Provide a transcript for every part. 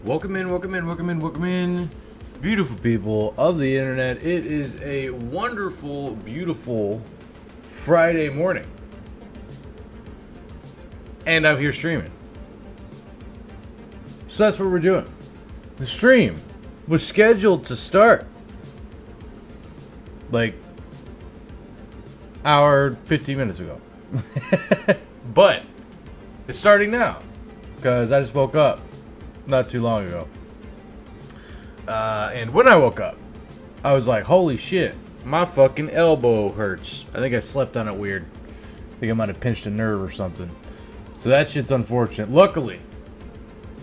Welcome in, beautiful people of the internet. It is a wonderful, beautiful Friday morning. And I'm here streaming. So that's what we're doing. The stream was scheduled to start like hour 15 minutes ago. But it's starting now because I just woke up not too long ago. And when I woke up, I was like, holy shit, my fucking elbow hurts. I think I slept on it weird. I think I might have pinched a nerve or something. So that shit's unfortunate. Luckily,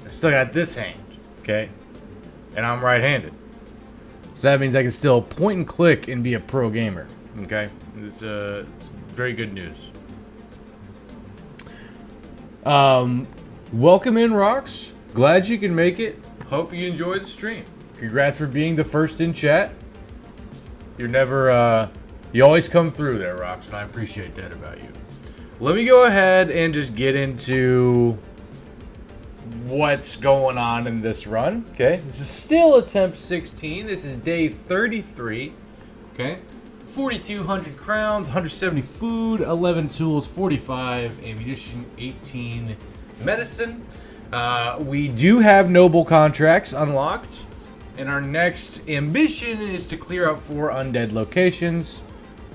I still got this hand, okay? And I'm right-handed. So that means I can still point and click and be a pro gamer, okay? It's very good news. Welcome in, Rocks. Glad you can make it. Hope you enjoy the stream. Congrats for being the first in chat. You're never, you always come through there, Rocks, and I appreciate that about you. Let me go ahead and just get into what's going on in this run, okay? This is still attempt 16. This is day 33, okay? 4,200 crowns, 170 food, 11 tools, 45 ammunition, 18 medicine. We do have noble contracts unlocked, and our next ambition is to clear out 4 undead locations.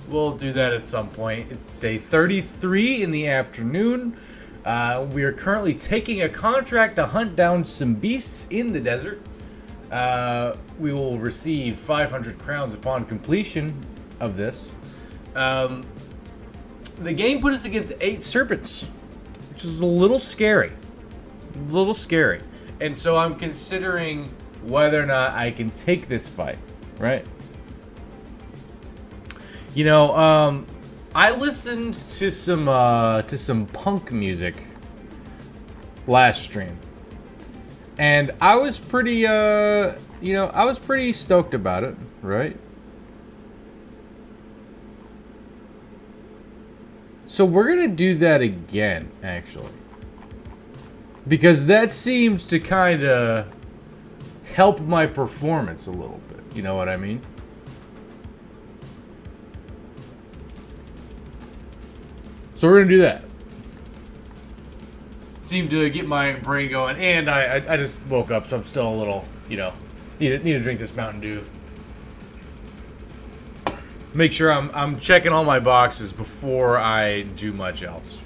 We'll do that at some point. It's day 33 in the afternoon. We are currently taking a contract to hunt down some beasts in the desert. We will receive 500 crowns upon completion of this. The game put us against 8 serpents, which is a little scary. And so I'm considering whether or not I can take this fight, right? You know, I listened to some punk music last stream, and I was pretty I was pretty stoked about it, right? So we're going to do that again, actually. Because that seems to kind of help my performance a little bit. You know what I mean? So we're going to do that. Seemed to get my brain going. And I just woke up, so I'm still a little, you know, need to drink this Mountain Dew. Make sure I'm checking all my boxes before I do much else.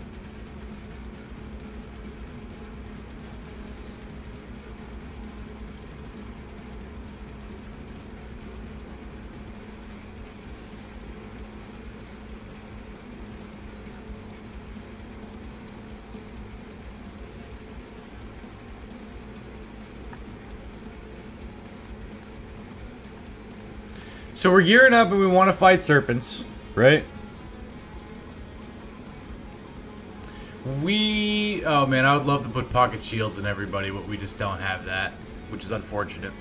So we're gearing up and we want to fight serpents, right? Oh man, I would love to put pocket shields in everybody, but we just don't have that, which is unfortunate.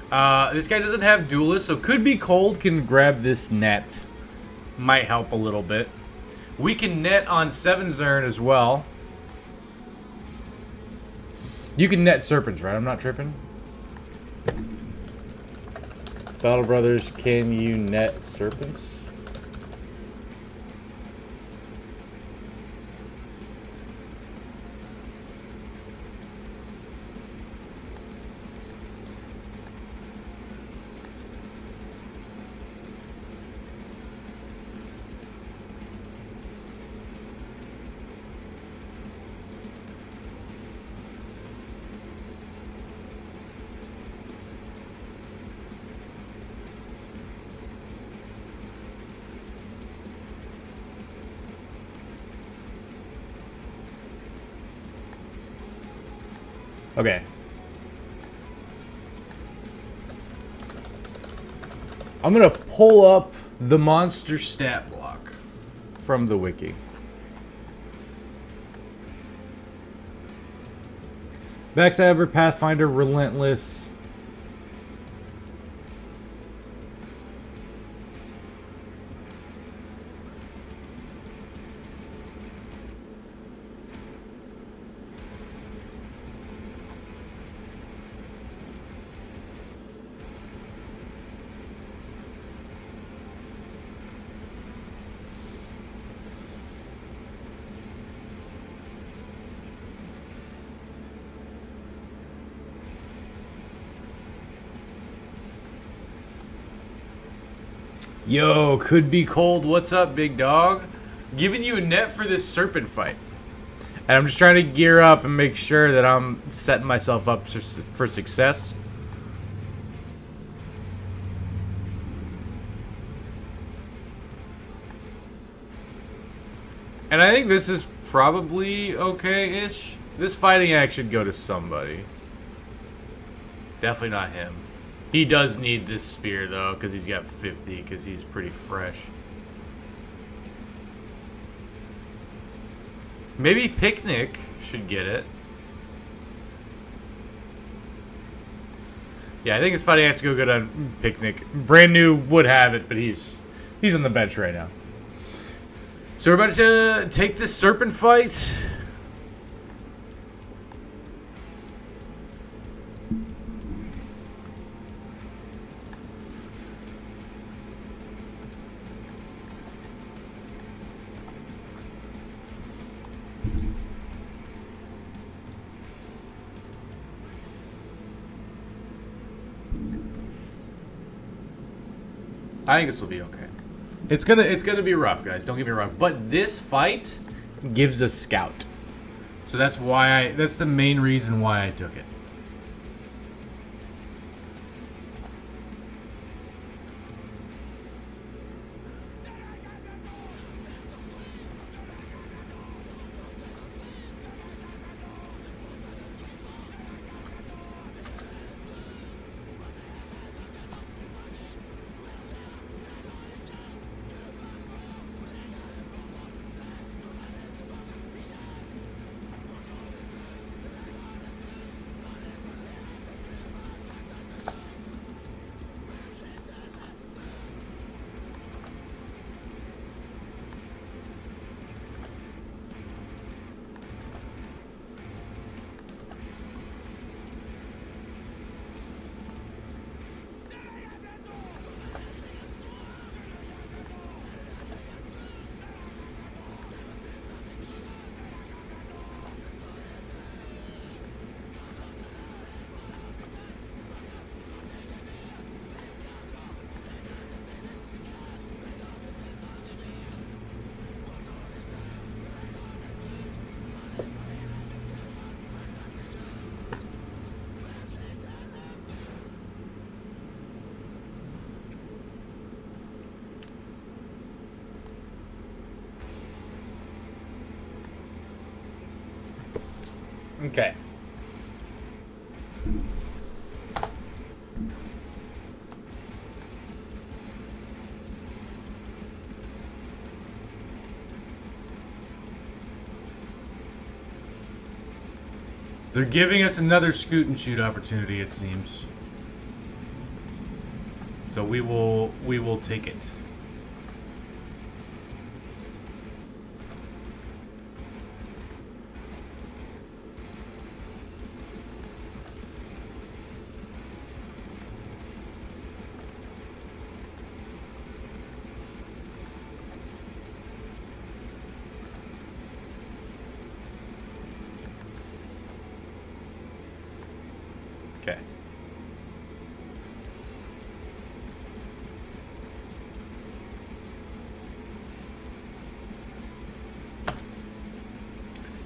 This guy doesn't have duelist, so Could Be Cold can grab this net. Might help a little bit. We can net on 7 Zern as well. You can net serpents, right? I'm not tripping. Battle Brothers, can you net serpents? Okay. I'm gonna pull up the monster stat block from the wiki. Backstabber, Pathfinder, Relentless. Yo, Could Be Cold. What's up, big dog? Giving you a net for this serpent fight. And I'm just trying to gear up and make sure that I'm setting myself up for success. And I think this is probably okay-ish. This fighting axe should go to somebody. Definitely not him. He does need this spear, though, because he's got 50, because he's pretty fresh. Maybe Picnic should get it. Yeah, I think his fighting has to go good on Picnic. Brand New would have it, but he's on the bench right now. So we're about to take this serpent fight. I think this will be okay. It's gonna be rough, guys. Don't get me wrong. But this fight gives us scout, so that's why that's the main reason why I took it. Okay. They're giving us another scoot and shoot opportunity, it seems. So we will take it. Okay.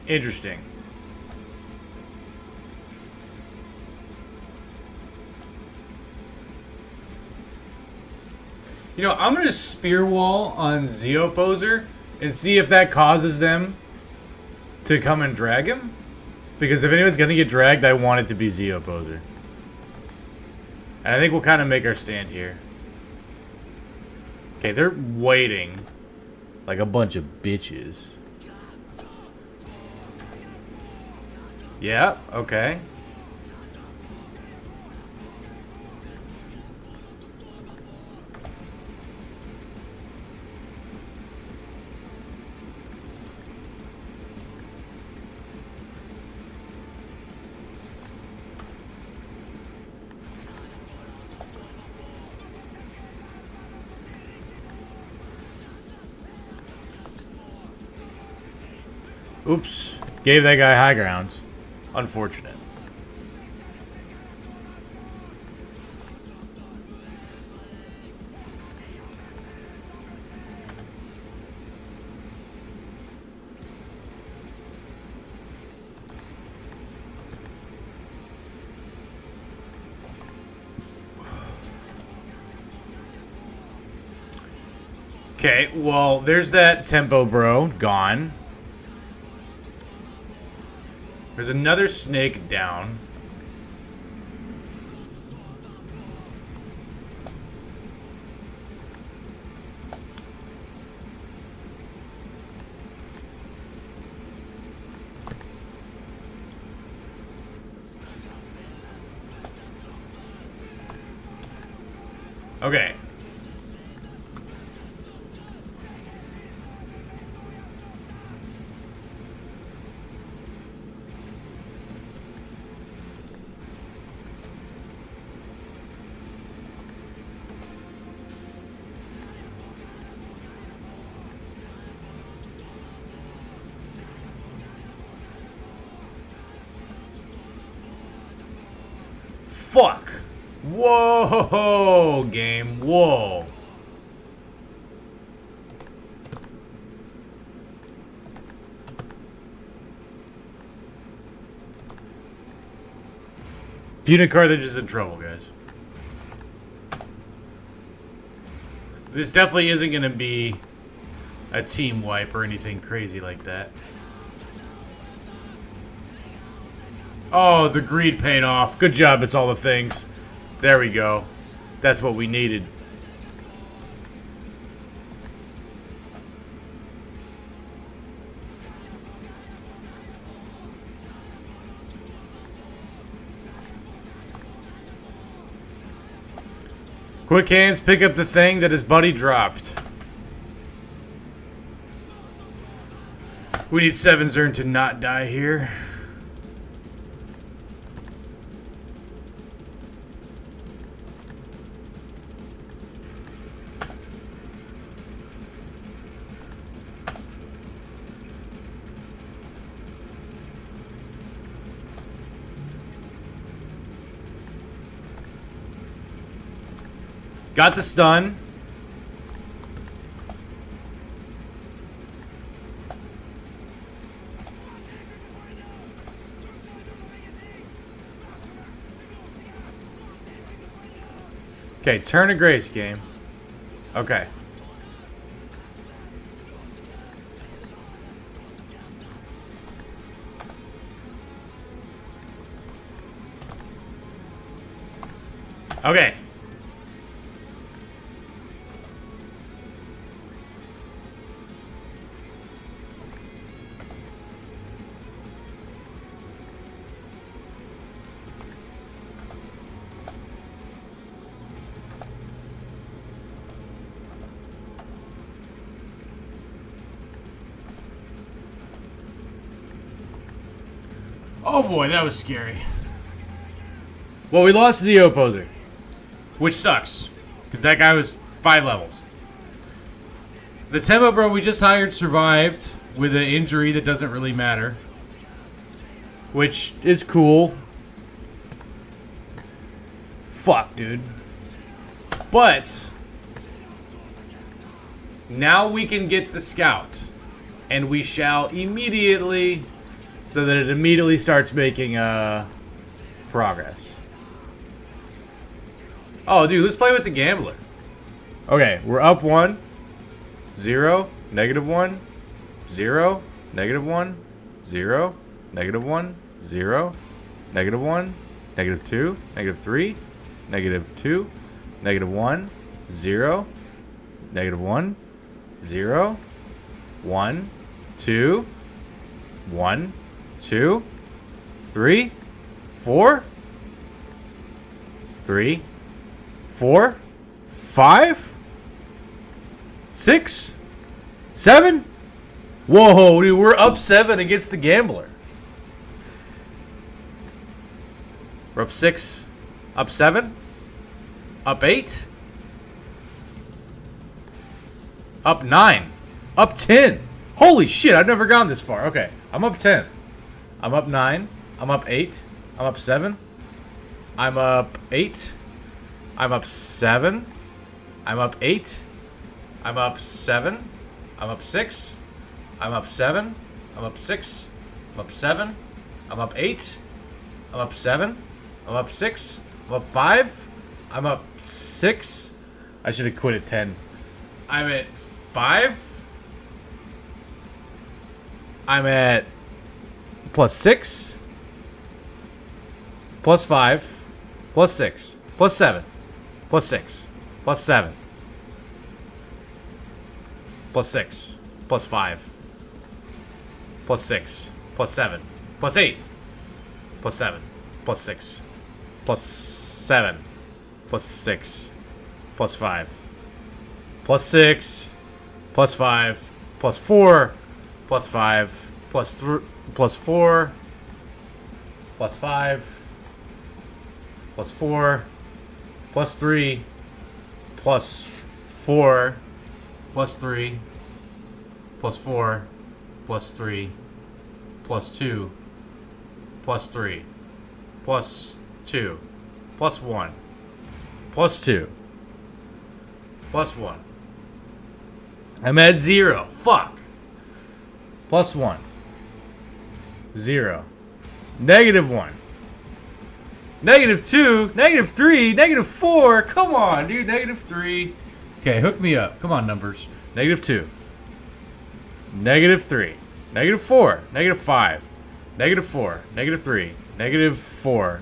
Interesting. You know, I'm going to spear wall on Zeoposer and see if that causes them to come and drag him. Because if anyone's going to get dragged, I want it to be Zeoposer. And I think we'll kind of make our stand here. Okay, they're waiting like a bunch of bitches. Yeah, okay. Oops. Gave that guy high ground. Unfortunate. Okay, well, there's that tempo bro gone. There's another snake down. Okay. Fuck. Whoa, game. Whoa. Unit Carthage is in trouble, guys. This definitely isn't going to be a team wipe or anything crazy like that. Oh, the greed paid off. Good job, it's all the things. There we go. That's what we needed. Quick hands, pick up the thing that his buddy dropped. We need 7 Zern to not die here. Got the stun. Okay, turn of grace game. Okay. Okay. Oh boy, that was scary. Well, we lost the opposer, which sucks, because that guy was 5 levels. The tempo bro we just hired survived with an injury that doesn't really matter, which is cool. Fuck, dude. But now we can get the scout, and we shall immediately, so that it immediately starts making progress. Oh, dude, let's play with the gambler. Okay, we're up 1, 0, -1, 0, -1, 0, -1, 0, -1, -2, -3, -2, -1, 0, -1, 0, 1, 2, 1, 2, 3, 4, 3, 4, 5, 6, 7. Whoa, dude, we're up 7 against the gambler. We're up 6, up 7, up 8, up 9, up 10. Holy shit, I've never gone this far. Okay, I'm up 10. I'm up 9. I'm up 8. I'm up 7. I'm up 8. I'm up 7. I'm up 8. I'm up 7. I'm up 6. I'm up 7. I'm up 6. I'm up 7. I'm up 8. I'm up 7. I'm up 6. I'm up 5. I'm up 6. I should have quit at 10. I'm at 5. I'm at +6. +5. +6. +7. +6. +7. +6. +5. +6. +7. +8. +7. +6. +7. +6. +5. +6. +5. +4. +5. +3. +4. +5. +4. +3. +4. +3. +4. +3. +2. +3. +2. +1. +2. +1. I'm at 0. Fuck. +1. 0. -1. -2. -3. -4. Come on, dude. -3. Okay, hook me up. Come on, numbers. -2. -3. -4. -5. -4. -3. -4.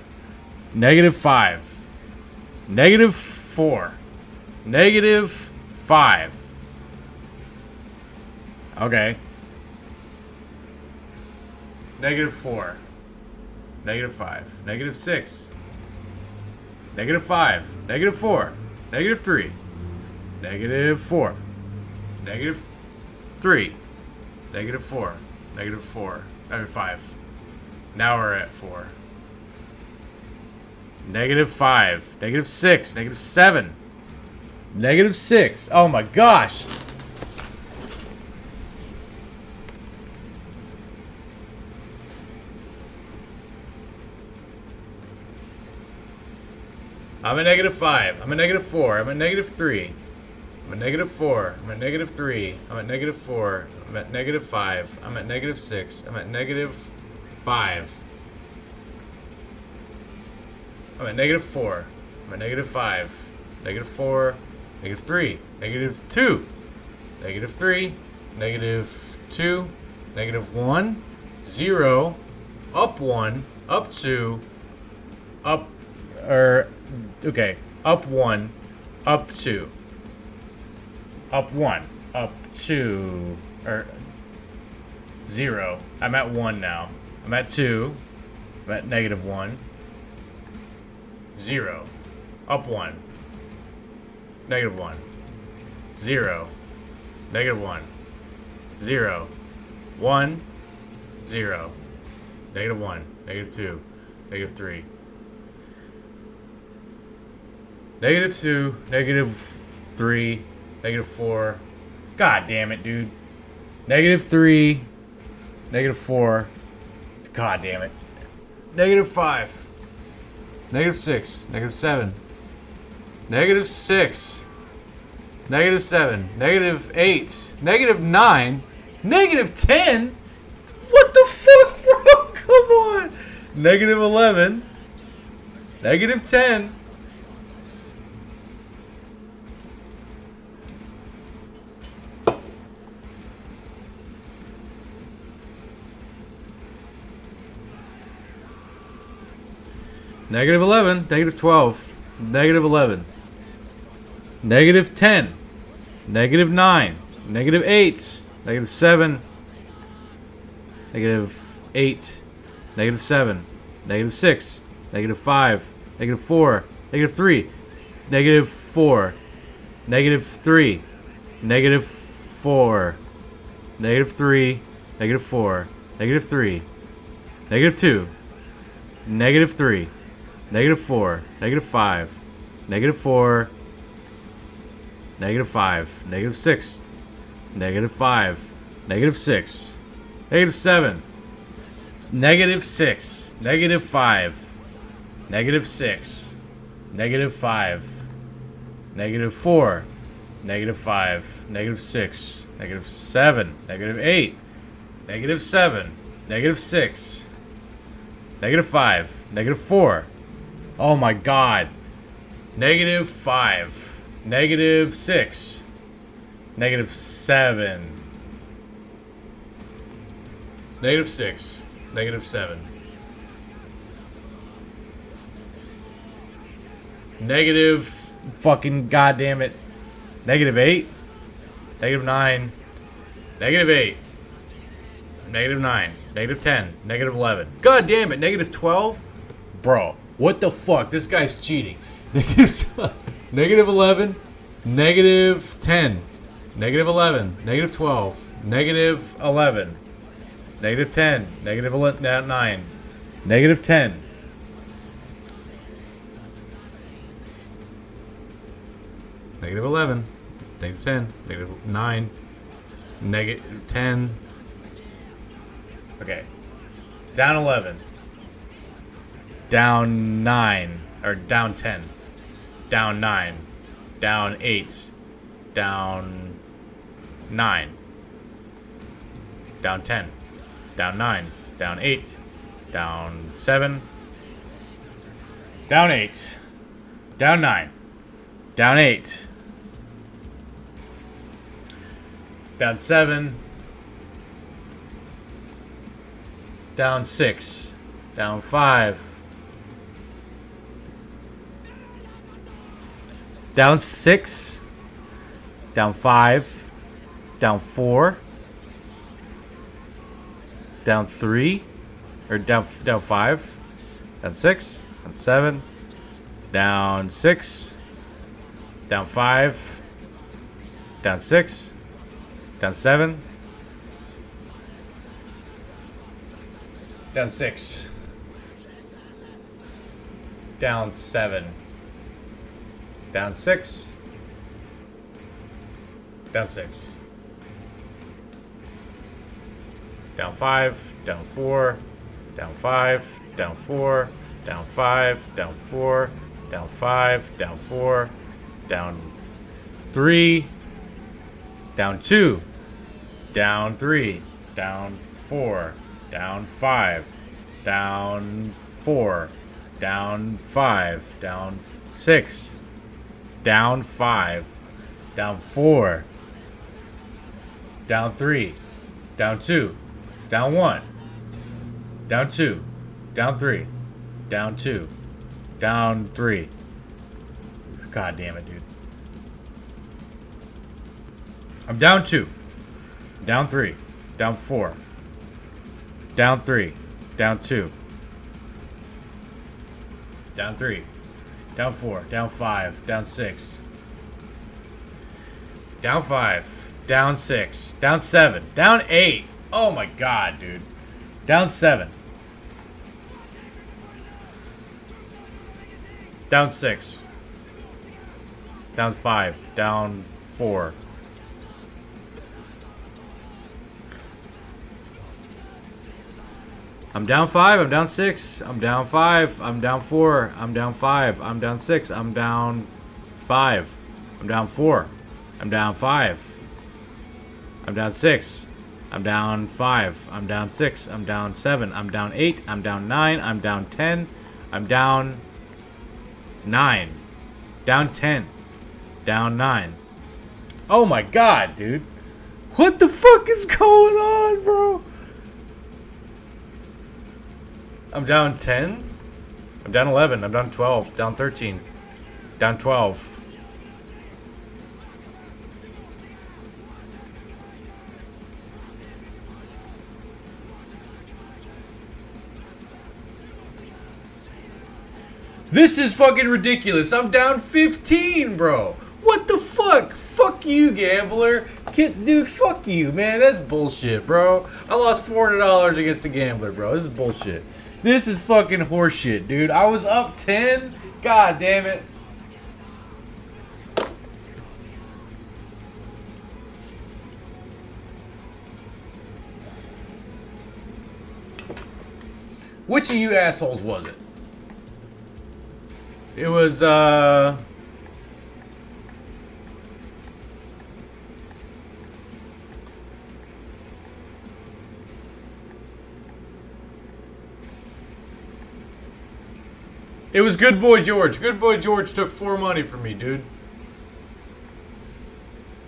-5. -4. -5. Okay. -4. -5. -6. -5. -4. -3. -4. -3. -4. -4. -5. Now we're at 4. -5. -6. -7. -6. Oh my gosh. I'm at -5. I'm at -4. I'm at -3. I'm at -4. I'm at -3. I'm at -4. I'm at -5. I'm at -6. I'm at -5. I'm at -4. I'm at -5. -4. -3. -2. -3. -2. -1. 0. Up 1. Up 2. Up. Okay. up 1, up 2, up 1, up 2, or 0. I'm at 1 now. I'm at 2. I'm at -1. 0. Up 1. -1. 0. -1. 0. 1. 0. -1. -2. -3. -2. -3. -4. God damn it, dude. -3. -4. God damn it. -5. -6. -7. -6. -7. -8. -9. -10. What the fuck, bro? Come on. -11. -10. -11, -12, -11, -10, -9, -8, -7, -8, -7, -6, -5, -4, -3, -4, -3, -4, -3, -4, -3, -2, -3, -4, -5, -4, -5, -6, -5, -6, -7, -6, -5, -6, -5, -4, -5, -6, -7, -8, -7, -6, -5, -4. Oh my god. -5, -6, -7, -6, -7, negative fucking goddamn it, -8, -9, -8, -9, -10, -11. God damn it, -12, bro. What the fuck? This guy's cheating. -11, -10, -11, -12, -11, -10, -9, -10. -11, -10, -9, -10. Okay. Down 11. Down 9. Or down 10. Down 9. Down 8. Down 9. Down 10. Down 9. Down 8. Down 7. Down 8. Down 9. Down 8. Down 7. Down 6. Down 5. Down 6. Down 5. Down 4. Down 3. Or down 5. Down 6. Down 7. Down 6. Down 5. Down 6. Down 7. Down 6. Down 7. Down 6. Down 6. Down 5. Down 4. Down 5. Down 4. Down 5. Down 4. Down 5. Down 4. Down 3. Down 2. Down 3. Down 4. Down 5. Down 4. Down 5. Down 6. Down 5. Down 4. Down 3. Down 2. Down 1. Down 2. Down 3. Down 2. Down 3. God damn it, dude. I'm down 2. Down 3. Down 4. Down 3. Down 2. Down 3. Down 4. Down 5. Down 6. Down 5. Down 6. Down 7. Down 8. Oh my god, dude. Down 7. Down 6. Down 5. Down 4. I'm down 5. I'm down 6. I'm down 5. I'm down 4. I'm down 5. I'm down 6. I'm down 5. I'm down 4. I'm down 5. I'm down 6. I'm down 5. I'm down 6. I'm down 7. I'm down 8. I'm down 9. I'm down 10. I'm down 9. Down 10. Down 9. Oh my god, dude. What the fuck is going on, bro? I'm down 10. I'm down 11. I'm down 12. Down 13. Down 12. This is fucking ridiculous. I'm down 15, bro. What the fuck? Fuck you, gambler. Dude, fuck you, man. That's bullshit, bro. I lost $400 against the gambler, bro. This is bullshit. This is fucking horseshit, dude. I was up 10. God damn it. Which of you assholes was it? It was, It was Good Boy George. Good Boy George took 4 money from me, dude.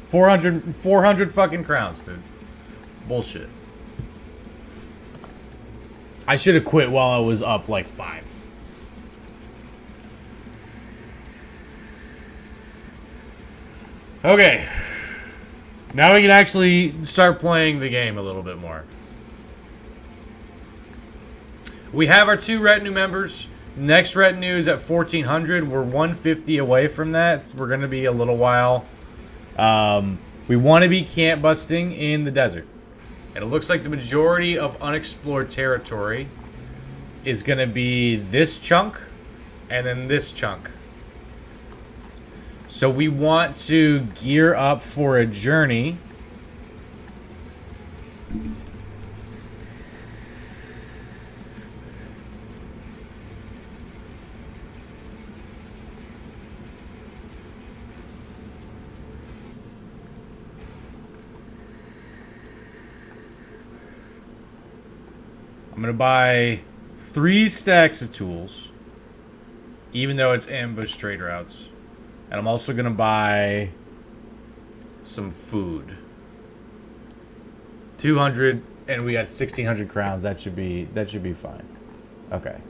400 fucking crowns, dude. Bullshit. I should have quit while I was up like 5. Okay. Now we can actually start playing the game a little bit more. We have our 2 retinue members. Next retinue is at 1,400. We're 150 away from that. We're going to be a little while. We want to be camp busting in the desert. And it looks like the majority of unexplored territory is going to be this chunk and then this chunk. So we want to gear up for a journey. I'm going to buy 3 stacks of tools, even though it's ambush trade routes. And I'm also going to buy some food. 200, and we got 1,600 crowns. That should be fine. Okay.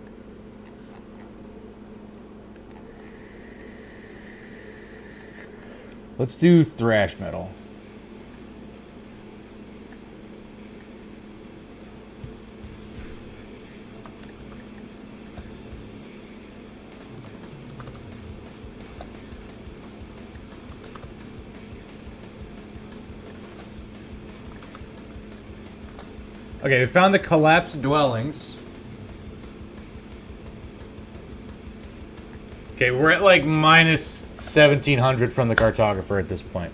Let's do thrash metal. Okay, we found the collapsed dwellings. Okay, we're at like minus 1,700 from the cartographer at this point.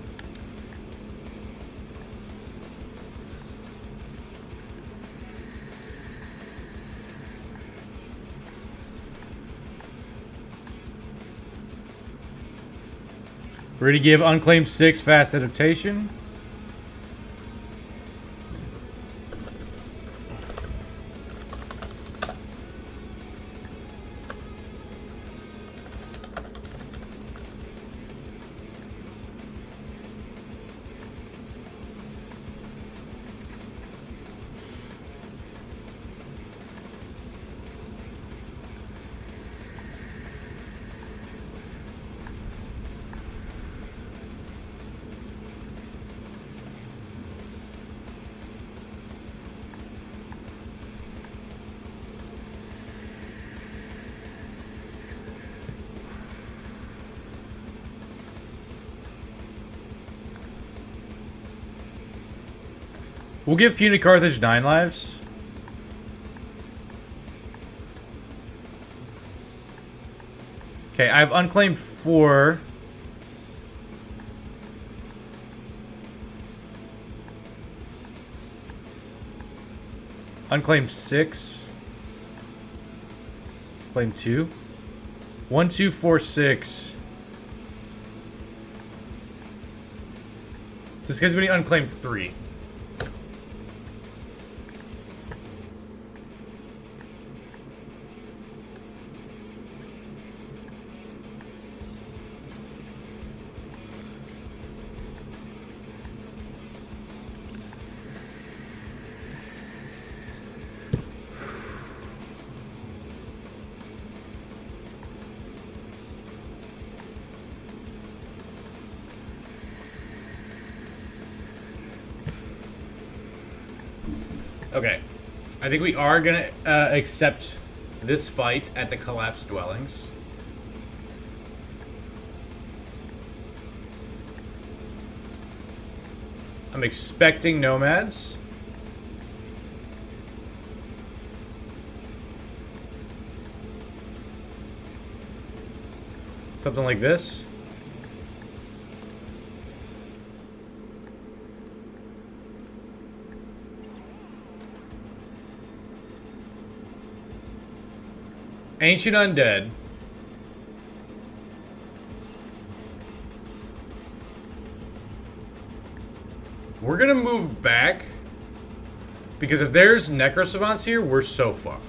We're going to give Unclaimed 6 fast adaptation. We'll give Puny Carthage 9 lives. Okay, I have unclaimed 4. Unclaimed 6. Claim 2. 1, 2, 4, 6. So this gives me unclaimed 3. Okay, I think we are gonna accept this fight at the collapsed dwellings. I'm expecting nomads. Something like this. Ancient Undead. We're gonna move back. Because if there's Necrosavants here, we're so fucked.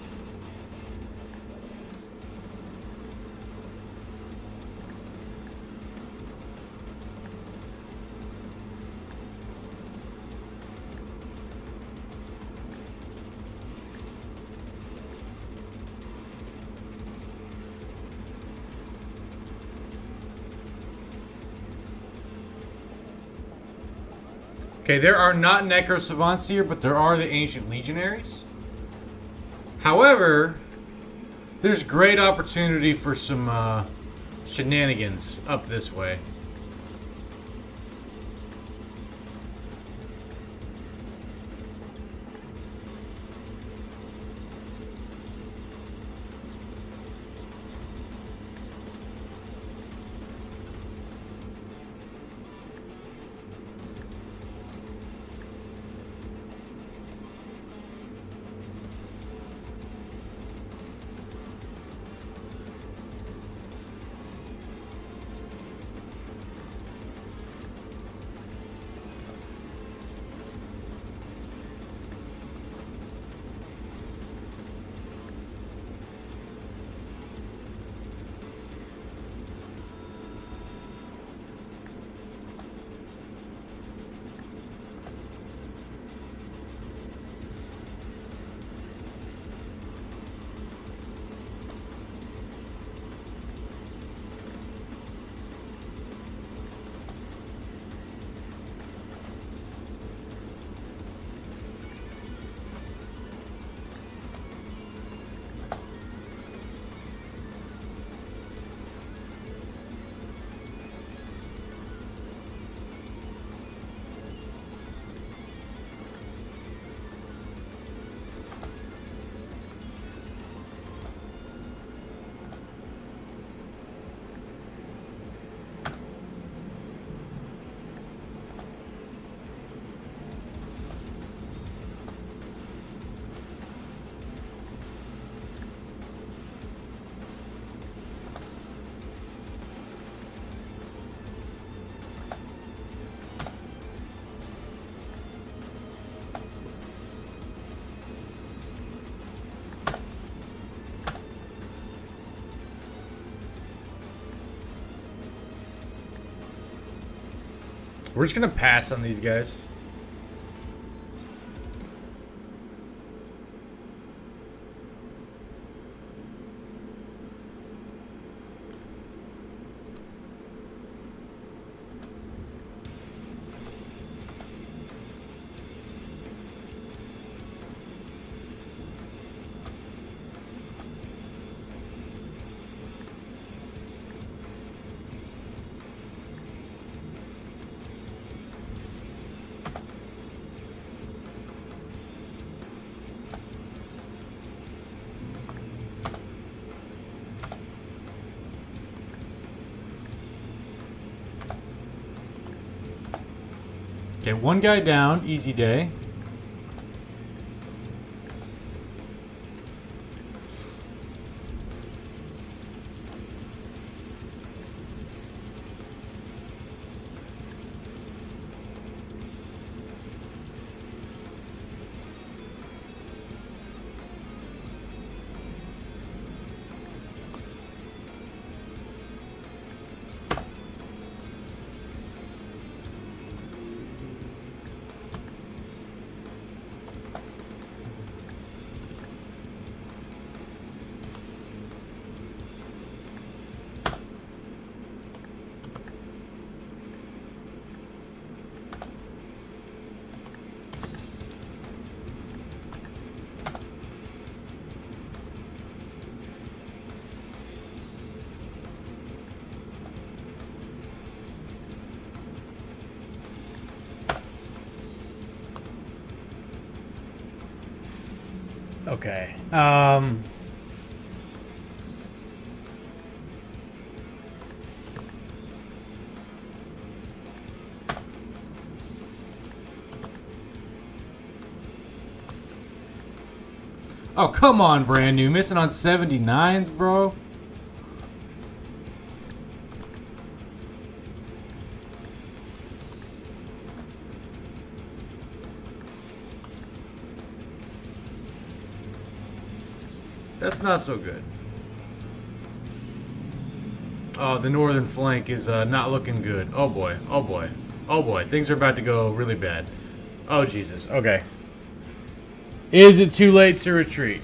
Okay, there are not Necrosavants here, but there are the Ancient Legionaries. However, there's great opportunity for some shenanigans up this way. We're just gonna pass on these guys. Okay, one guy down. Easy day. Okay. Oh, come on, brand new. Missing on 79s, bro. That's not so good. Oh, the northern flank is not looking good. Oh boy, oh boy, oh boy. Things are about to go really bad. Oh Jesus, okay. Is it too late to retreat?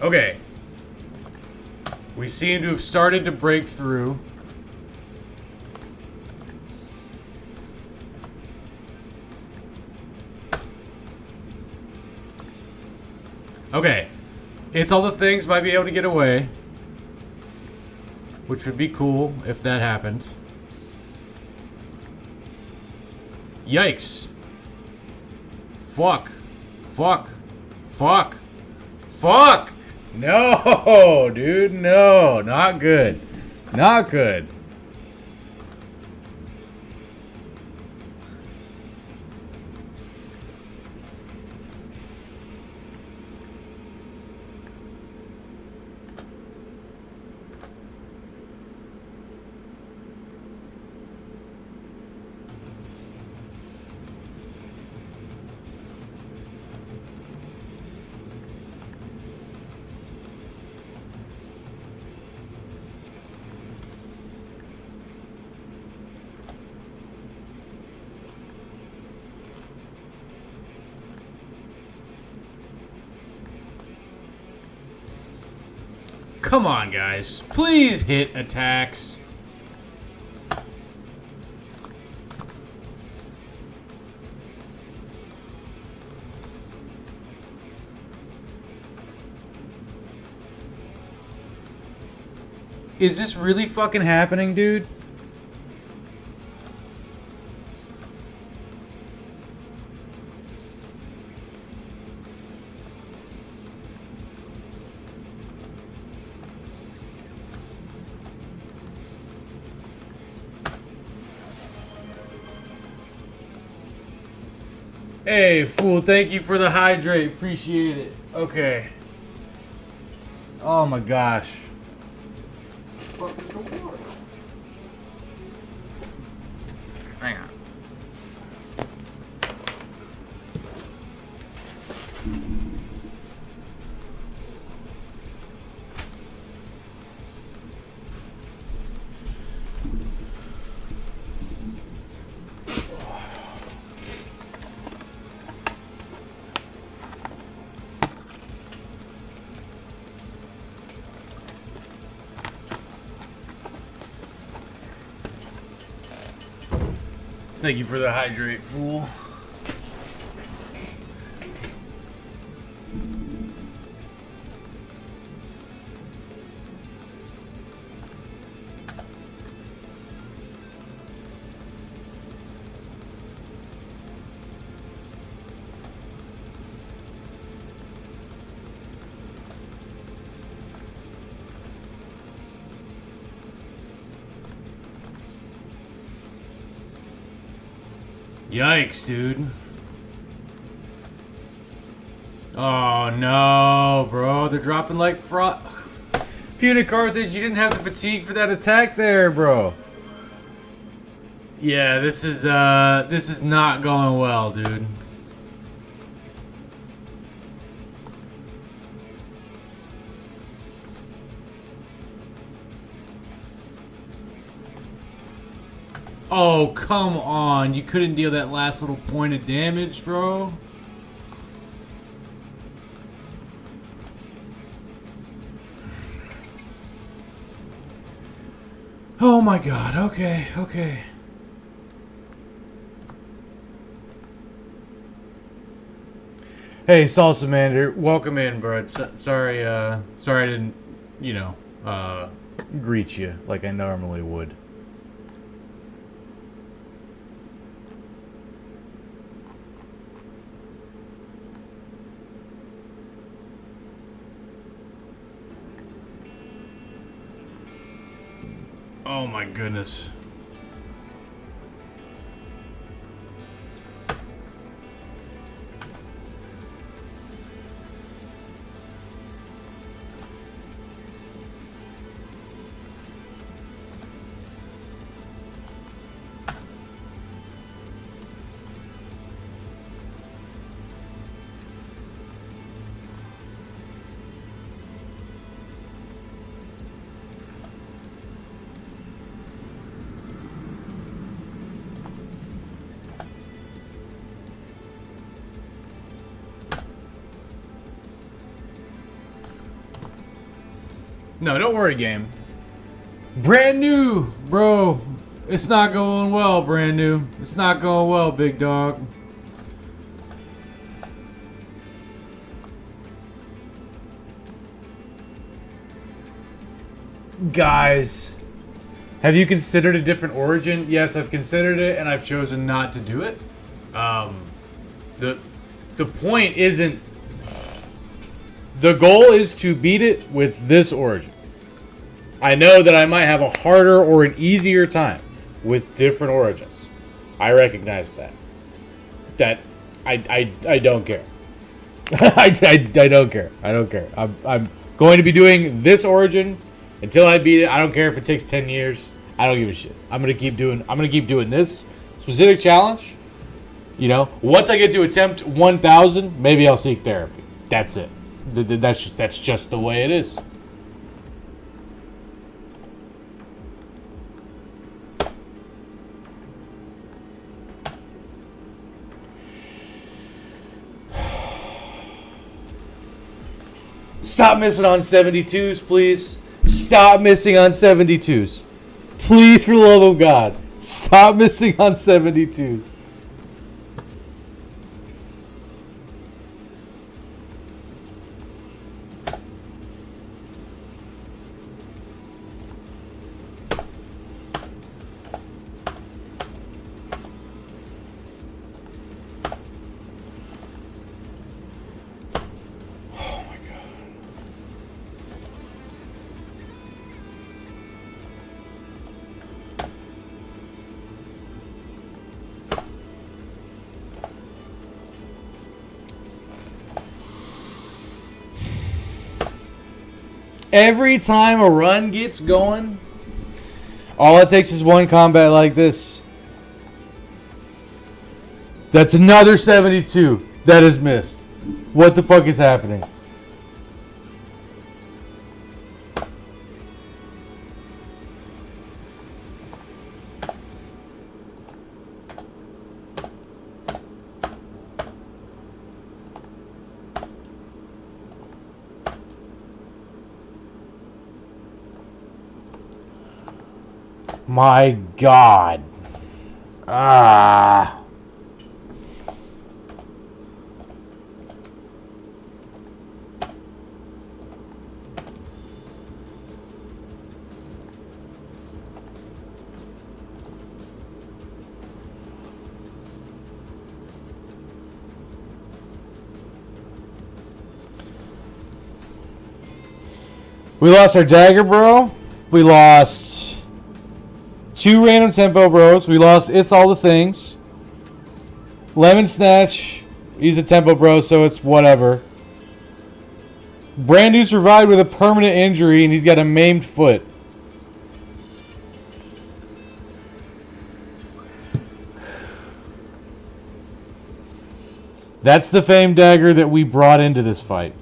Okay. We seem to have started to break through. Okay. It's all the things might be able to get away. Which would be cool if that happened. Yikes. Fuck. Fuck. Fuck. Fuck! No, dude, no. Not good. Not good. Come on, guys. Please hit attacks. Is this really fucking happening, dude? Hey, fool, thank you for the hydrate. Appreciate it. Okay. Oh my gosh. Hang on. Thank you for the hydrate, fool. Yikes, dude. Oh no, bro. They're dropping like fraud. Punic Carthage, you didn't have the fatigue for that attack there, bro. Yeah, this is not going well, dude. Oh, come on. You couldn't deal that last little point of damage, bro. Oh my god. Okay, okay. Hey, Salsa Mander, welcome in, bro. Sorry I didn't, greet you like I normally would. Oh my goodness. No, don't worry, game. Brand new, bro. It's not going well, brand new. It's not going well, big dog. Guys, have you considered a different origin? Yes, I've considered it, and I've chosen not to do it. The point isn't. The goal is to beat it with this origin. I know that I might have a harder or an easier time with different origins. I recognize that. I don't care. I don't care. I don't care. I'm going to be doing this origin until I beat it. I don't care if it takes 10 years. I don't give a shit. I'm gonna keep doing this specific challenge. You know, once I get to attempt 1,000, maybe I'll seek therapy. That's it. That's just the way it is. Stop missing on 72s, please. Stop missing on 72s. Please, for the love of God, stop missing on 72s. Every time a run gets going, all it takes is one combat like this. That's another 72 that is missed. What the fuck is happening? My God. Ah. We lost our Dagger Bro. We lost 2 random Tempo Bros. We lost It's All the Things. Lemon Snatch. He's a Tempo Bro, so it's whatever. Brand New survived with a permanent injury, and he's got a maimed foot. That's the Fame Dagger that we brought into this fight.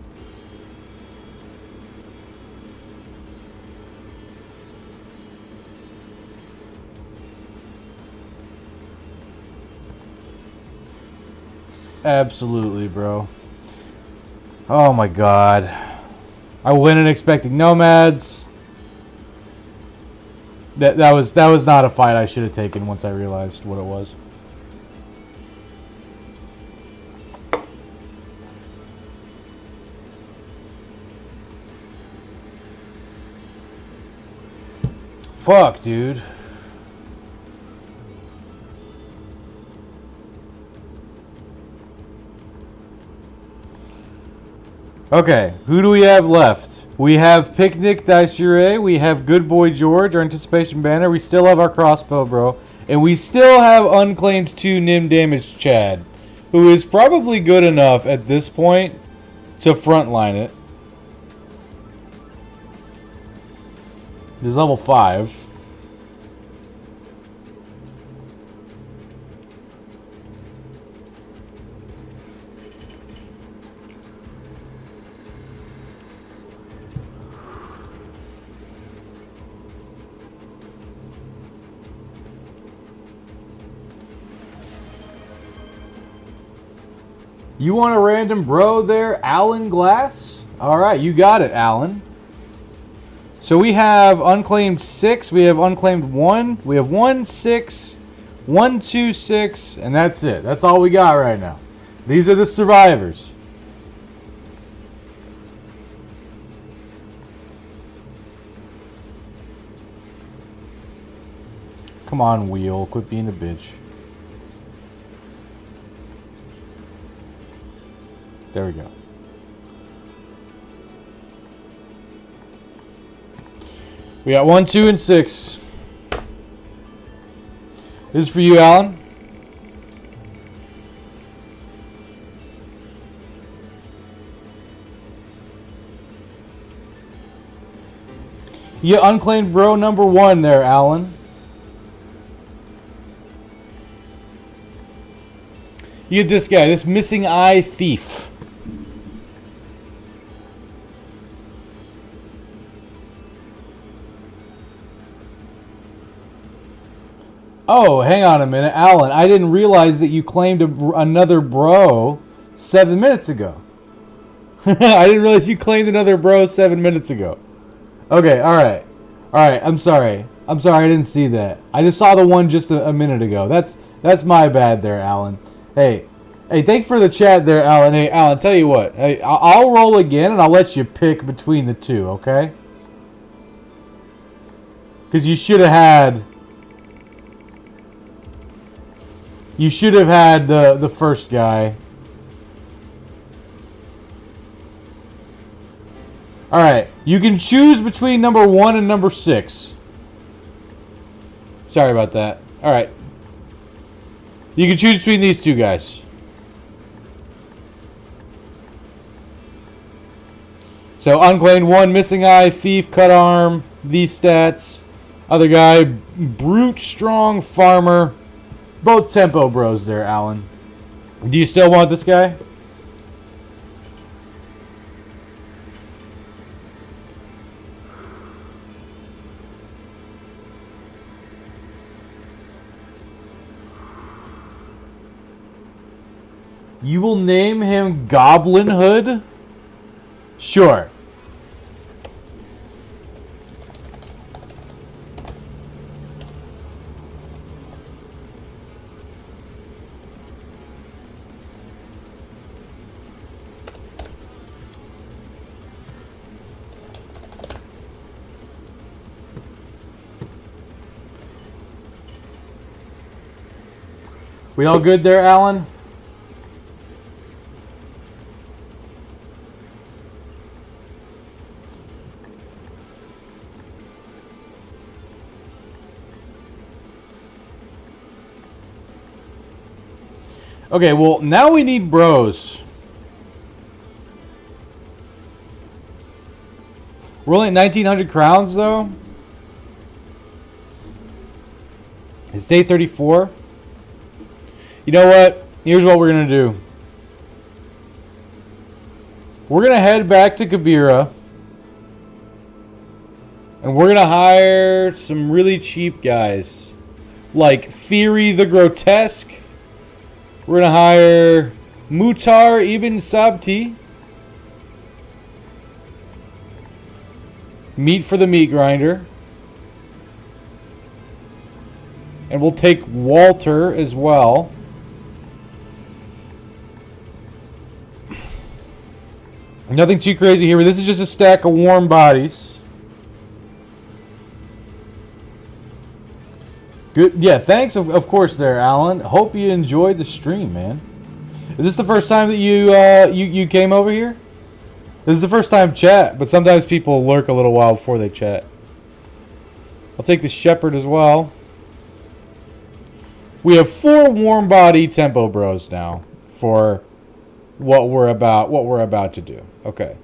Absolutely, bro. Oh my god. I went in expecting Nomads. That was not a fight I should have taken once I realized what it was. Fuck, dude. Okay, who do we have left? We have Picnic Dicere, we have Good Boy George, our Anticipation Banner, we still have our Crossbow Bro, and we still have Unclaimed 2 Nim Damage Chad, who is probably good enough at this point to frontline it. He's level 5. You want a random bro there, Alan Glass? Alright, you got it, Alan. So we have unclaimed 6, we have unclaimed 1, we have 1, 6, 1, 2, 6, and that's it. That's all we got right now. These are the survivors. Come on, Wheel. Quit being a bitch. There we go. We got 1, 2, and 6. This is for you, Alan. You unclaimed bro number 1 there, Alan. You get this guy, this missing eye thief. Oh, hang on a minute, Alan. I didn't realize that you claimed another bro 7 minutes ago. I didn't realize you claimed another bro 7 minutes ago. Okay, alright. Alright, I'm sorry. I'm sorry, I didn't see that. I just saw the one just a minute ago. That's my bad there, Alan. Hey, thanks for the chat there, Alan. Hey, Alan, tell you what. Hey, I'll roll again, and I'll let you pick between the two, okay? Because you should have had... You should have had the first guy. Alright, you can choose between number 1 and number 6. Sorry about that. Alright. You can choose between these two guys. So, unclaimed 1, missing eye, thief, cut arm, these stats. Other guy, brute, strong, farmer. Both tempo bros there, Alan. Do you still want this guy? You will name him Goblin Hood? Sure. We all good there, Alan? Okay, well, now we need bros. We're only at 1,900 crowns, though. It's day 34. You know what? Here's what we're going to do. We're going to head back to Kabira. And we're going to hire some really cheap guys. Like Theory the Grotesque. We're going to hire Mutar Ibn Sabti. Meat for the meat grinder. And we'll take Walter as well. Nothing too crazy here, but this is just a stack of warm bodies. Good. Yeah, thanks, of course, there, Alan. Hope you enjoyed the stream, man. Is this the first time that you came over here? This is the first time chat, but sometimes people lurk a little while before they chat. I'll take the Shepherd as well. We have 4 warm body tempo bros now for what we're about to do. Okay.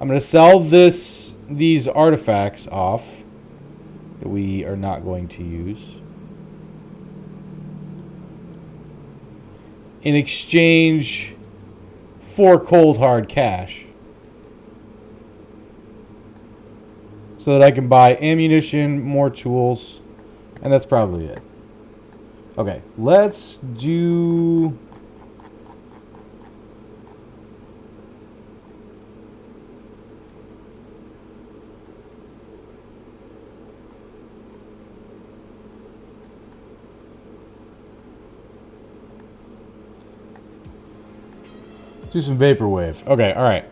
I'm going to sell these artifacts off that we are not going to use. In exchange for cold hard cash. So that I can buy ammunition, more tools, and that's probably it. Okay, let's do... do some vaporwave. Okay, all right.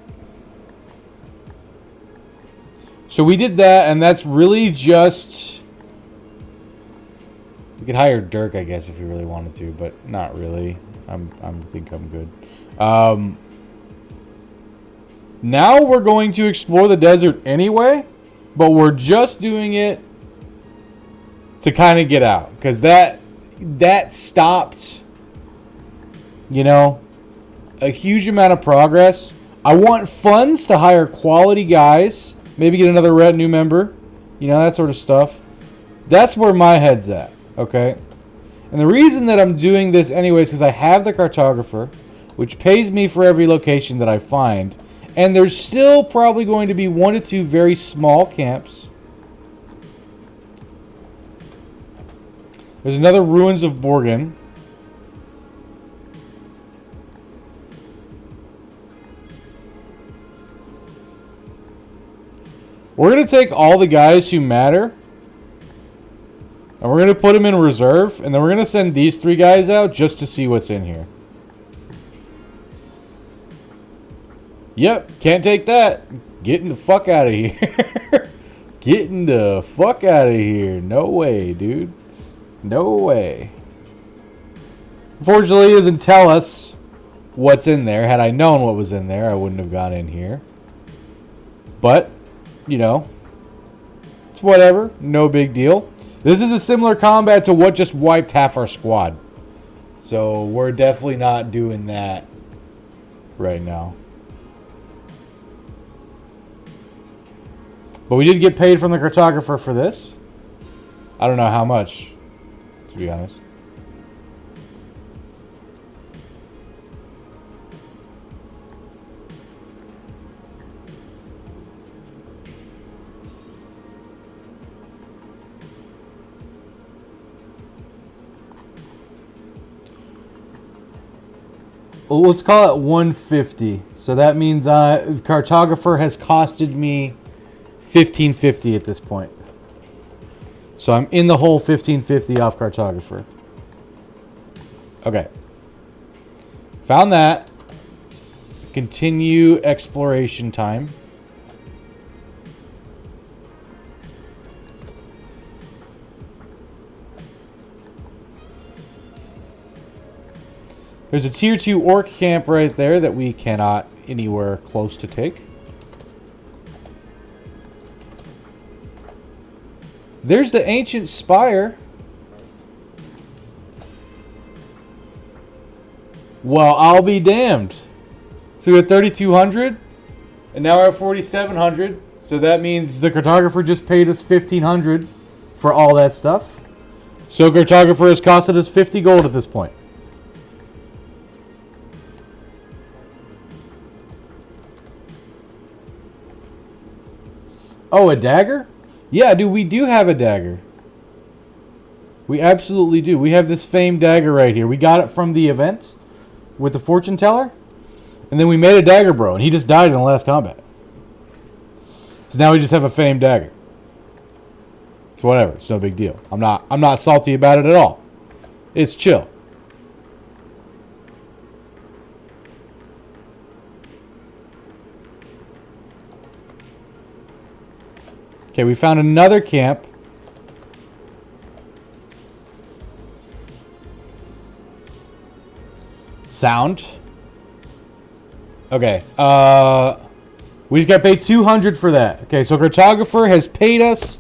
So we did that, and that's really just... We could hire Dirk, I guess, if we really wanted to, but not really. I think I'm good. Now we're going to explore the desert anyway, but we're just doing it to kind of get out, because that stopped, you know, a huge amount of progress. I want funds to hire quality guys, maybe get another red new member, you know, that sort of stuff. That's where my head's at, okay? And the reason that I'm doing this anyway is because I have the cartographer, which pays me for every location that I find. And there's still probably going to be 1 to 2 very small camps. There's another Ruins of Borgen. We're going to take all the guys who matter, and we're going to put them in reserve, and then we're going to send these 3 guys out just to see what's in here. Yep, can't take that. Getting the fuck out of here. Getting the fuck out of here. No way, dude. No way. Unfortunately, it doesn't tell us what's in there. Had I known what was in there, I wouldn't have gone in here. But, you know, it's whatever. No big deal. This is a similar combat to what just wiped half our squad. So we're definitely not doing that right now. But we did get paid from the cartographer for this. I don't know how much, to be honest. Well, let's call it 150. So that means cartographer has costed me 1550 at this point. So I'm in the hole 1550 off cartographer. Okay. Found that. Continue exploration time. There's a tier 2 orc camp right there that we cannot anywhere close to take. There's the ancient spire. Well, I'll be damned. So we had 3,200, and now we're at 4,700. So that means the cartographer just paid us 1,500 for all that stuff. So cartographer has costed us 50 gold at this point. Oh, a dagger? Yeah, dude, we do have a dagger. We absolutely do. We have this famed dagger right here. We got it from the event with the fortune teller. And then we made a dagger, bro, and he just died in the last combat. So now we just have a famed dagger. It's whatever. It's no big deal. I'm not salty about it at all. It's chill. Okay, we found another camp. Sound. Okay. We just got paid 200 for that. Okay, so cartographer has paid us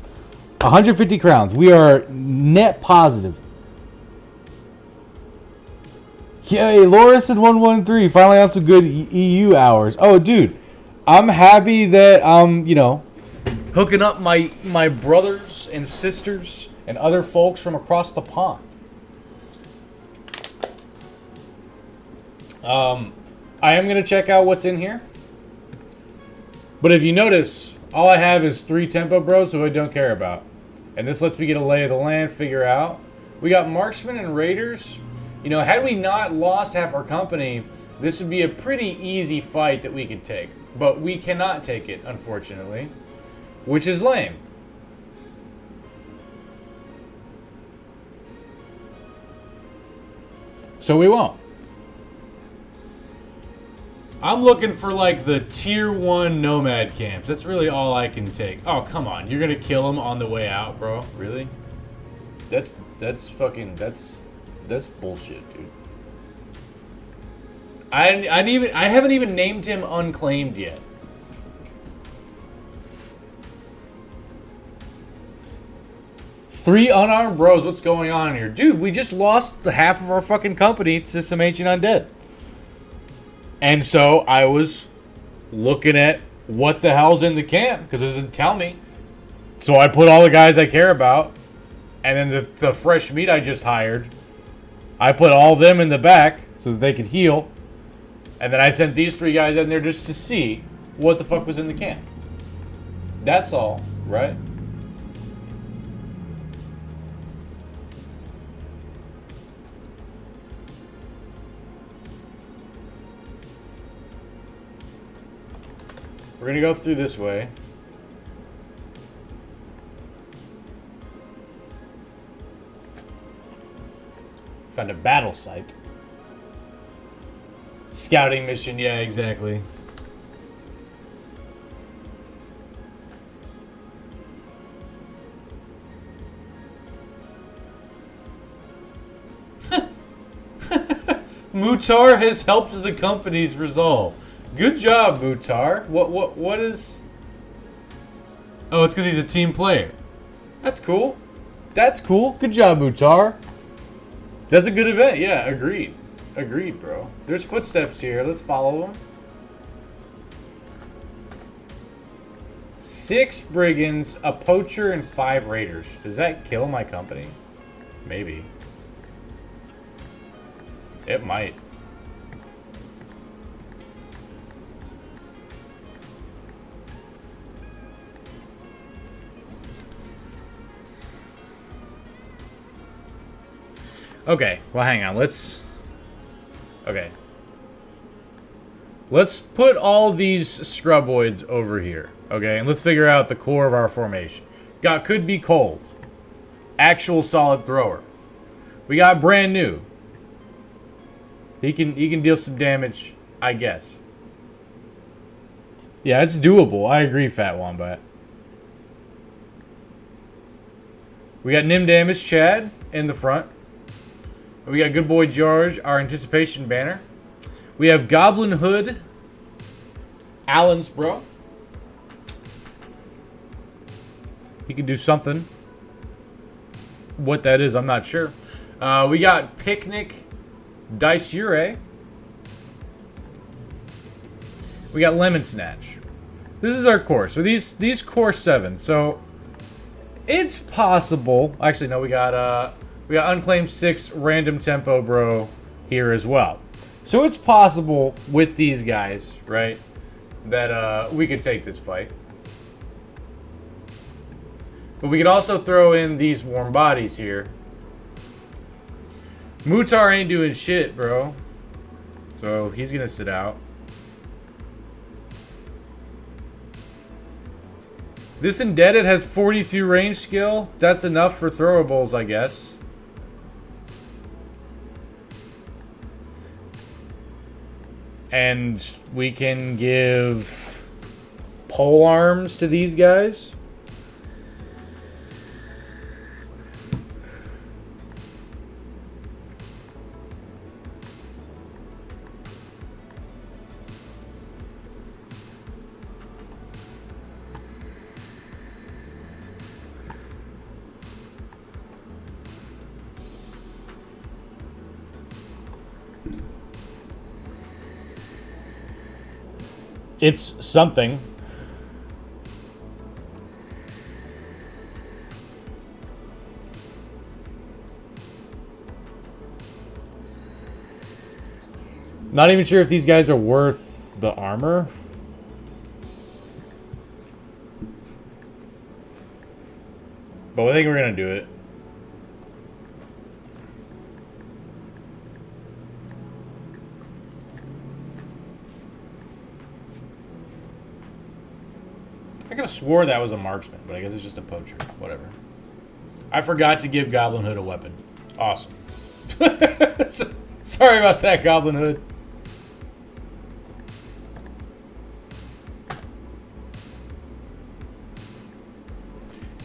150 crowns. We are net positive. Yay, Lorison 113 finally on some good EU hours. Oh, dude, I'm happy that I'm, hooking up my brothers and sisters and other folks from across the pond. I am going to check out what's in here. But if you notice, all I have is 3 tempo bros who I don't care about. And this lets me get a lay of the land, figure out. We got marksmen and raiders. Had we not lost half our company, this would be a pretty easy fight that we could take. But we cannot take it, unfortunately. Which is lame. So we won't. I'm looking for like the tier 1 nomad camps. That's really all I can take. Oh, come on. You're going to kill them on the way out, bro? Really? That's bullshit, dude. I haven't even named him unclaimed yet. Three unarmed bros, what's going on here? Dude, we just lost the half of our fucking company to some ancient undead. And so I was looking at what the hell's in the camp, because it doesn't tell me. So I put all the guys I care about, and then the fresh meat I just hired, I put all them in the back so that they could heal. And then I sent these 3 guys in there just to see what the fuck was in the camp. That's all, right? We're going to go through this way. Found a battle site. Scouting mission, yeah, exactly. Mutar has helped the company's resolve. Good job, Mutar. What is... Oh, it's because he's a team player. That's cool. That's cool. Good job, Mutar. That's a good event. Yeah, agreed. Agreed, bro. There's footsteps here. Let's follow them. 6 brigands, a poacher, and 5 raiders. Does that kill my company? Maybe. It might. Okay, well, hang on. Okay. Let's put all these scruboids over here, okay? And let's figure out the core of our formation. Could be cold. Actual solid thrower. We got brand new. He can deal some damage, I guess. Yeah, it's doable. I agree, Fat Wombat. We got Nim Damage Chad in the front. We got Good Boy George, our anticipation banner. We have Goblin Hood, Allen's bro. He can do something. What that is, I'm not sure. We got Picnic Dicere. We got Lemon Snatch. This is our core. So these core 7. So it's possible. Actually, no, we got Unclaimed 6 Random Tempo Bro here as well. So it's possible with these guys, right, that we could take this fight. But we could also throw in these warm bodies here. Mutar ain't doing shit, bro. So he's gonna sit out. This Indebted has 42 range skill. That's enough for throwables, I guess. And we can give pole arms to these guys. It's something. Not even sure if these guys are worth the armor. But I think we're gonna do it. I could have swore that was a marksman, but I guess it's just a poacher. Whatever. I forgot to give Goblin Hood a weapon. Awesome. Sorry about that, Goblin Hood.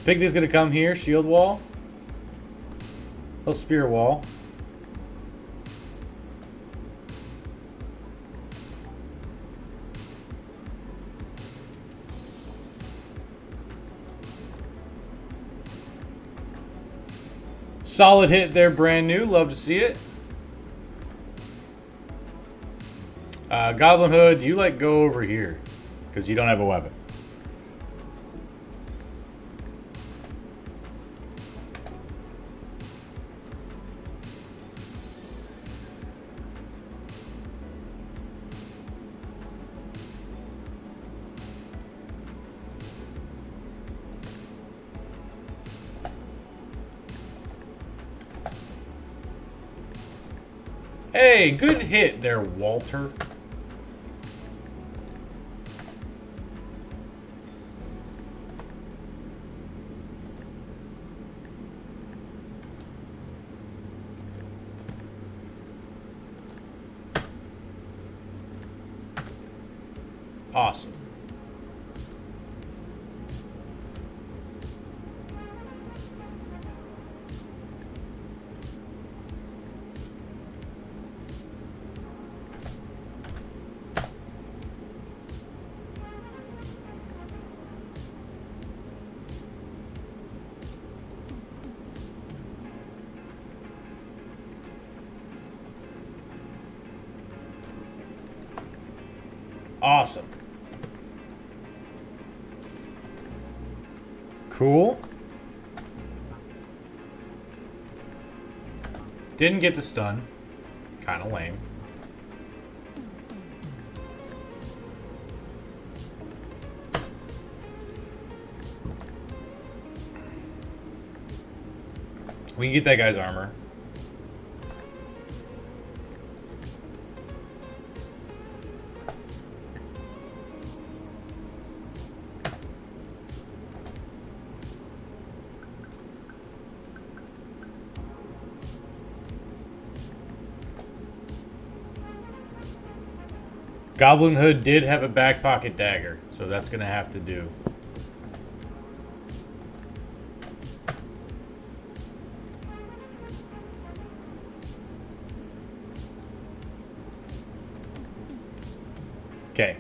Piggy's gonna come here, shield wall. He'll spear wall. Solid hit there, brand new. Love to see it. Goblin Hood, you go over here because you don't have a weapon. Hey, good hit there, Walter. Awesome. Awesome. Cool. Didn't get the stun. Kind of lame. We can get that guy's armor. Goblin Hood did have a back pocket dagger, so that's going to have to do. Okay.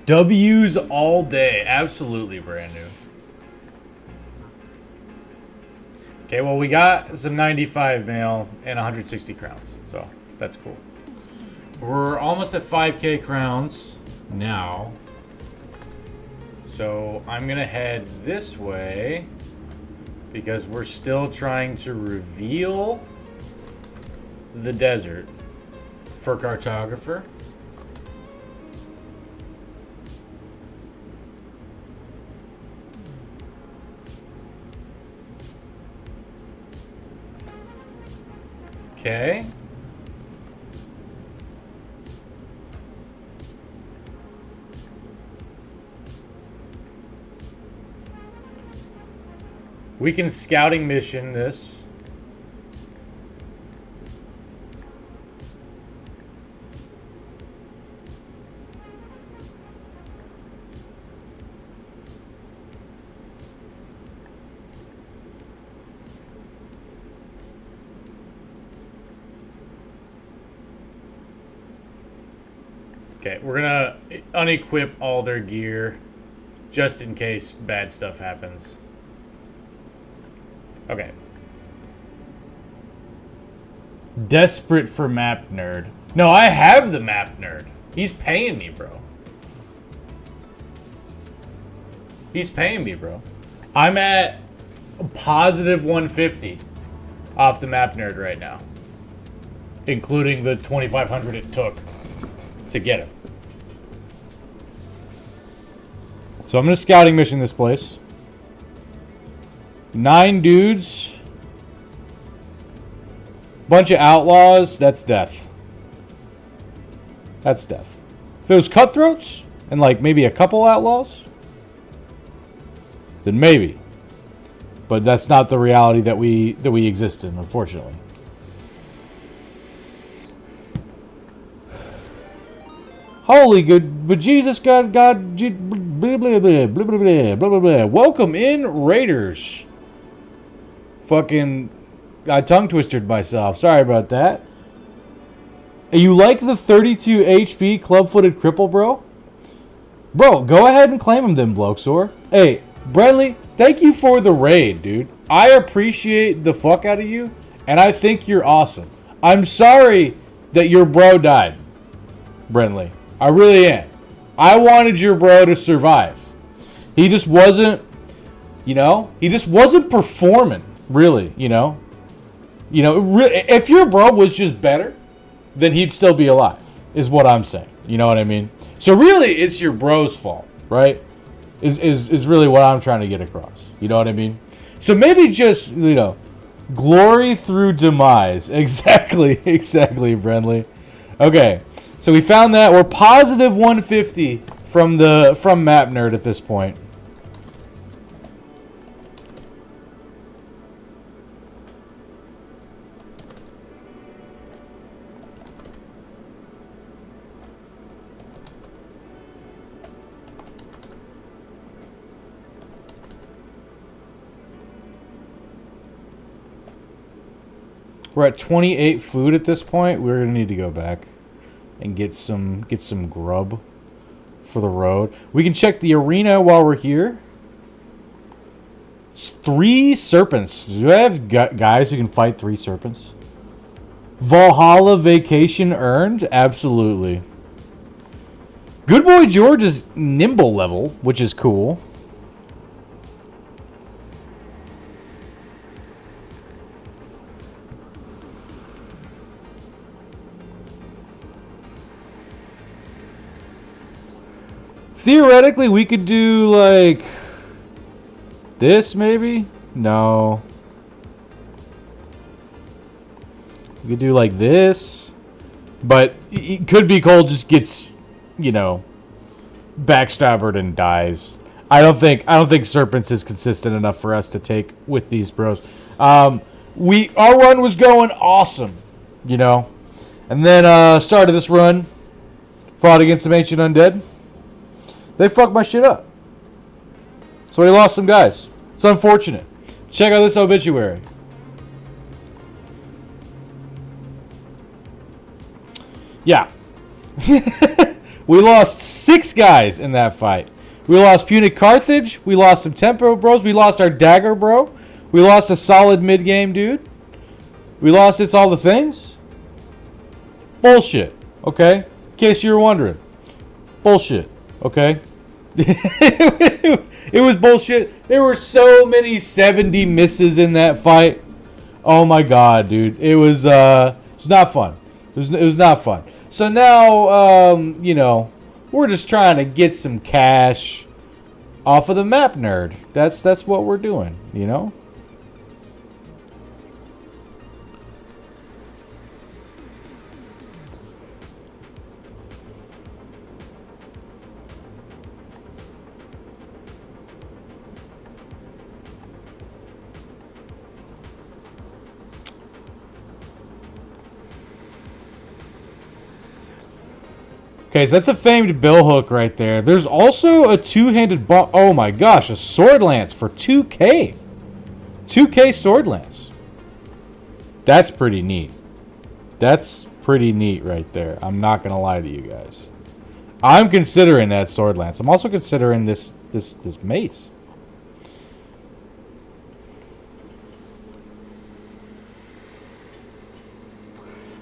W's all day. Absolutely brand new. Okay, well, we got some 95 mail and 160 crowns. So, that's cool. We're almost at 5K crowns now. So, I'm going to head this way because we're still trying to reveal the desert for cartographer. Okay. We can scouting mission this. Okay, we're gonna unequip all their gear just in case bad stuff happens. Okay. Desperate for map nerd. No, I have the map nerd. He's paying me, bro. He's paying me, bro. I'm at a positive 150 off the map nerd right now, including the 2,500 it took to get him. So I'm gonna scouting mission this place. 9 dudes. Bunch of outlaws. That's death. That's death. If it was cutthroats and like maybe a couple outlaws, then maybe. But that's not the reality that we exist in, unfortunately. Holy good, but Jesus, God, blah, blah, blah, blah, blah, blah, blah, blah. Welcome in, Raiders. Fucking, I tongue twisted myself. Sorry about that. You like the 32 HP club-footed cripple, bro? Bro, go ahead and claim him then, Blokesor. Hey, Bradley, thank you for the raid, dude. I appreciate the fuck out of you, and I think you're awesome. I'm sorry that your bro died, Brentley. I really am. I wanted your bro to survive. He just wasn't, he just wasn't performing, really, if your bro was just better, then he'd still be alive, is what I'm saying. You know what I mean? So really, it's your bro's fault, right? Is really what I'm trying to get across. You know what I mean? So maybe just, glory through demise. Exactly, Brentley. Okay. So we found that. We're positive 150 from Map Nerd at this point. We're at 28 food at this point. We're gonna need to go back and get some grub for the road. We can check the arena while we're here. 3 serpents. Do I have guys who can fight 3 serpents? Valhalla vacation earned? Absolutely. Good Boy George is nimble level, which is cool. Theoretically, we could do, like, this, maybe? No. We could do, like, this. But it could be Cole just gets, backstabbered and dies. I don't think Serpents is consistent enough for us to take with these bros. Our run was going awesome, And then, started this run. Fought against some Ancient Undead. They fucked my shit up. So we lost some guys. It's unfortunate. Check out this obituary. Yeah. We lost 6 guys in that fight. We lost Punic Carthage. We lost some Tempo Bros. We lost our Dagger Bro. We lost a solid mid-game dude. We lost It's All the Things. Bullshit. Okay? In case you were wondering. Bullshit. Okay? It was bullshit. There were so many 70 misses in that fight. Oh my god, dude. It was not fun. It was not fun. So now, you know, we're just trying to get some cash off of the map nerd. That's what we're doing, you know? Okay, so that's a famed billhook right there. There's also a two-handed oh my gosh, a sword lance for 2K. 2K sword lance. That's pretty neat. That's pretty neat right there. I'm not gonna lie to you guys. I'm considering that sword lance. I'm also considering this mace.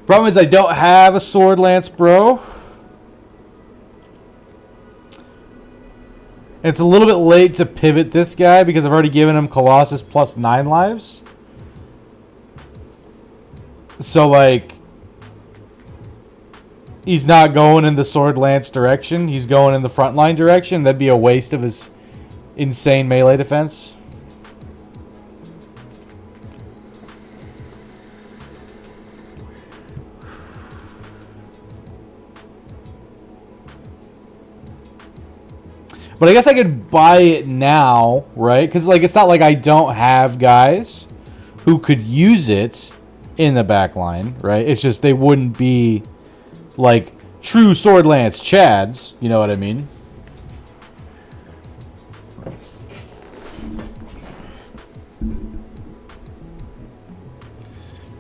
Problem is I don't have a sword lance, bro. It's a little bit late to pivot this guy because I've already given him Colossus plus 9 lives. So, like, he's not going in the Sword Lance direction. He's going in the frontline direction. That'd be a waste of his insane melee defense. But I guess I could buy it now, right? Because, like, it's not like I don't have guys who could use it in the back line, right? It's just they wouldn't be, like, true Sword Lance Chads. You know what I mean?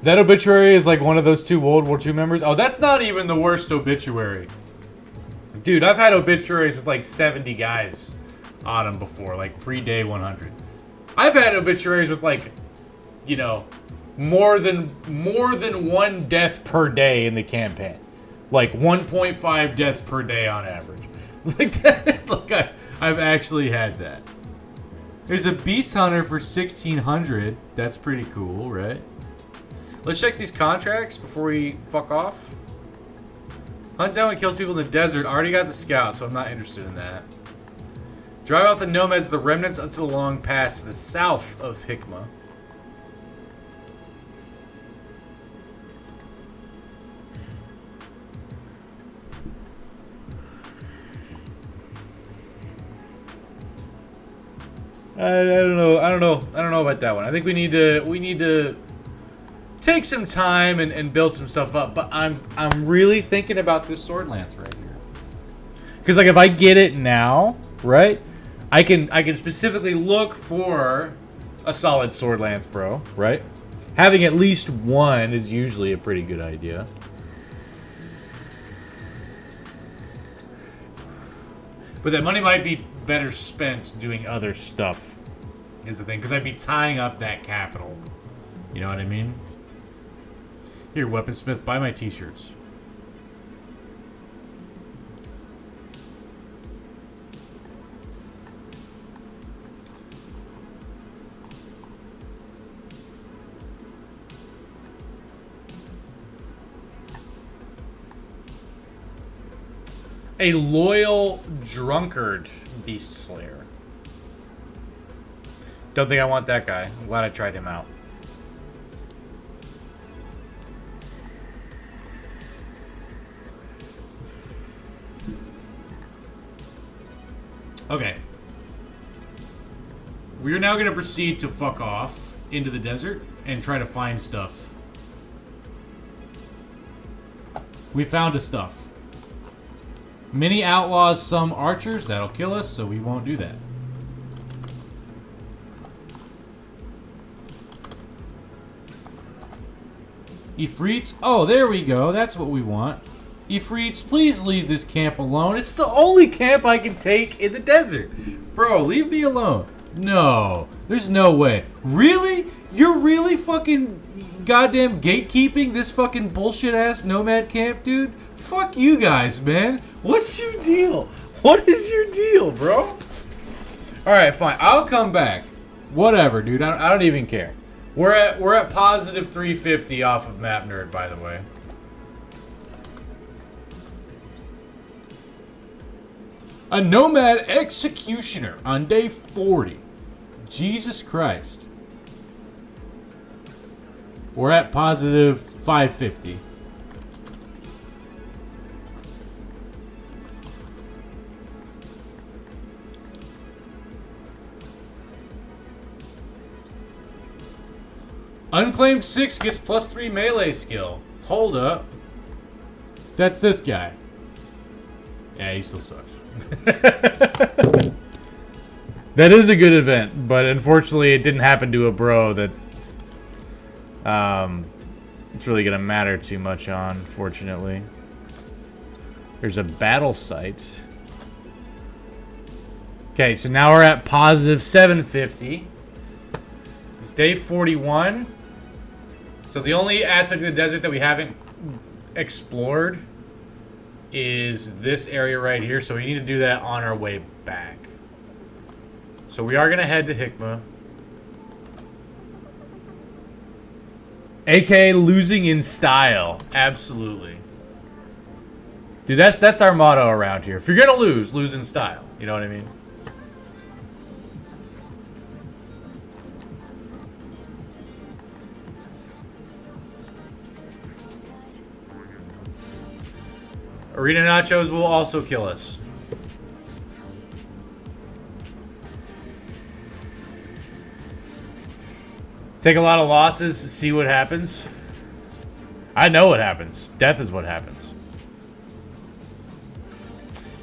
That obituary is like one of those 2 World War II members. Oh, that's not even the worst obituary. Dude, I've had obituaries with like 70 guys on them before, like pre-day 100. I've had obituaries with like, you know, more than 1 death per day in the campaign. Like 1.5 deaths per day on average. Like that. Like I've actually had that. There's a Beast Hunter for 1600. That's pretty cool, right? Let's check these contracts before we fuck off. Hunt down and kills people in the desert. I already got the scout, so I'm not interested in that. Drive out the nomads, the remnants up to the long pass to the south of Hikmah. I don't know about that one. I think we need to take some time and build some stuff up, but I'm really thinking about this sword lance right here. Because like if I get it now, right, I can specifically look for a solid sword lance, bro, right? Having at least one is usually a pretty good idea. But that money might be better spent doing other stuff, is the thing, because I'd be tying up that capital. You know what I mean? Here, Weaponsmith, buy my t-shirts. A loyal drunkard beast slayer. Don't think I want that guy. I'm glad I tried him out. Okay. We're now going to proceed to fuck off into the desert and try to find stuff. We found a stuff. Many outlaws, some archers. That'll kill us, so we won't do that. Ifrits. Oh, there we go. That's what we want. Ifrits, please leave this camp alone. It's the only camp I can take in the desert. Bro, leave me alone. No, there's no way. Really? You're really fucking goddamn gatekeeping this fucking bullshit ass nomad camp, dude? Fuck you guys, man. What's your deal? What is your deal, bro? Alright, fine. I'll come back. Whatever, dude. I don't even care. We're at positive 350 off of Map Nerd, by the way. A nomad executioner on day 40. Jesus Christ. We're at positive 550. Unclaimed 6 gets +3 melee skill. Hold up. That's this guy. Yeah, he still sucks. That is a good event, but unfortunately it didn't happen to a bro that it's really gonna matter too much on, fortunately. There's a battle site. Okay, so now we're at positive 750. It's day 41. So the only aspect of the desert that we haven't explored is this area right here. So we need to do that on our way back. So we are going to head to Hikmah. AK losing in style. Absolutely. Dude, that's our motto around here. If you're going to lose in style. You know what I mean? Arena nachos will also kill us. Take a lot of losses to see what happens. I know what happens. Death is what happens.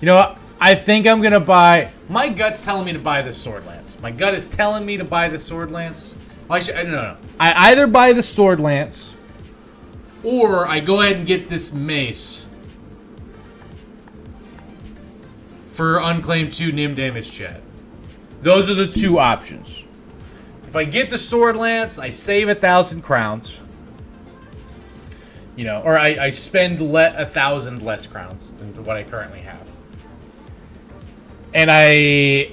You know what? I think I'm gonna buy... My gut's telling me to buy the Sword Lance. My gut is telling me to buy the Sword Lance. Well, no. I either buy the Sword Lance or I go ahead and get this mace for Unclaimed 2 Nim damage, chat. Those are the two options. If I get the Sword Lance, I save 1,000 crowns. You know, or I spend 1,000 less crowns than what I currently have. And I,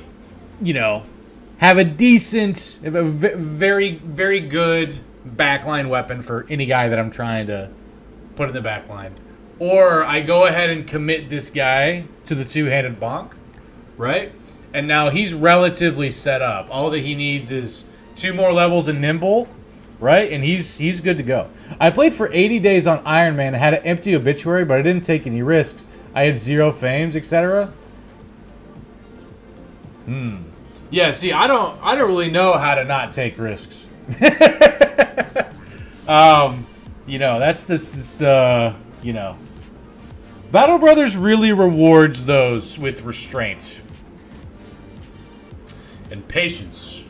you know, have a decent, a very, very good backline weapon for any guy that I'm trying to put in the backline. Or I go ahead and commit this guy to the two-handed bonk, right? And now he's relatively set up. All that he needs is 2 more levels in Nimble, right? And he's good to go. I played for 80 days on Ironman. I had an empty obituary, but I didn't take any risks. I had 0 fames, etc. Yeah, see, I don't really know how to not take risks. You know, that's this you know. Battle Brothers really rewards those with restraint and patience.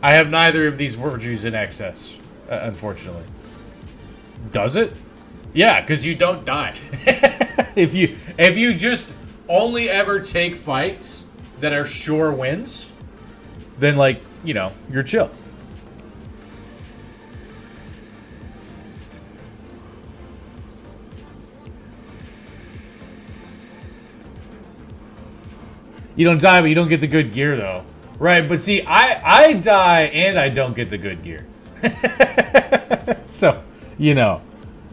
I have neither of these virtues in excess, unfortunately. Does it? Yeah, because you don't die. If you just only ever take fights that are sure wins, then, like, you know, you're chill. You don't die, but you don't get the good gear, though. Right, but see, I die and I don't get the good gear. So, you know,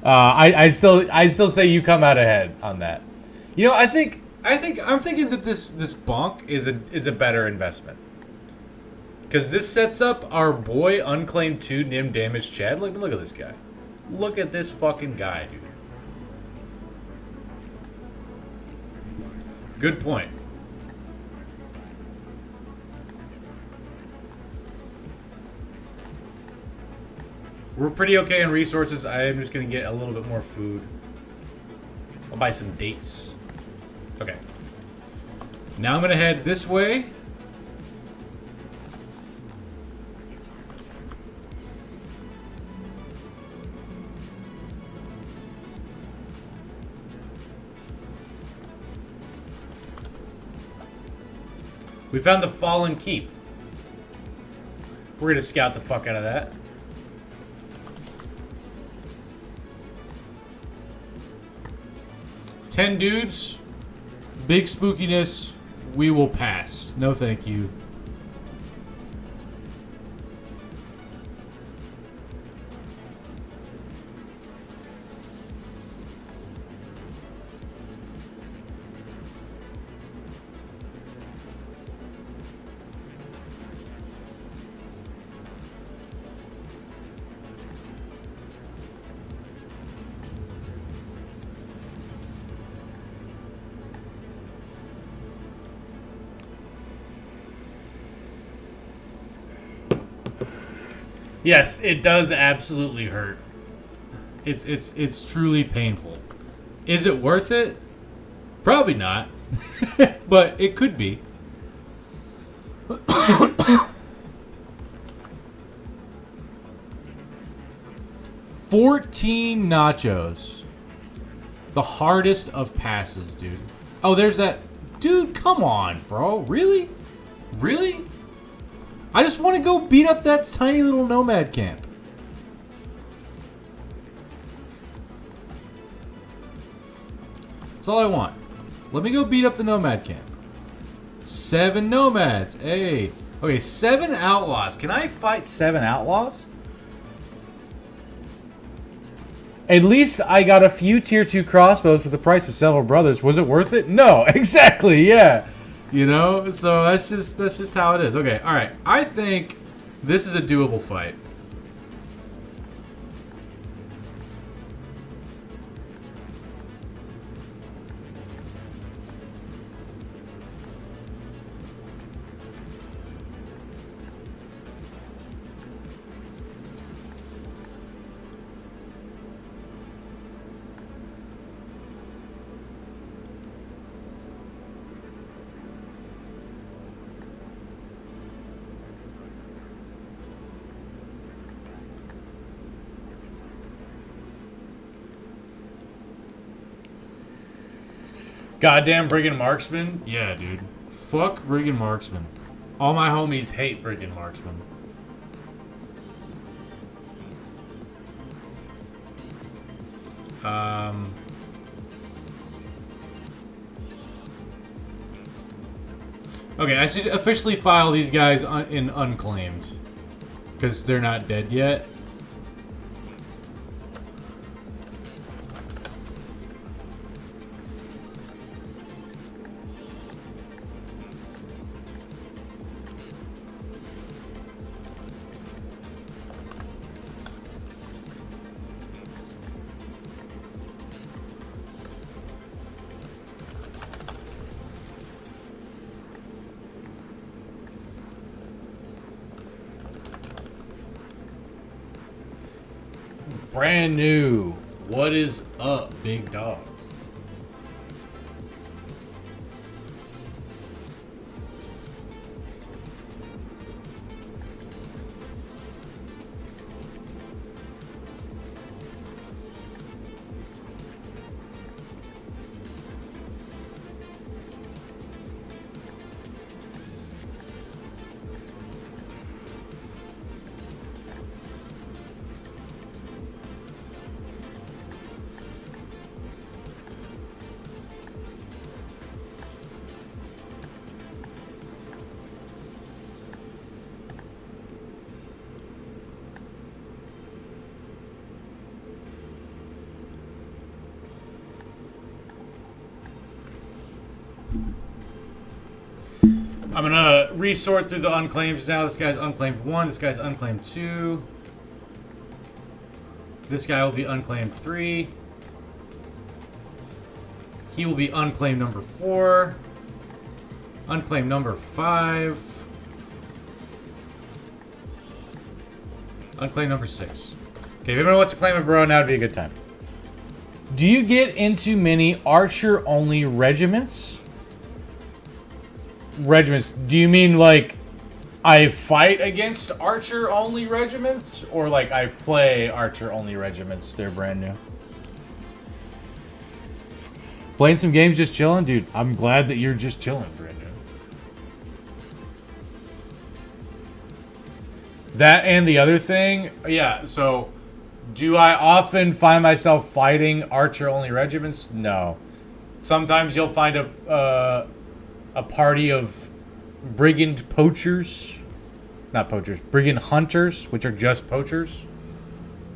I still say you come out ahead on that. You know, I'm thinking that this bonk is a better investment. Because this sets up our boy Unclaimed 2 Nim damage Chad. Look at this guy. Look at this fucking guy, dude. Good point. We're pretty okay on resources. I am just going to get a little bit more food. I'll buy some dates. Okay. Now I'm going to head this way. We found the Fallen Keep. We're going to scout the fuck out of that. Ten dudes. Big spookiness. We will pass. No thank you. Yes, it does absolutely hurt. It's truly painful. Is it worth it? Probably not. But it could be. 14 nachos. The hardest of passes, dude. Oh, there's that. Dude, come on, bro. Really? Really? I just want to go beat up that tiny little nomad camp. That's all I want. Let me go beat up the nomad camp. 7 nomads. Hey. Okay, 7 outlaws. Can I fight 7 outlaws? At least I got a few tier 2 crossbows for the price of several brothers. Was it worth it? No, exactly, yeah. You know, so that's just how it is. Okay, all right. I think this is a doable fight. Goddamn Brigand Marksman? Yeah, dude. Fuck Brigand Marksman. All my homies hate Brigand Marksman. Okay, I should officially file these guys in unclaimed. Because they're not dead yet. Brand new. What is up, big dog? I'm gonna resort through the unclaimed now. This guy's unclaimed 1. This guy's unclaimed 2. This guy will be unclaimed 3. He will be unclaimed number 4. Unclaimed number 5. Unclaimed number 6. Okay, if anyone wants to claim a bro, now would be a good time. Do you get into many archer-only regiments? Regiments. Do you mean like I fight against archer-only regiments? Or like I play archer-only regiments? They're brand new. Playing some games, just chilling? Dude, I'm glad that you're just chilling, brand new. That and the other thing, yeah. So, do I often find myself fighting archer-only regiments? No. Sometimes you'll find a party of brigand poachers, not poachers, brigand hunters, which are just poachers.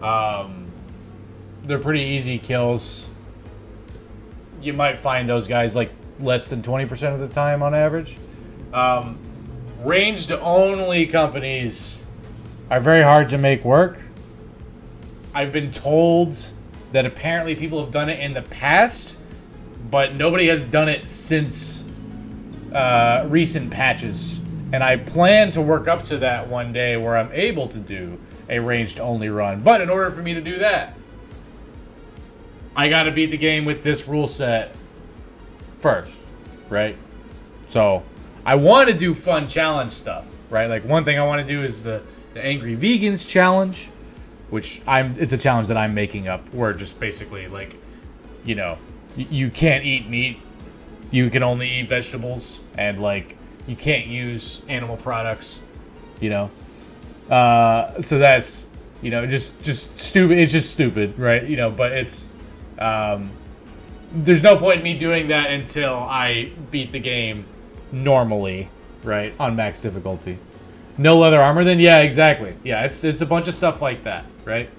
They're pretty easy kills. You might find those guys like less than 20% of the time on average. Ranged only companies are very hard to make work. I've been told that apparently people have done it in the past, but nobody has done it since recent patches. And I plan to work up to that one day where I'm able to do a ranged only run. But in order for me to do that, I gotta beat the game with this rule set first, right? So I want to do fun challenge stuff, right? Like one thing I want to do is the Angry Vegans challenge, which it's a challenge that I'm making up, where just basically like, you know, you can't eat meat, you can only eat vegetables, and like you can't use animal products, you know. So that's, you know, just stupid. It's just stupid, right? You know, but it's there's no point in me doing that until I beat the game normally, right, on max difficulty. No leather armor, then yeah, exactly. Yeah, it's a bunch of stuff like that, right?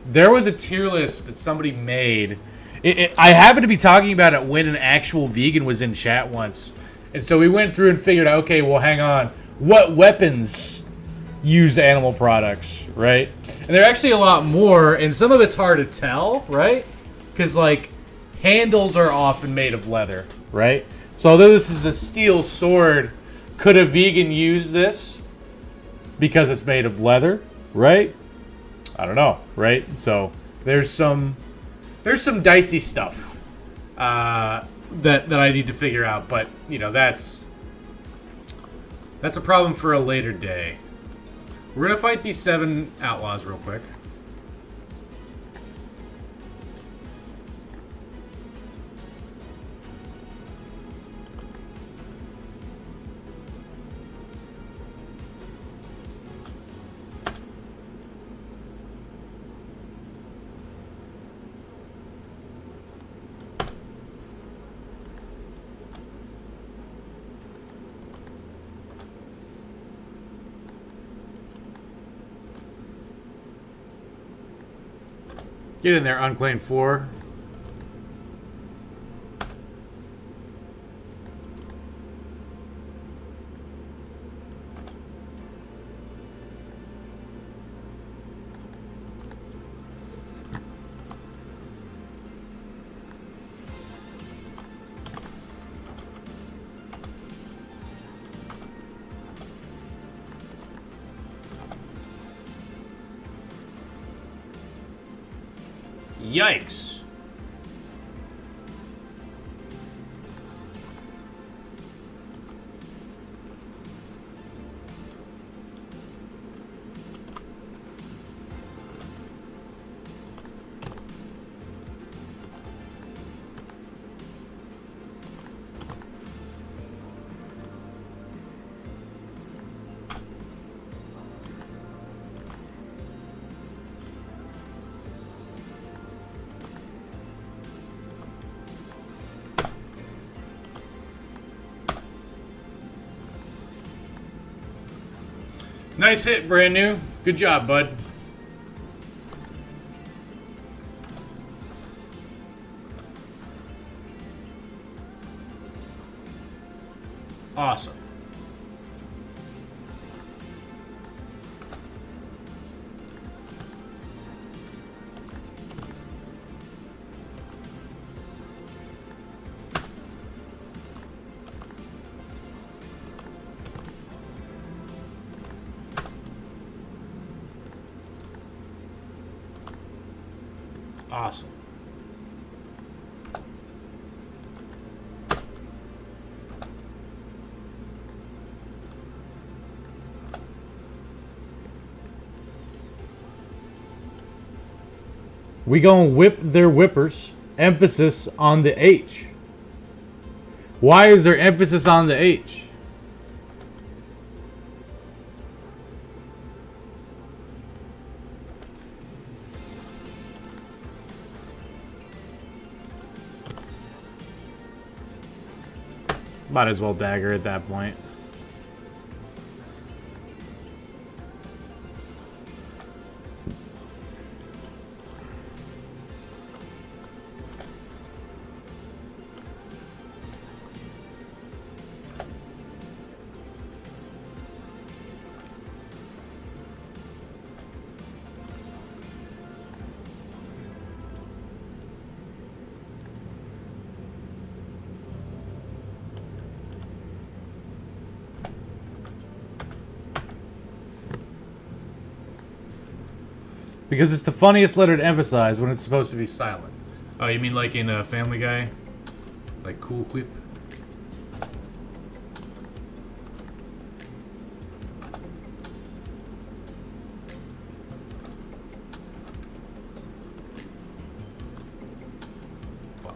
There was a tier list that somebody made. I happened to be talking about it when an actual vegan was in chat once, and so we went through and figured out, okay, well, hang on, what weapons use animal products, right? And there are actually a lot more, and some of it's hard to tell, right? Because like handles are often made of leather, right? So although this is a steel sword, could a vegan use this because it's made of leather, right? I don't know, right? So there's some dicey stuff that I need to figure out, but you know, that's a problem for a later day. We're gonna fight these 7 outlaws real quick. Get in there, Unclaimed 4. Yikes. Nice hit, brand new. Good job, bud. Awesome. Awesome. We gonna whip their whippers. Emphasis on the H. Why is there emphasis on the H? Might as well dagger at that point. Because it's the funniest letter to emphasize when it's supposed to be silent. Oh, you mean like in Family Guy? Like Cool Whip? Fuck.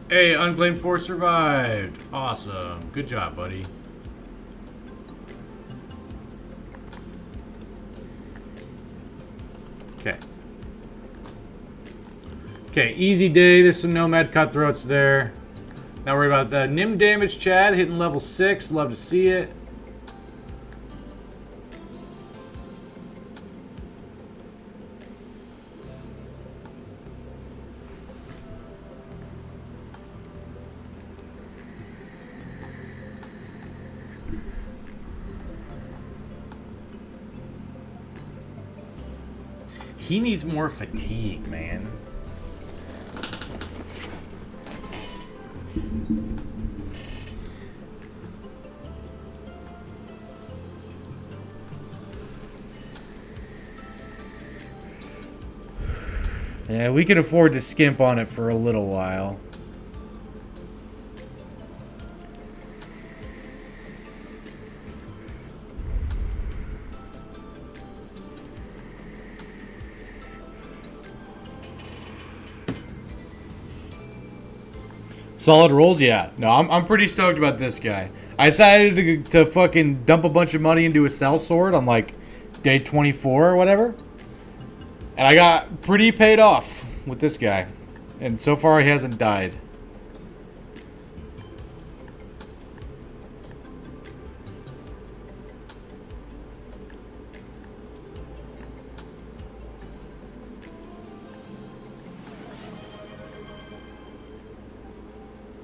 Hey, Unclaimed Force survived. Awesome. Good job, buddy. Okay. Okay, easy day. There's some Nomad Cutthroats there. Not worry about that. Nim damage, Chad, hitting level 6. Love to see it. He needs more fatigue, man. Yeah, we can afford to skimp on it for a little while. Solid rolls, yeah. No, I'm pretty stoked about this guy. I decided to fucking dump a bunch of money into a cell sword on like day 24 or whatever. And I got pretty paid off with this guy. And so far he hasn't died.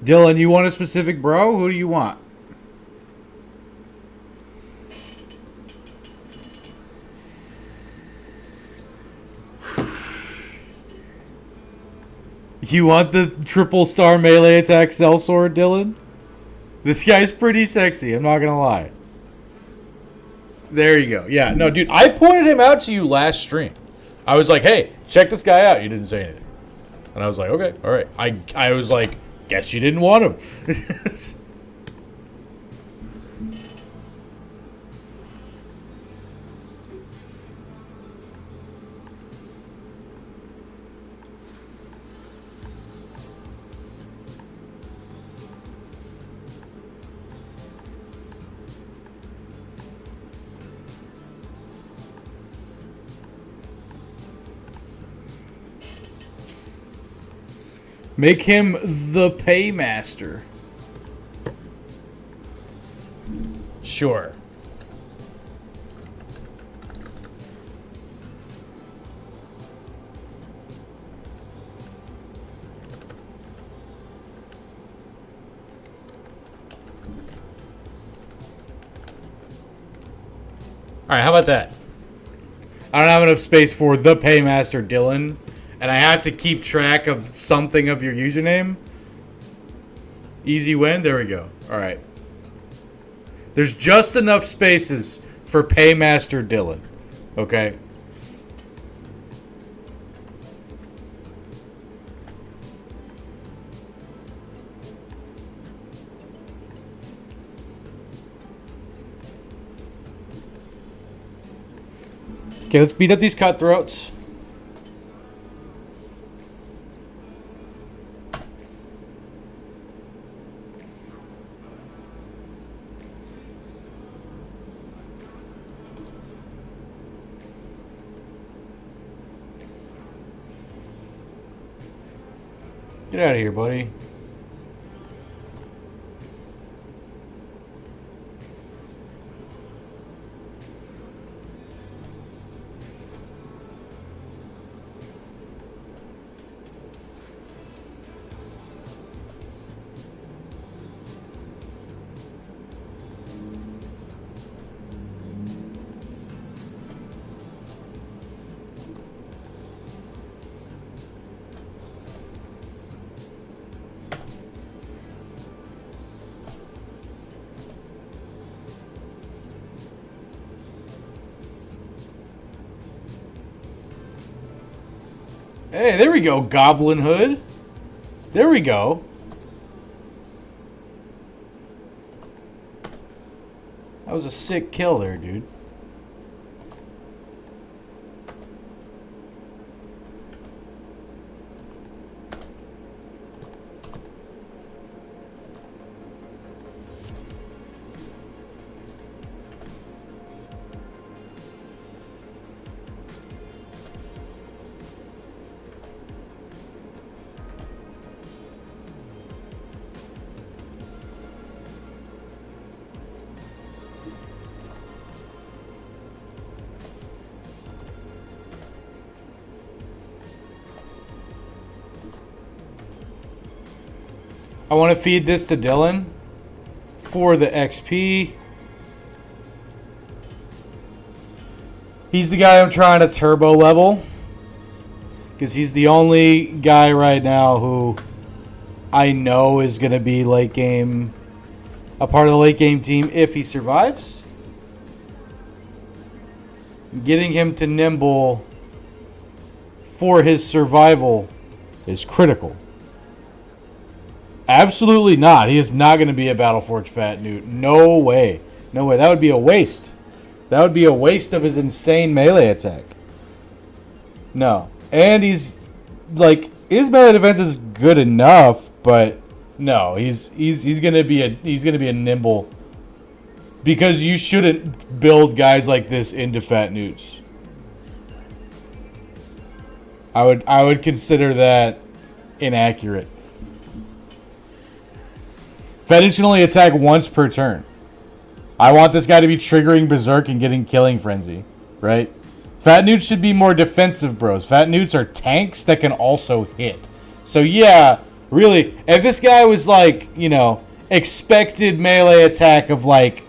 Dylan, you want a specific bro? Who do you want? You want the triple star melee attack sellsword, Dylan? This guy's pretty sexy, I'm not gonna lie. There you go. Yeah, no, dude, I pointed him out to you last stream. I was like, hey, check this guy out. You didn't say anything. And I was like, okay, all right. I was like, guess you didn't want him. Make him the paymaster. Sure. All right, how about that? I don't have enough space for the paymaster, Dylan. And I have to keep track of something of your username. Easy win. There we go. All right. There's just enough spaces for Paymaster Dylan. Okay. Okay, let's beat up these cutthroats. Get out of here, buddy. Hey, there we go, Goblin Hood. There we go. That was a sick kill there, dude. I want to feed this to Dylan for the XP. He's the guy I'm trying to turbo level because he's the only guy right now who I know is going to be late game, a part of the late game team if he survives. Getting him to nimble for his survival is critical. Absolutely not. He is not going to be a Battleforge Fat Newt. No way. No way. That would be a waste. That would be a waste of his insane melee attack. No. And he's like, his melee defense is good enough, but no, he's going to be a nimble, because you shouldn't build guys like this into Fat Newts. I would consider that inaccurate. Fat Newts can only attack once per turn. I want this guy to be triggering Berserk and getting Killing Frenzy, right? Fat Newts should be more defensive bros. Fat Newts are tanks that can also hit. So yeah, really, if this guy was like, you know, expected melee attack of like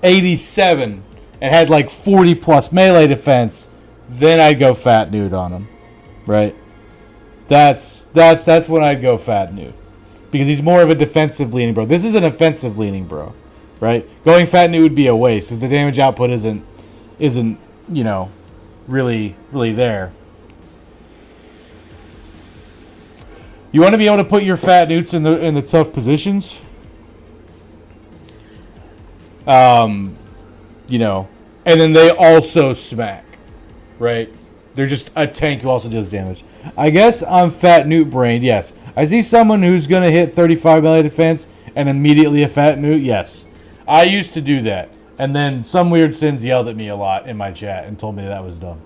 87 and had like 40 plus melee defense, then I'd go Fat Newt on him, right? That's when I'd go Fat Newt. Because he's more of a defensive leaning bro. This is an offensive leaning bro, right? Going Fat Newt would be a waste, because the damage output isn't, you know, really there. You want to be able to put your Fat Newts in the tough positions. You know, and then they also smack, right? They're just a tank who also does damage. I guess I'm Fat Newt brained, yes. I see someone who's going to hit 35 melee defense and immediately a Fat Newt, yes. I used to do that. And then some weird sins yelled at me a lot in my chat and told me that was dumb.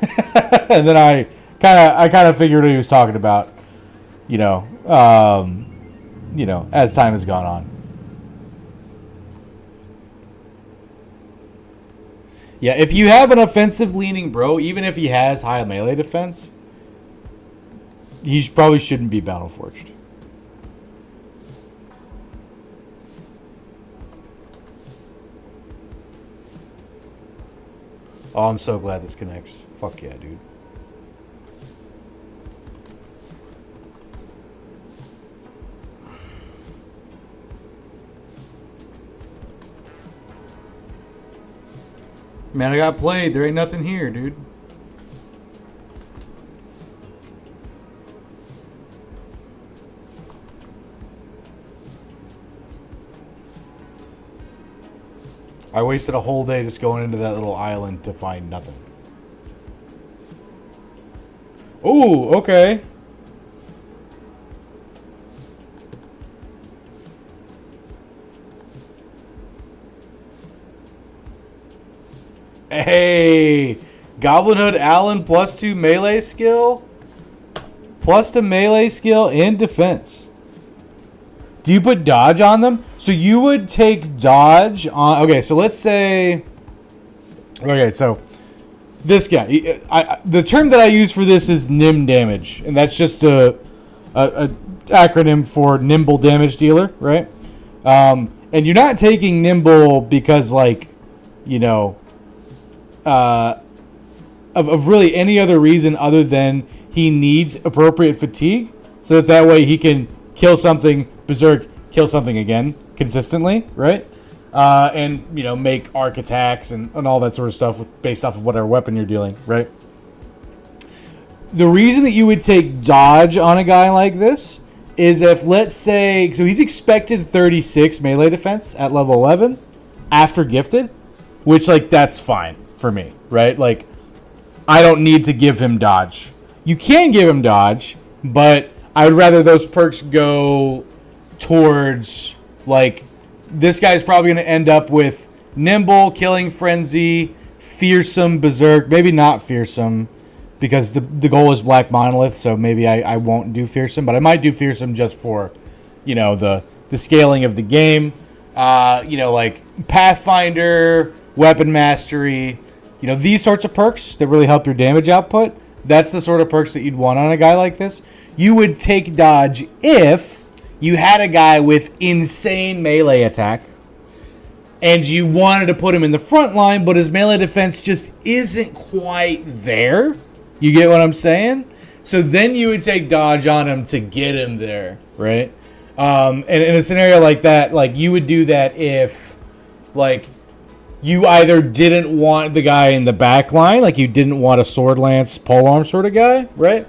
And then I kind of figured what he was talking about, you know, as time has gone on. Yeah, if you have an offensive leaning bro, even if he has high melee defense, he probably shouldn't be Battleforged. Oh, I'm so glad this connects. Fuck yeah, dude. Man, I got played. There ain't nothing here, dude. I wasted a whole day just going into that little island to find nothing. Ooh, okay. Hey, Goblin Hood Allen +2 melee skill. Plus the melee skill and defense. Do you put dodge on them? So you would take dodge on... Okay, so let's say... Okay, so this guy. The term that I use for this is NIM damage. And that's just a acronym for nimble damage dealer, right? And you're not taking nimble because, like, you know... of really any other reason other than he needs appropriate fatigue, so that way he can kill something, berserk, kill something again consistently, right? And, you know, make arc attacks and all that sort of stuff based off of whatever weapon you're dealing, right? The reason that you would take dodge on a guy like this is if, let's say, so he's expected 36 melee defense at level 11 after gifted, which, like, that's fine for me, right? Like, I don't need to give him dodge. You can give him dodge, but I would rather those perks go towards, like, this guy's probably going to end up with nimble, killing frenzy, fearsome, berserk, maybe not fearsome, because the goal is black monolith, so maybe I won't do fearsome, but I might do fearsome just for, you know, the scaling of the game. You know, like Pathfinder, weapon mastery, you know, these sorts of perks that really help your damage output. That's the sort of perks that you'd want on a guy like this. You would take dodge if you had a guy with insane melee attack and you wanted to put him in the front line, but his melee defense just isn't quite there. You get what I'm saying? So then you would take dodge on him to get him there, right? And in a scenario like that, like, you would do that if, like, you either didn't want the guy in the back line, like you didn't want a sword lance, polearm sort of guy, right?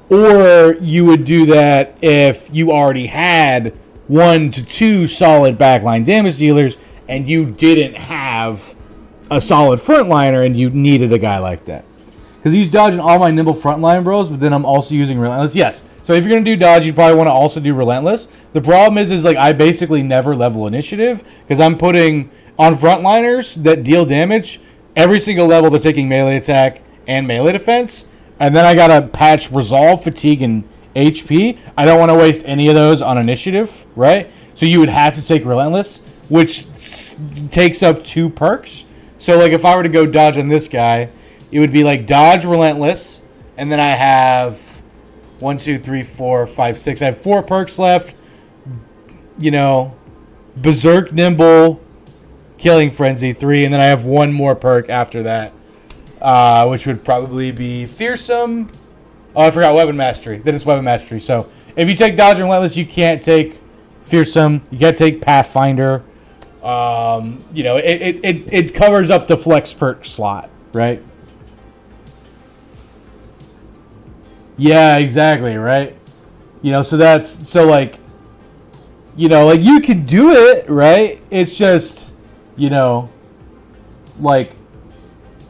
Or you would do that if you already had 1 to 2 solid backline damage dealers and you didn't have a solid frontliner and you needed a guy like that. Because he's dodging all my nimble frontline bros, but then I'm also using relentless. Yes. So if you're going to do dodge, you'd probably want to also do relentless. The problem is like, I basically never level initiative because I'm putting on frontliners that deal damage. Every single level they're taking melee attack and melee defense. And then I got to patch resolve, fatigue, and HP. I don't want to waste any of those on initiative, right? So you would have to take relentless, which takes up 2 perks. So like if I were to go dodge on this guy, it would be like dodge relentless, and then I have 1, 2, 3, 4, 5, 6. I have 4 perks left. You know, berserk, nimble, killing frenzy 3, and then I have 1 more perk after that, which would probably be fearsome. Oh, I forgot weapon mastery. Then it's weapon mastery. So if you take dodge and relentless, you can't take fearsome. You can't take pathfinder. You know, it covers up the flex perk slot, right? Yeah, exactly, right? You know, so that's, so like, you know, like you can do it, right? It's just, you know, like,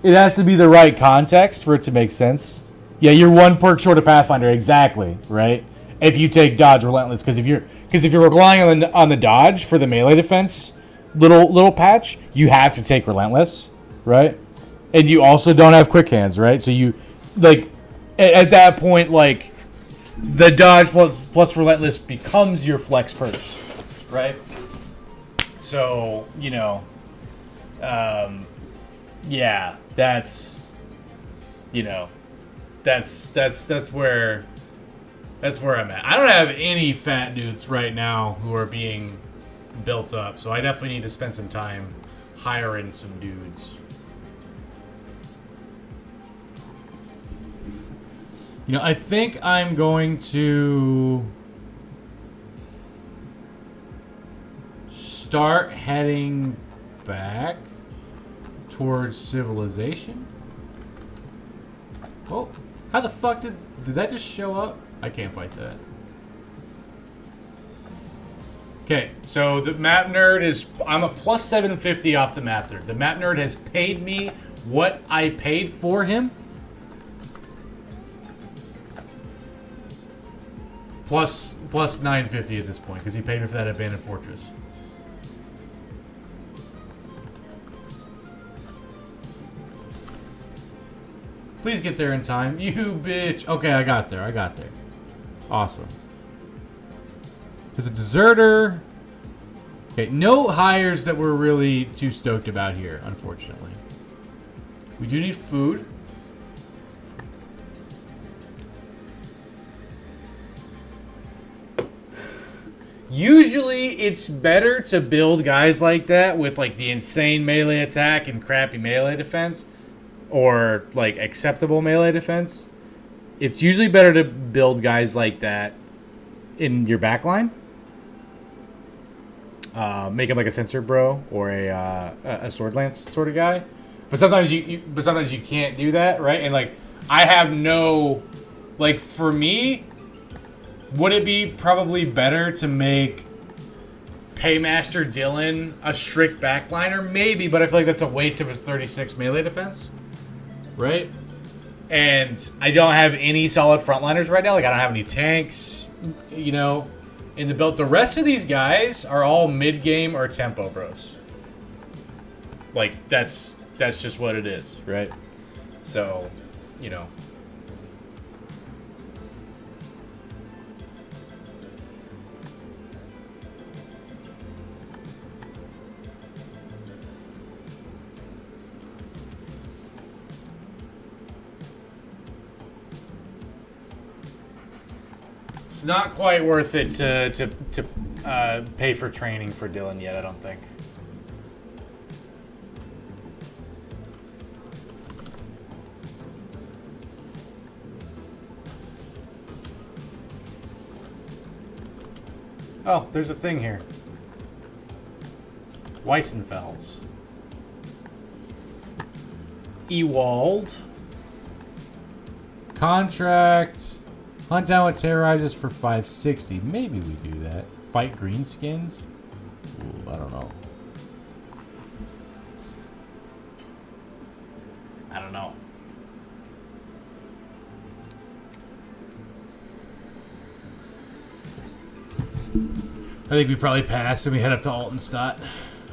it has to be the right context for it to make sense. Yeah, you're 1 perk short of Pathfinder, exactly, right? If you take dodge relentless, because if you're relying on the dodge for the melee defense little patch, you have to take relentless, right? And you also don't have quick hands, right? So you, like, at that point, like, the dodge plus relentless becomes your flex perks, right? So, you know, yeah, that's, you know, that's where I'm at. I don't have any fat dudes right now who are being built up, so I definitely need to spend some time hiring some dudes. You know, I think I'm going to start heading back towards civilization. Oh, how the fuck did that just show up? I can't fight that. Okay, so the map nerd is, I'm a plus 750 off the map nerd. The map nerd has paid me what I paid for him. plus 950 at this point because he paid me for that abandoned fortress. Please get there in time. You bitch. Okay, I got there. Awesome. There's a deserter. Okay, no hires that we're really too stoked about here, unfortunately. We do need food. Usually, it's better to build guys like that with like the insane melee attack and crappy melee defense. Or like acceptable melee defense. It's usually better to build guys like that in your backline. Make him like a sensor bro or a sword lance sort of guy. But sometimes you can't do that, right? And like I have no, like for me, would it be probably better to make Paymaster Dylan a strict backliner? Maybe, but I feel like that's a waste of his 36 melee defense. Right? And I don't have any solid frontliners right now. Like, I don't have any tanks, you know, in the build. The rest of these guys are all mid-game or tempo bros. Like, that's just what it is, right? So, you know. It's not quite worth it to pay for training for Dylan yet, I don't think. Oh, there's a thing here. Weissenfels. Ewald. Contract. Hunt down what terrorizes for 560. Maybe we do that. Fight greenskins? Ooh, I don't know. I don't know. I think we probably pass and we head up to Altenstadt.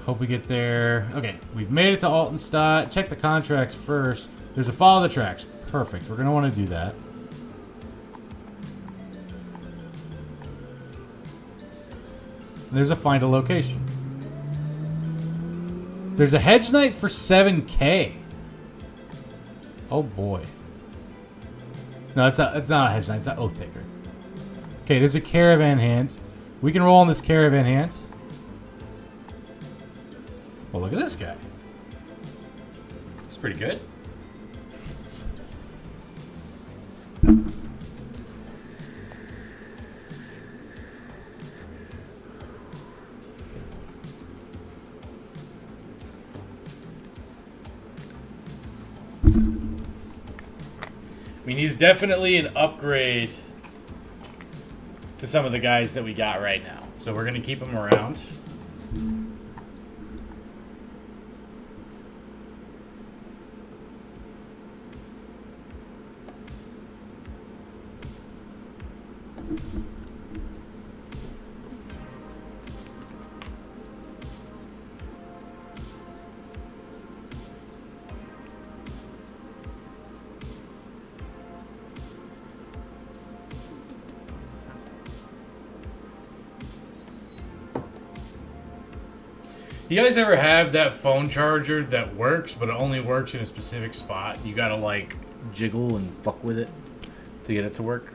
Hope we get there. Okay, we've made it to Altenstadt. Check the contracts first. There's a follow the tracks. Perfect. We're going to want to do that. There's a find a location. There's a hedge knight for 7K. Oh boy. No, it's not a hedge knight. It's an oath taker. Okay, there's a caravan hand. We can roll on this caravan hand. Well, look at this guy. It's pretty good. I mean, he's definitely an upgrade to some of the guys that we got right now. So we're going to keep him around. You guys ever have that phone charger that works, but it only works in a specific spot? You gotta, like, jiggle and fuck with it to get it to work?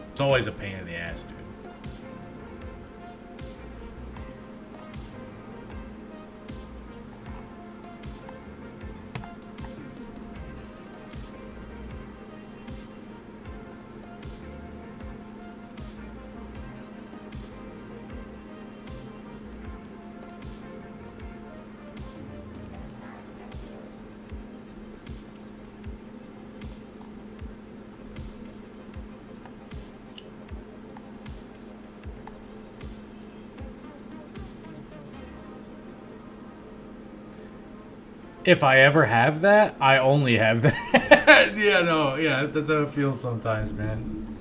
It's always a pain in the ass, dude. If I ever have that, I only have that. Yeah, no, yeah, that's how it feels sometimes, man.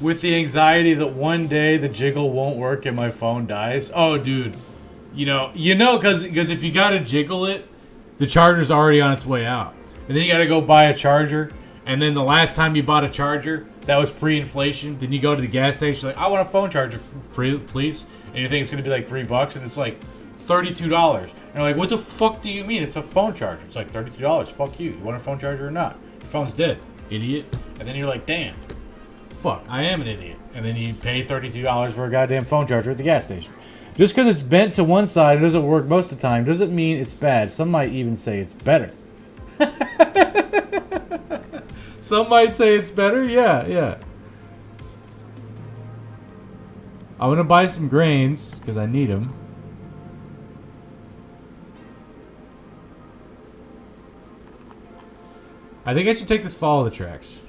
with the anxiety that one day the jiggle won't work and my phone dies. Oh, dude, because if you gotta jiggle it, the charger's already on its way out, and then you gotta go buy a charger. And then the last time you bought a charger, that was pre-inflation. Then you go to the gas station, like, I want a phone charger, please. And you think it's gonna be like $3, and it's like $32. And you're like, what the fuck do you mean? It's a phone charger. It's like $32. Fuck you. You want a phone charger or not? Your phone's dead, idiot. And then you're like, damn, fuck, I am an idiot. And then you pay $32 for a goddamn phone charger at the gas station. Just because it's bent to one side and doesn't work most of the time doesn't mean it's bad. Some might even say it's better. Some might say it's better. Yeah. I'm going to buy some grains because I need them. I think I should take this follow the tracks.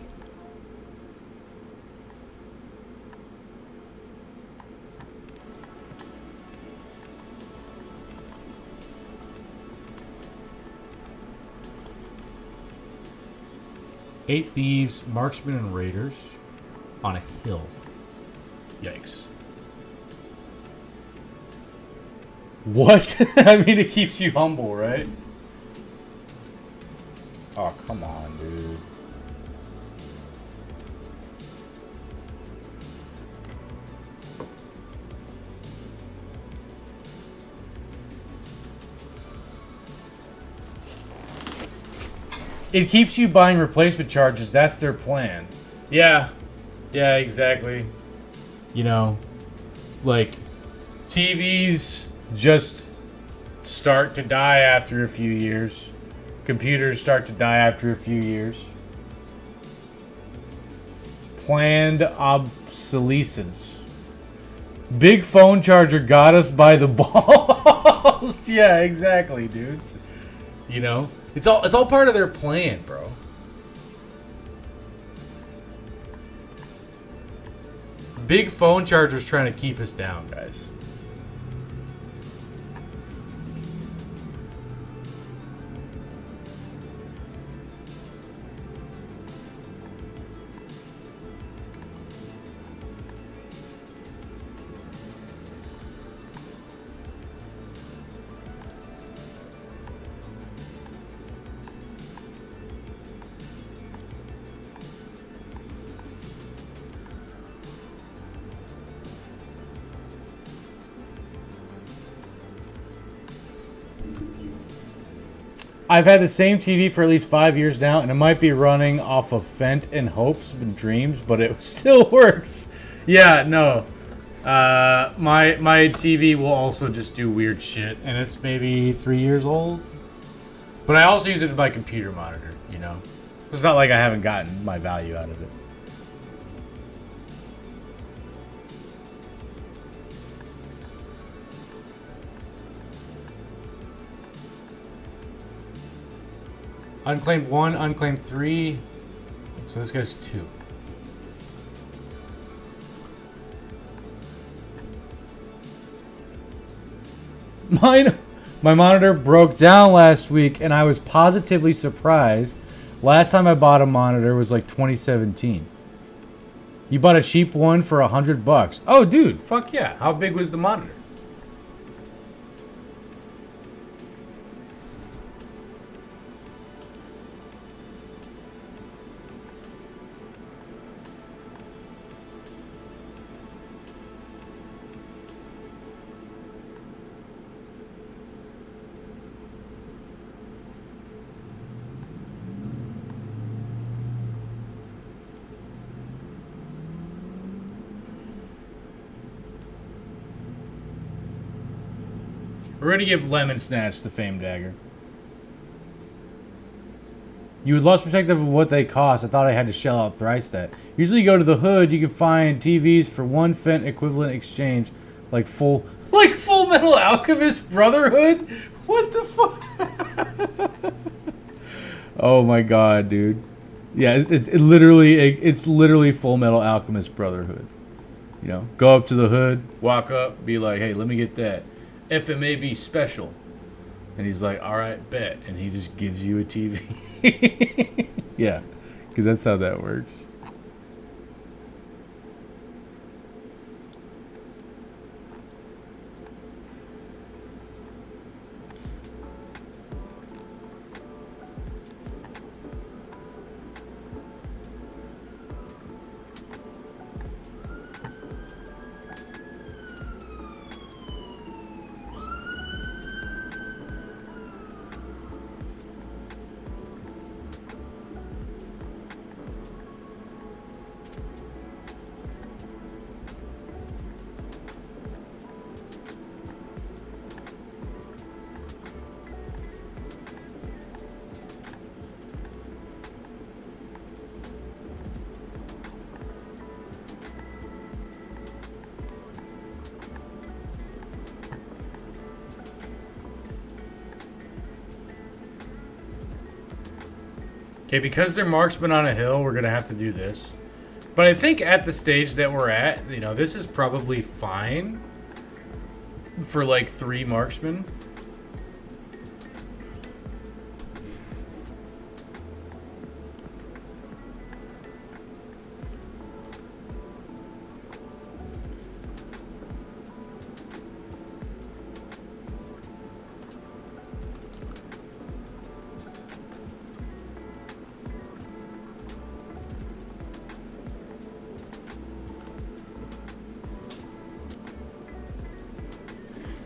Eight thieves, marksmen, and raiders on a hill. Yikes. What? I mean, it keeps you humble, right? Oh, come on, dude. It keeps you buying replacement charges. That's their plan. Yeah, exactly. Like, TVs just start to die after a few years. Computers start to die after a few years. Planned obsolescence. Big phone charger got us by the balls. Yeah, exactly, dude. It's all part of their plan, bro. Big phone charger's trying to keep us down, guys. I've had the same TV for at least 5 years now, and it might be running off of Fent and hopes and dreams, but it still works. Yeah, no. My TV will also just do weird shit, and it's maybe 3 years old. But I also use it as my computer monitor, It's not like I haven't gotten my value out of it. Unclaimed 1, unclaimed 3. So this guy's 2. My monitor broke down last week, and I was positively surprised. Last time I bought a monitor was like 2017. You bought a cheap one for $100. Oh, dude, fuck yeah. How big was the monitor? We're going to give Lemon Snatch the Fame Dagger. You would less protective of what they cost. I thought I had to shell out thrice that. Usually you go to the hood, you can find TVs for one Fent equivalent exchange, like Full Metal Alchemist Brotherhood? What the fuck? Oh my god, dude. Yeah, it's literally Full Metal Alchemist Brotherhood. Go up to the hood, walk up, be like, hey, let me get that FMAB special. And he's like, all right, bet. And he just gives you a TV. Yeah, because that's how that works. Okay, because they're marksmen on a hill, we're going to have to do this. But I think at the stage that we're at, you know, this is probably fine for like 3 marksmen.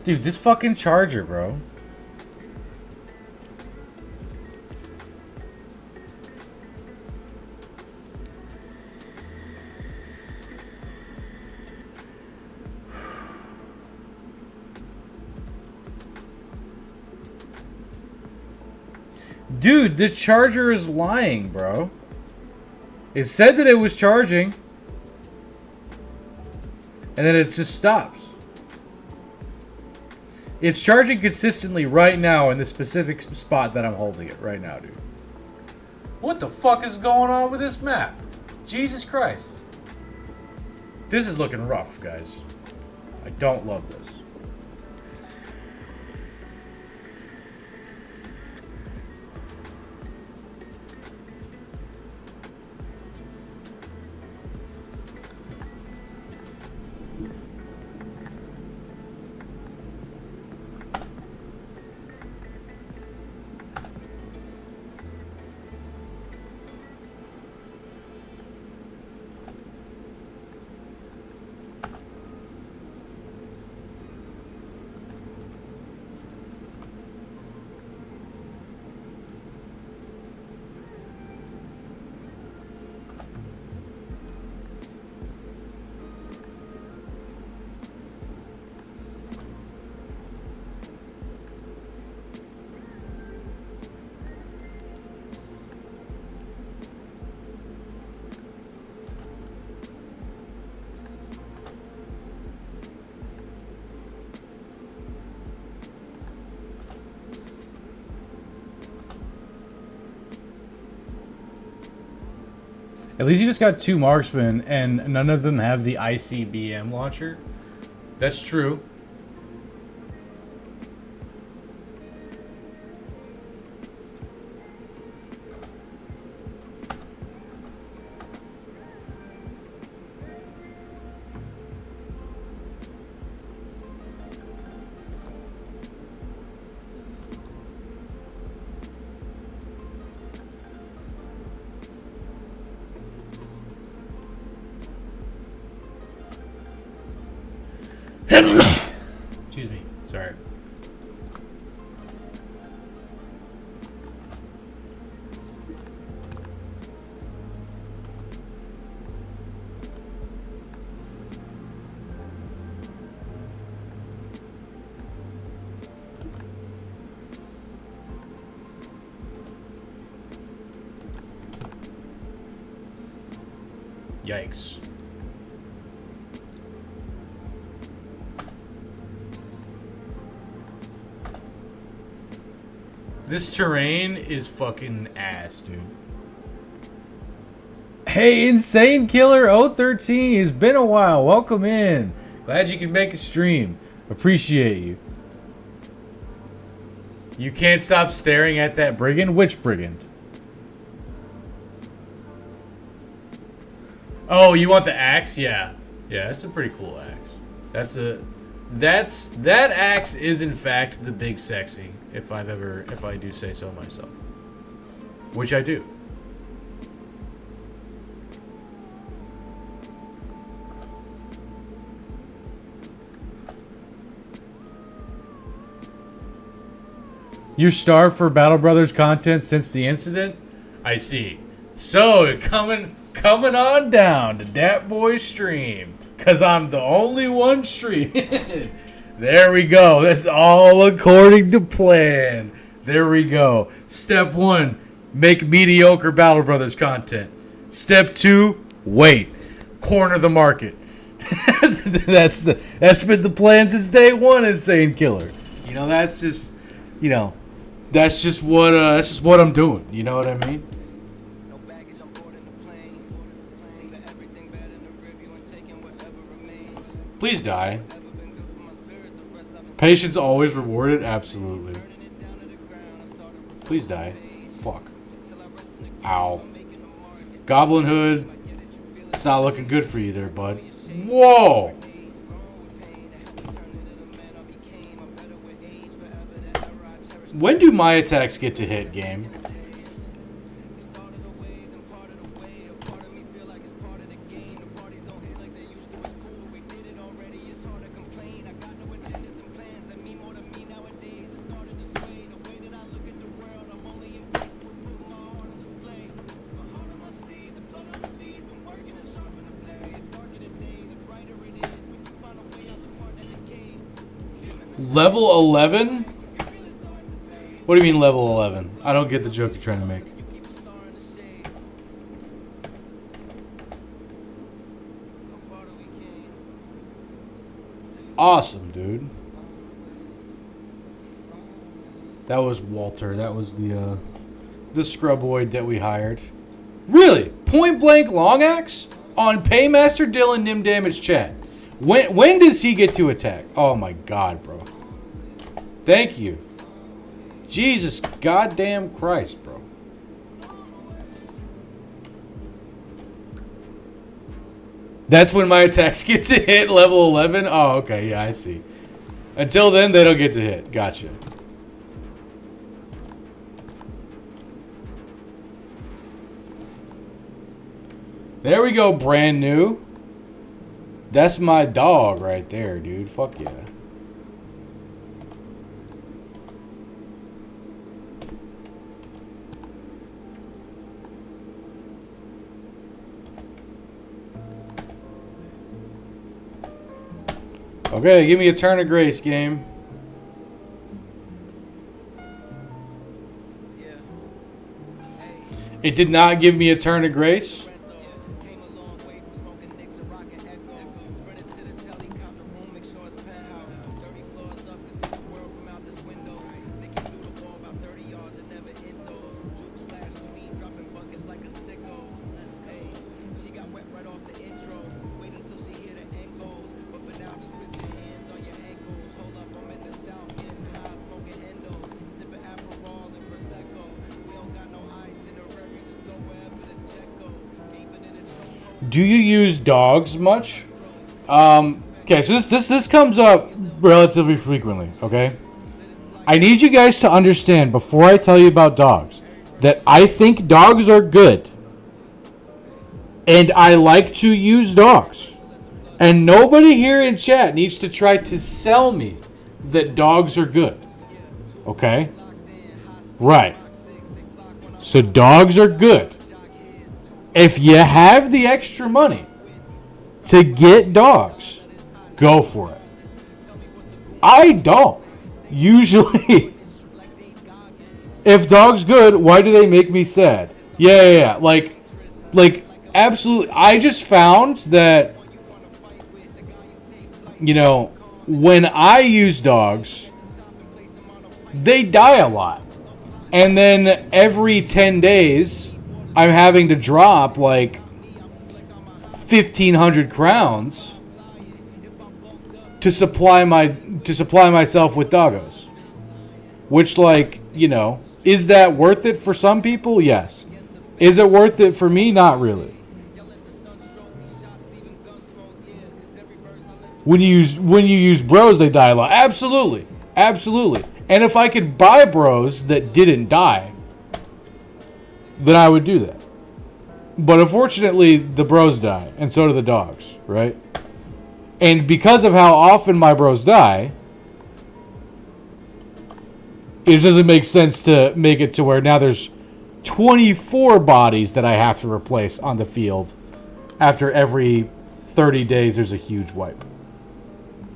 Dude, this fucking charger, bro. Dude, the charger is lying, bro. It said that it was charging. And then it just stops. It's charging consistently right now in the specific spot that I'm holding it right now, dude. What the fuck is going on with this map? Jesus Christ. This is looking rough, guys. I don't love this. At least you just got 2 marksmen, and none of them have the ICBM launcher. That's true. Excuse me. Sorry. Yikes. This terrain is fucking ass, dude. Hey, Insane Killer 013, it's been a while. Welcome in. Glad you can make a stream. Appreciate you. You can't stop staring at that brigand? Which brigand? Oh, you want the axe? Yeah. Yeah, that's a pretty cool axe. That axe is in fact the big sexy, if I do say so myself. Which I do. You're starved for Battle Brothers content since the incident? I see. So, coming on down to Dat Boy's stream. Because I'm the only one streaming. There we go. That's all according to plan. There we go. Step 1, make mediocre Battle Brothers content. Step 2, wait. Corner the market. That's been the plan since day 1, Insane Killer. You know, that's just what I'm doing. You know what I mean? Please die. Patience always rewarded? Absolutely. Please die. Fuck. Ow. Goblin Hood. It's not looking good for you there, bud. Whoa! When do my attacks get to hit, game? Level 11? What do you mean level 11? I don't get the joke you're trying to make. Awesome, dude. That was Walter. That was the scruboid that we hired. Really? Point blank long axe? On Paymaster Dylan Nim Damage chat. When does he get to attack? Oh my god, bro. Thank you. Jesus goddamn Christ, bro. That's when my attacks get to hit level 11? Oh, okay. Yeah, I see. Until then, they don't get to hit. Gotcha. There we go, brand new. That's my dog right there, dude. Fuck yeah. Okay, give me a turn of grace, game. It did not give me a turn of grace. Do you use dogs much? Okay, so this comes up relatively frequently, okay? I need you guys to understand before I tell you about dogs that I think dogs are good. And I like to use dogs. And nobody here in chat needs to try to sell me that dogs are good. Okay? Right. So dogs are good. If you have the extra money to get dogs, go for it. I don't. Usually, if dog's good, why do they make me sad? Yeah. Like, absolutely. I just found that, you know, when I use dogs, they die a lot. And then every 10 days, I'm having to drop like 1,500 crowns to supply myself with doggos. Which, like, you know, is that worth it for some people? Yes. Is it worth it for me? Not really. When you use bros, they die a lot. Absolutely. And if I could buy bros that didn't die, then I would do that. But unfortunately, the bros die, and so do the dogs, right? And because of how often my bros die, it doesn't make sense to make it to where now there's 24 bodies that I have to replace on the field after every 30 days there's a huge wipe.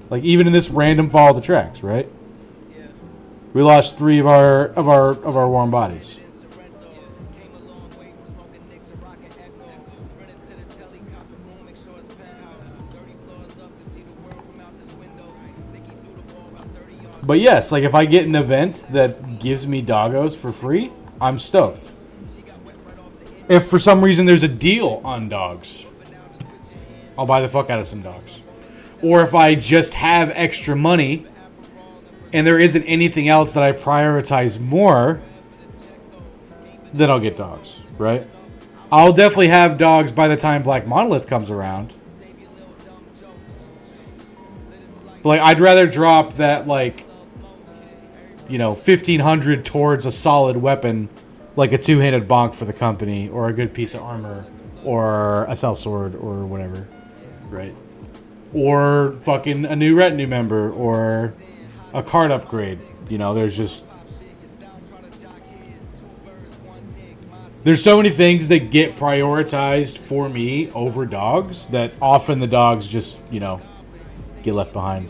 Like, even in this random follow the tracks, right? We lost 3 of our warm bodies. But yes, like if I get an event that gives me doggos for free, I'm stoked. If for some reason there's a deal on dogs, I'll buy the fuck out of some dogs. Or if I just have extra money and there isn't anything else that I prioritize more, then I'll get dogs, right? I'll definitely have dogs by the time Black Monolith comes around. But like, I'd rather drop that, like, you know, 1,500 towards a solid weapon, like a two-handed bonk for the company, or a good piece of armor, or a sellsword, or whatever, right? Or fucking a new retinue member, or a card upgrade. You know, there's so many things that get prioritized for me over dogs that often the dogs just, you know, get left behind.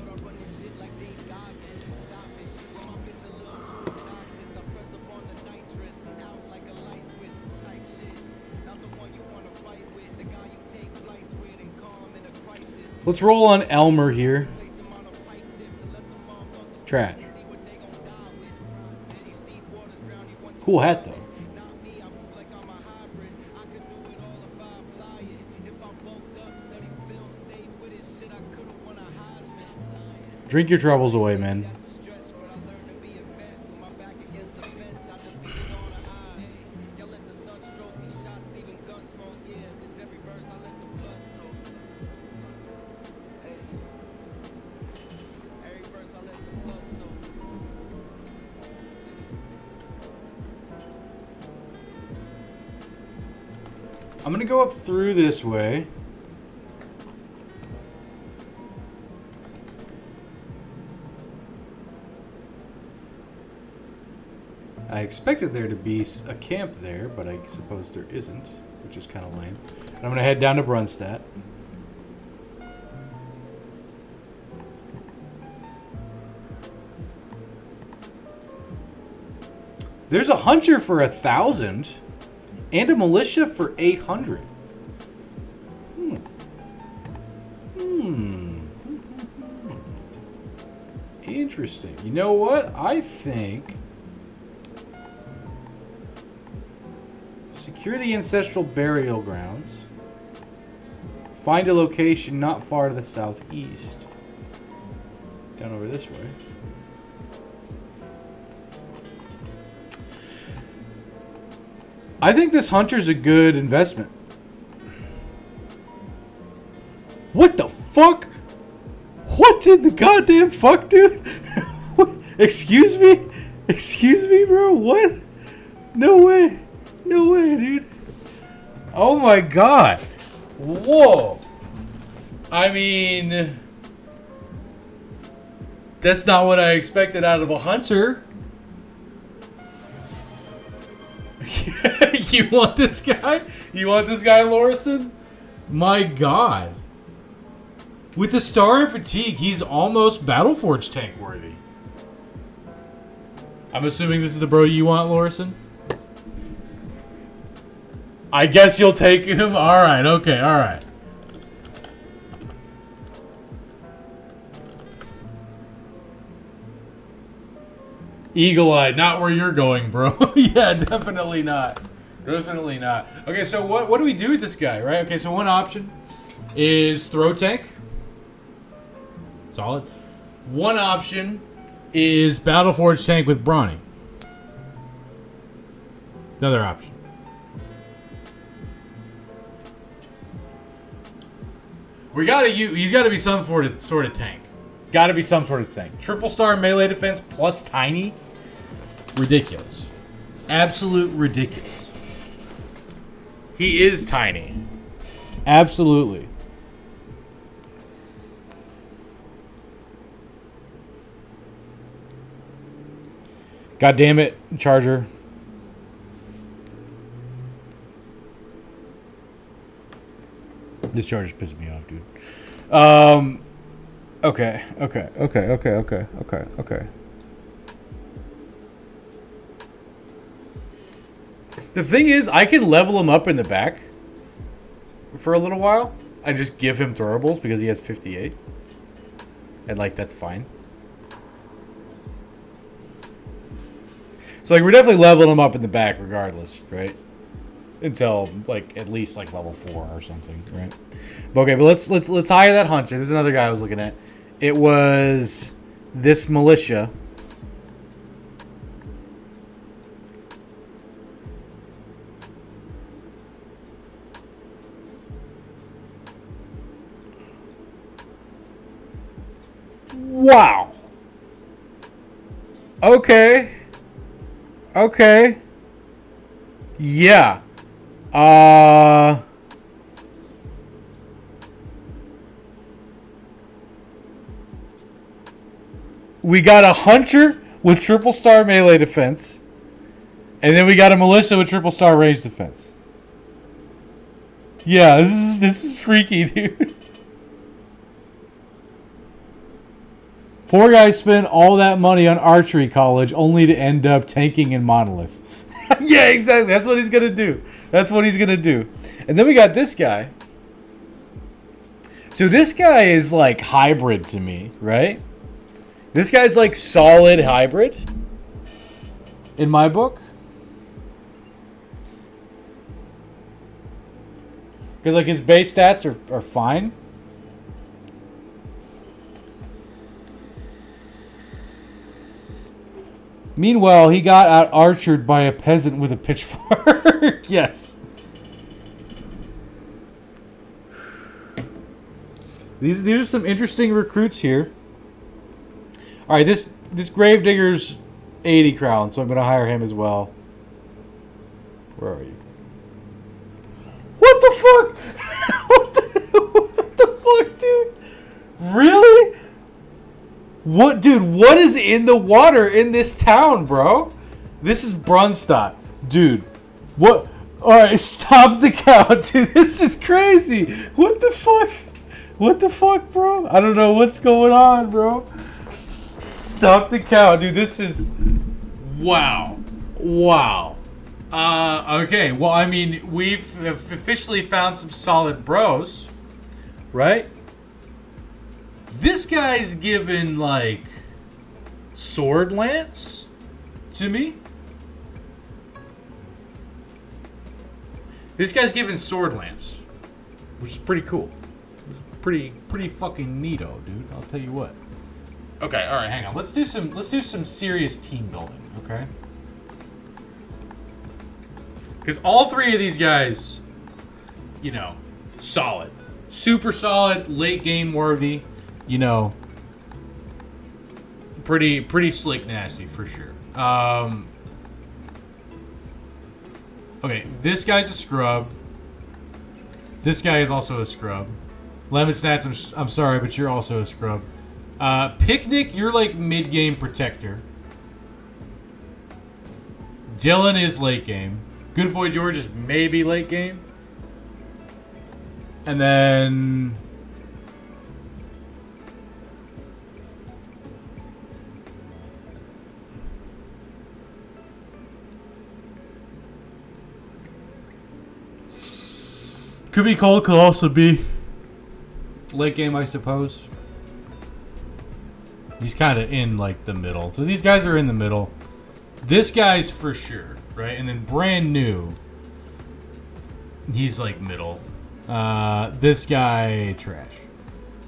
Let's roll on Elmer here. Trash. Cool hat, though. Drink your troubles away, man. I'm going to go up through this way. I expected there to be a camp there, but I suppose there isn't, which is kind of lame. And I'm going to head down to Brunstadt. There's a hunter for 1,000 and a militia for 800. Interesting. You know what? I think secure the ancestral burial grounds. Find a location not far to the southeast. Down over this way. I think this hunter's a good investment. What the fuck? What in the goddamn fuck, dude? Excuse me? Excuse me, bro? What? No way. No way, dude. Oh my god. Whoa. I mean, that's not what I expected out of a hunter. You want this guy? You want this guy, Lorison? My god. With the Star and Fatigue, he's almost Battleforge tank worthy. I'm assuming this is the bro you want, Lorison? I guess you'll take him? Alright, okay, alright. Eagle-eyed, not where you're going, bro. Yeah, definitely not. Definitely not. Okay, so what do we do with this guy, right? Okay, so one option is throw tank. Solid. One option is Battleforge tank with Brawny. Another option. We gotta use. He's got to be some sort of tank. Got to be some sort of tank. Triple star melee defense plus tiny. Ridiculous. Absolute ridiculous. He is tiny. Absolutely. God damn it, Charger. This Charger's pissing me off, dude. Okay. The thing is, I can level him up in the back for a little while. I just give him throwables because he has 58. And, like, that's fine. So, like, we're definitely leveling him up in the back regardless, right? until like at least like level 4 or something, right? But okay, but let's hire that hunter. There's another guy I was looking at. It was this militia. Wow. Okay. Okay. Yeah. We got a hunter with triple star melee defense. And then we got a militia with triple star range defense. Yeah, this is freaky, dude. Poor guy spent all that money on archery college only to end up tanking in Monolith. Yeah, exactly. That's what he's going to do. That's what he's going to do. And then we got this guy. So this guy is like hybrid to me, right? This guy's like solid hybrid in my book. Because like his base stats are fine. Meanwhile, he got out-archered by a peasant with a pitchfork. Yes. These are some interesting recruits here. All right, this Gravedigger's 80 crown, so I'm going to hire him as well. Where are you? What the fuck? What the fuck, dude? Really? What, dude? What is in the water in this town, bro? This is Brunstadt, dude. What? All right, stop the count, dude. This is crazy. What the fuck? What the fuck, bro? I don't know what's going on, bro. Stop the count, dude. This is wow. Okay. Well, I mean, we've officially found some solid bros, right? This guy's given, like, sword lance to me. This guy's given sword lance, which is pretty cool. It's pretty fucking neato, dude. I'll tell you what. Okay, all right, hang on. Let's do some serious team building, okay? Because all three of these guys, you know, solid, super solid, late game worthy. You know, pretty slick nasty for sure. Okay, this guy's a scrub. This guy is also a scrub. Lemon Stats, I'm sorry, but you're also a scrub. Picnic, you're like mid-game protector. Dylan is late game. Good Boy George is maybe late game. And then could be cold, could also be late game, I suppose. He's kind of in like the middle. So these guys are in the middle. This guy's for sure, right? And then brand new, he's like middle. This guy, trash.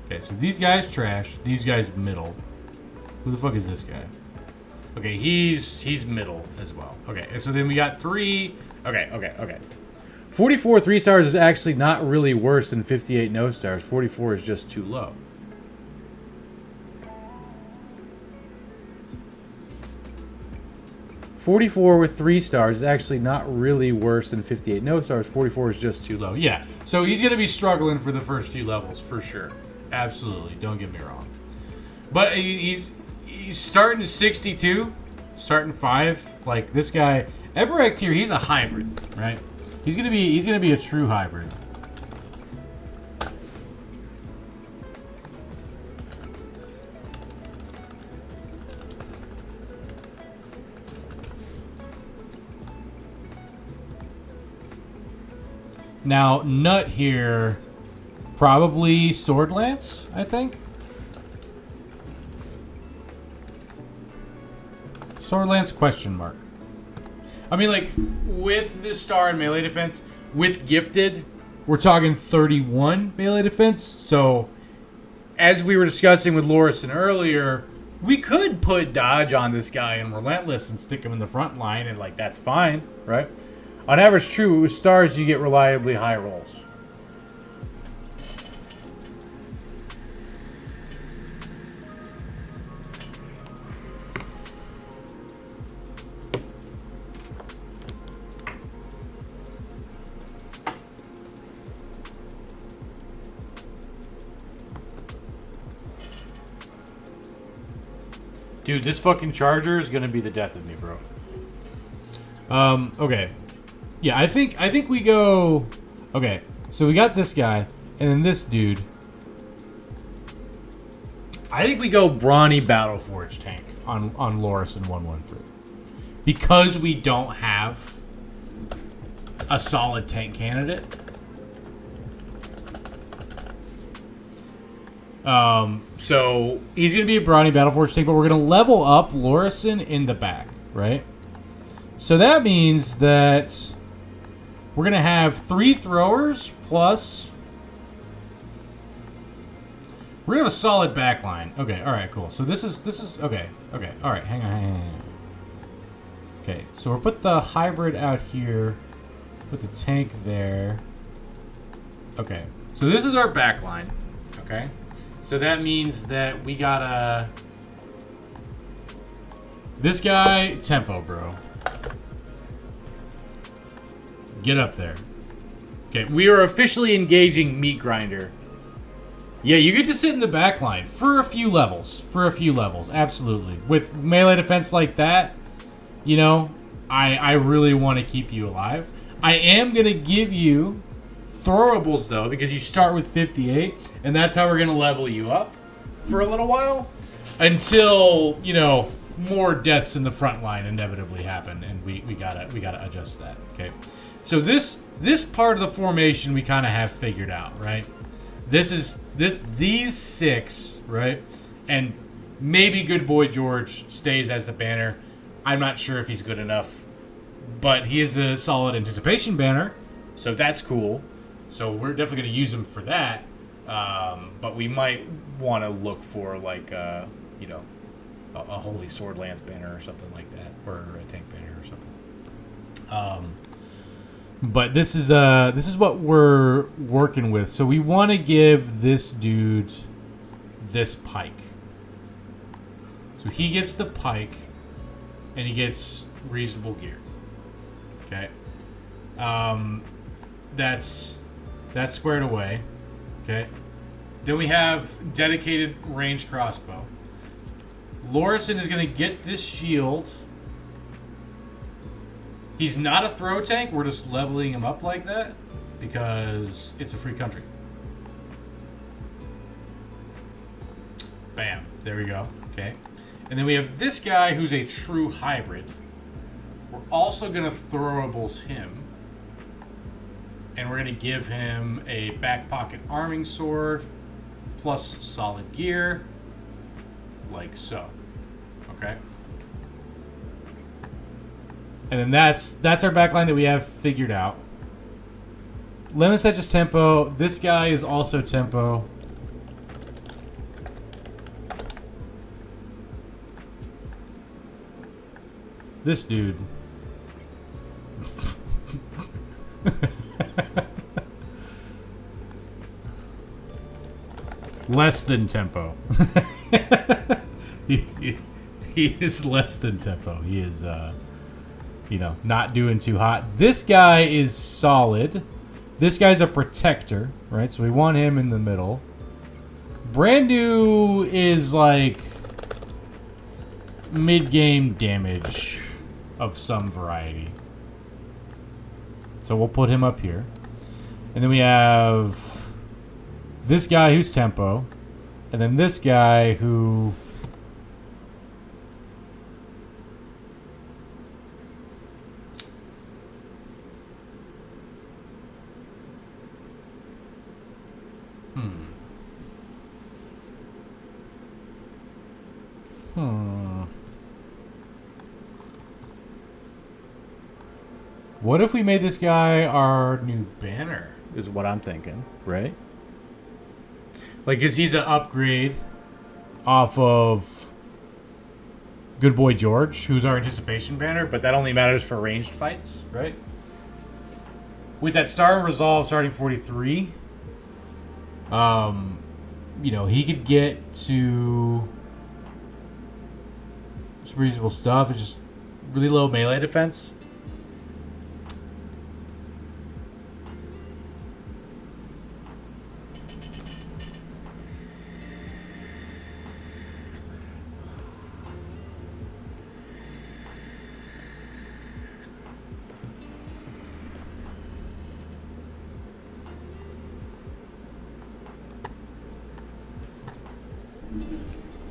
Okay, so these guys trash. These guys middle. Who the fuck is this guy? Okay, he's middle as well. Okay, and so then we got three. Okay. 44 3 stars is actually not really worse than 58 no stars. 44 is just too low. .44 with 3 stars is actually not really worse than 58 no stars. 44 is just too low. Yeah, so he's going to be struggling for the first 2 levels for sure. Absolutely, don't get me wrong. But he's starting 62, starting 5. Like this guy, Eberek here, he's a hybrid, right? He's gonna be a true hybrid. Now, Nut here, probably Sword Lance, I think. Sword Lance question mark. I mean, like, with this star in melee defense, with gifted, we're talking 31 melee defense. So, as we were discussing with Lorison earlier, we could put dodge on this guy in Relentless and stick him in the front line, and, like, that's fine, right? On average, true, with stars, you get reliably high rolls. Dude, this fucking charger is gonna be the death of me, bro. Okay. Yeah, I think we go. Okay, so we got this guy, and then this dude. I think we go Brawny Battleforge tank on Lorison 113. Because we don't have a solid tank candidate. So he's going to be a Brawny Battleforge tank, but we're going to level up Lorison in the back, right? So that means that we're going to have 3 throwers plus... We're going to have a solid back line. Okay, alright, cool. So this is... Okay, alright, hang on. Okay, so we'll put the hybrid out here. Put the tank there. Okay, so this is our back line. Okay? So that means that we gotta... This guy, tempo, bro. Get up there. Okay, we are officially engaging Meat Grinder. Yeah, you get to sit in the back line for a few levels. Absolutely. With melee defense like that, you know, I really want to keep you alive. I am going to give you throwables, though, because you start with 58, and that's how we're going to level you up for a little while until, you know, more deaths in the front line inevitably happen, and we gotta adjust that. Okay, so this part of the formation we kind of have figured out, right? These 6, right? And maybe Good Boy George stays as the banner. I'm not sure if he's good enough, but he is a solid anticipation banner, so that's cool. So we're definitely going to use him for that. But we might want to look for, like, you know, a Holy Sword Lance banner or something like that, or a tank banner or something. But this is what we're working with. So we want to give this dude this pike. So he gets the pike, and he gets reasonable gear. Okay. That's squared away. Okay. Then we have dedicated range crossbow. Lorison is going to get this shield. He's not a throw tank. We're just leveling him up like that because it's a free country. Bam. There we go. Okay. And then we have this guy who's a true hybrid. We're also going to throwables him. And we're going to give him a back pocket arming sword plus solid gear, like so. Okay. And then that's our backline that we have figured out. Lemon Sedge is tempo. This guy is also tempo. This dude. Less than tempo. he is less than tempo. He is, you know, not doing too hot. This guy is solid. This guy's a protector, right? So we want him in the middle. Brand new is like mid-game damage of some variety. So we'll put him up here. And then we have this guy who's tempo. And then this guy who... What if we made this guy our new banner? Is what I'm thinking, right? Like, cause he's an upgrade off of Good Boy George, who's our anticipation banner, but that only matters for ranged fights, right? With that Star and Resolve starting 43, you know, he could get to some reasonable stuff. It's just really low melee defense.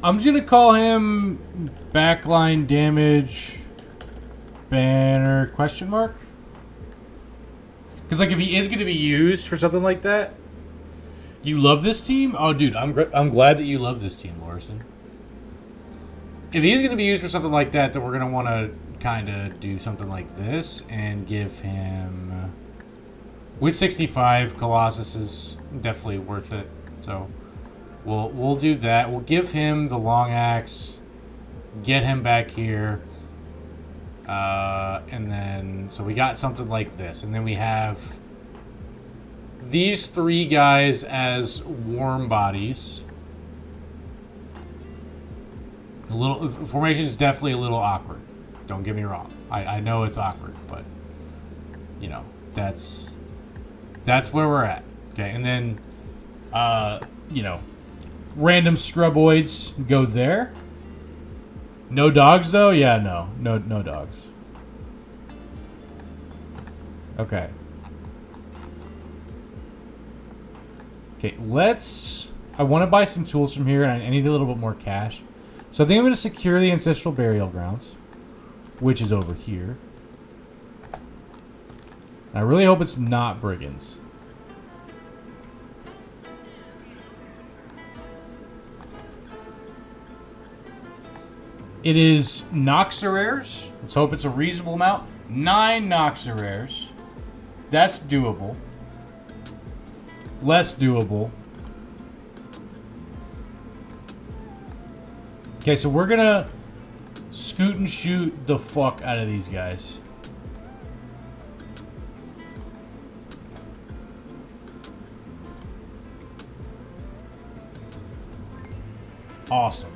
I'm just gonna call him backline damage banner question mark. Because like if he is gonna be used for something like that, you love this team. Oh, dude, I'm glad that you love this team, Larson. If he's gonna be used for something like that, then we're gonna want to kind of do something like this and give him with 65. Colossus is definitely worth it. So. We'll do that. We'll give him the long axe, get him back here, and then so we got something like this, and then we have these three guys as warm bodies. The little formation is definitely a little awkward. Don't get me wrong. I know it's awkward, but you know that's where we're at. Okay, and then you know. Random scruboids go there. No dogs though? Yeah, no dogs. Okay. Okay, I want to buy some tools from here, and I need a little bit more cash. So I think I'm going to secure the Ancestral Burial Grounds, which is over here. And I really hope it's not brigands. It is Noxerares. Let's hope it's a reasonable amount. 9 Noxerares. That's doable. Less doable. Okay, so we're gonna scoot and shoot the fuck out of these guys. Awesome.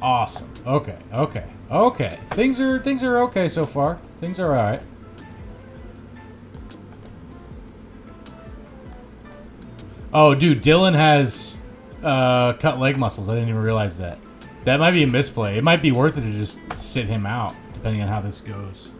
Awesome. Okay. Things are okay so far. Things are alright. Oh, dude, Dylan has cut leg muscles. I didn't even realize that. That might be a misplay. It might be worth it to just sit him out, depending on how this goes.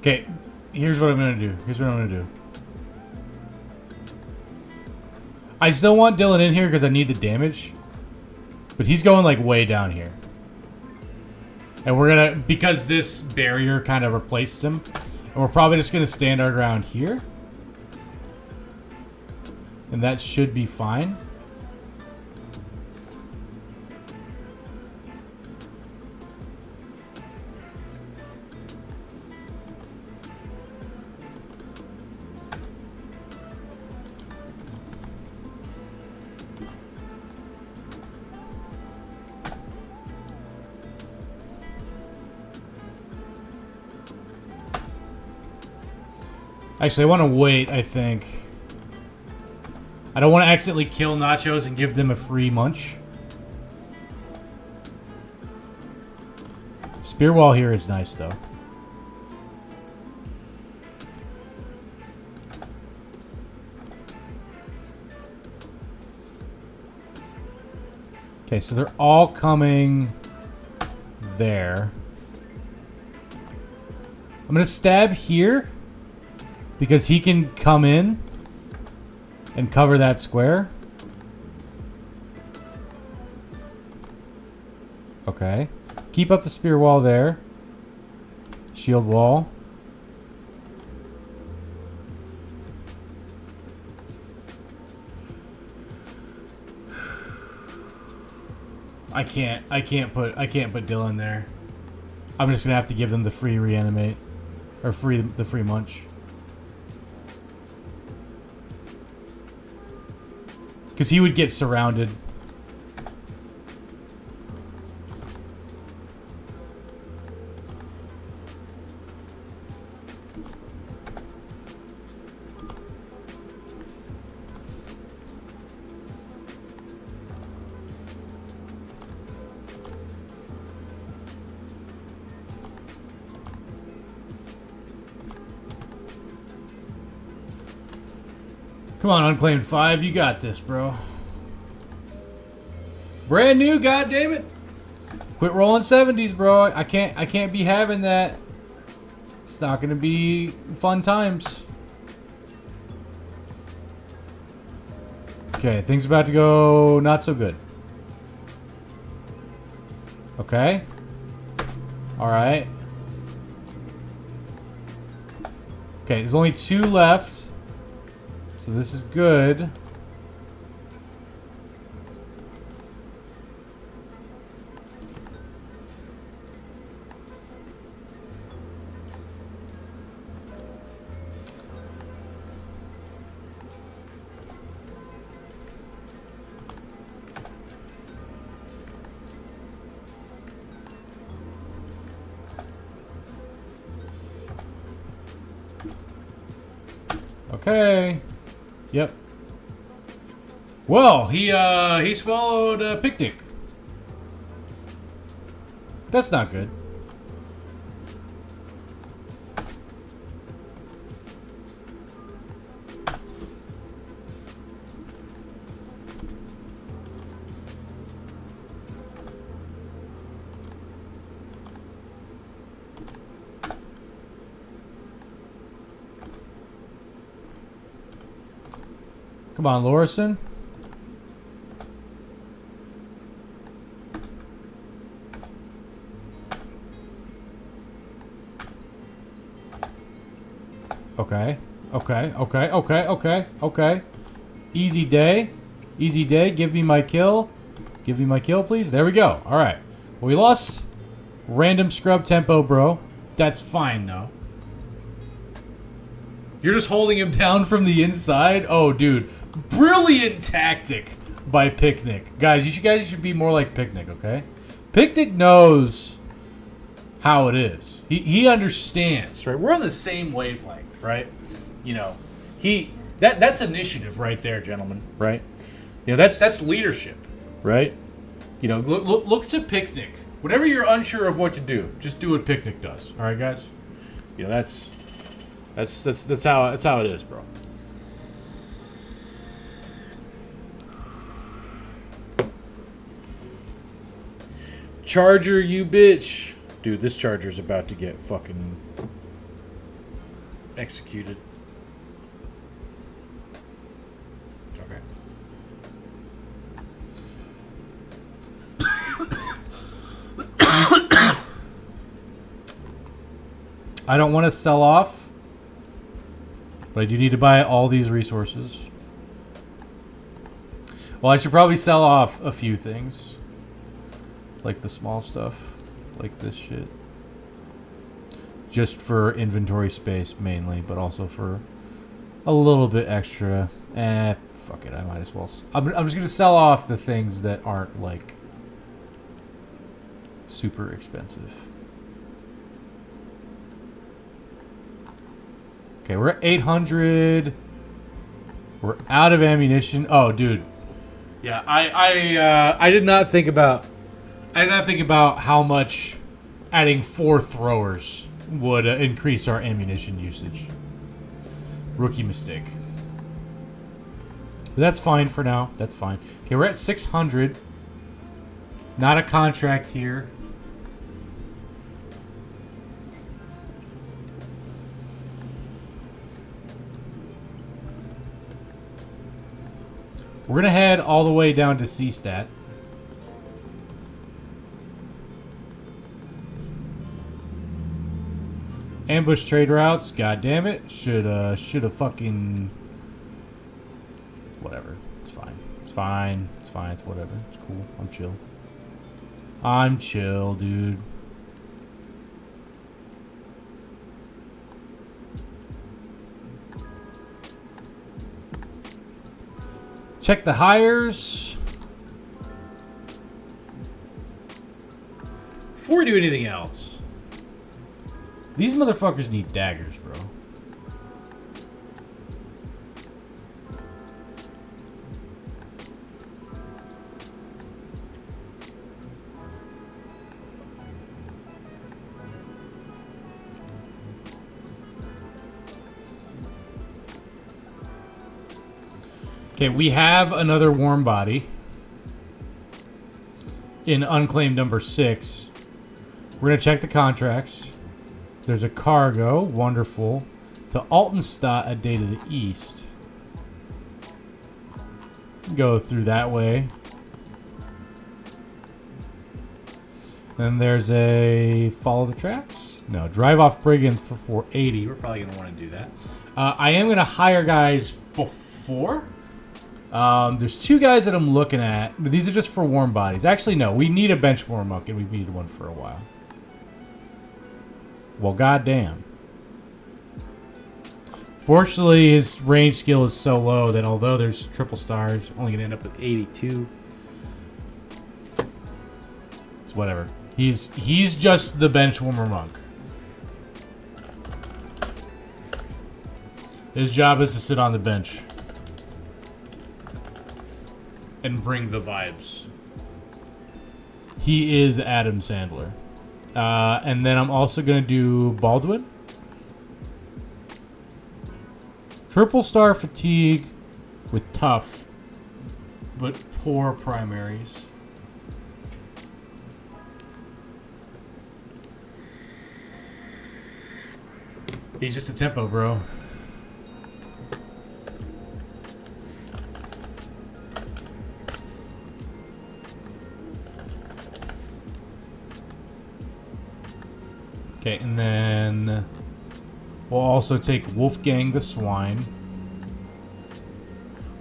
Okay, here's what I'm gonna do. I still want Dylan in here because I need the damage. But he's going like way down here. And we're gonna, because this barrier kind of replaced him, and we're probably just gonna stand our ground here. And that should be fine. Actually, I want to wait, I think. I don't want to accidentally kill Nachos and give them a free munch. Spear wall here is nice, though. Okay, so they're all coming there. I'm going to stab here because he can come in and cover that square. Okay. Keep up the spear wall there. Shield wall. I can't put Dylan there. I'm just gonna have to give them the free reanimate. Or the free munch. Because he would get surrounded. Come on, Unclaimed 5, you got this, bro. Brand new, goddammit. Quit rolling 70s, bro. I can't be having that. It's not gonna be fun times. Okay, things about to go not so good. Okay. Alright. Okay, there's only 2 left. So this is good. Okay. Yep. Well, he swallowed a picnic. That's not good. Come on, Lorison. Okay. Okay. Easy day. Easy day. Give me my kill. Give me my kill, please. There we go. All right. Well, we lost random scrub tempo, bro. That's fine, though. You're just holding him down from the inside? Oh, dude. Brilliant tactic by Picnic. Guys, you guys should be more like Picnic, okay? Picnic knows how it is. He understands, right? We're on the same wavelength, right? You know, that's initiative right there, gentlemen, right? You know, that's leadership, right? You know, look to Picnic. Whenever you're unsure of what to do, just do what Picnic does. All right, guys? You know, that's how it is, bro. Charger, you bitch. Dude, this charger's about to get fucking executed. Okay. I don't want to sell off, but I do need to buy all these resources. Well, I should probably sell off a few things. Like the small stuff. Like this shit. Just for inventory space mainly, but also for a little bit extra. Fuck it, I might as well. I'm just going to sell off the things that aren't like super expensive. Okay, we're at 800. We're out of ammunition. Oh, dude. Yeah, I did not think about how much adding 4 throwers would increase our ammunition usage. Rookie mistake. But that's fine for now. That's fine. Okay, we're at 600. Not a contract here. We're going to head all the way down to C-Stat. Ambush trade routes. God damn it. Should have fucking... Whatever. It's fine. It's fine. It's fine. It's whatever. It's cool. I'm chill. I'm chill, dude. Check the hires. Before we do anything else, these motherfuckers need daggers, bro. Okay, we have another warm body in unclaimed number 6. We're going to check the contracts. There's a cargo, wonderful, to Altenstadt, a day to the east. Go through that way. Then there's a follow the tracks. No, drive off brigands for 480. We're probably going to want to do that. I am going to hire guys before. There's 2 guys that I'm looking at, but these are just for warm bodies. Actually, no, we need a bench warm up, and we've needed one for a while. Well, goddamn. Fortunately, his range skill is so low that although there's triple stars, only gonna end up with 82. It's whatever. He's just the bench warmer monk. His job is to sit on the bench and bring the vibes. He is Adam Sandler. And then I'm also going to do Baldwin. Triple star fatigue with tough, but poor primaries. He's just a tempo, bro. Okay, and then we'll also take Wolfgang the Swine.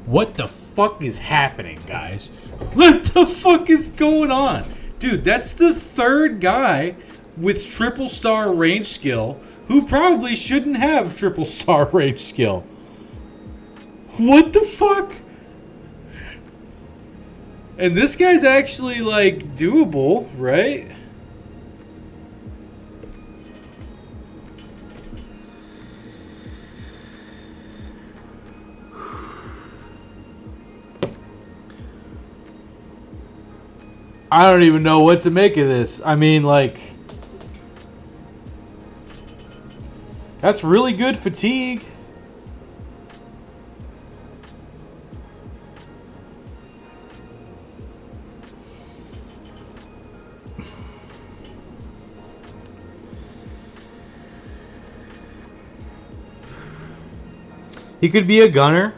What the fuck is happening, guys? What the fuck is going on? Dude, that's the 3rd guy with triple star range skill who probably shouldn't have triple star range skill. What the fuck? And this guy's actually, like, doable, right? I don't even know what to make of this. I mean, like, that's really good fatigue. He could be a gunner.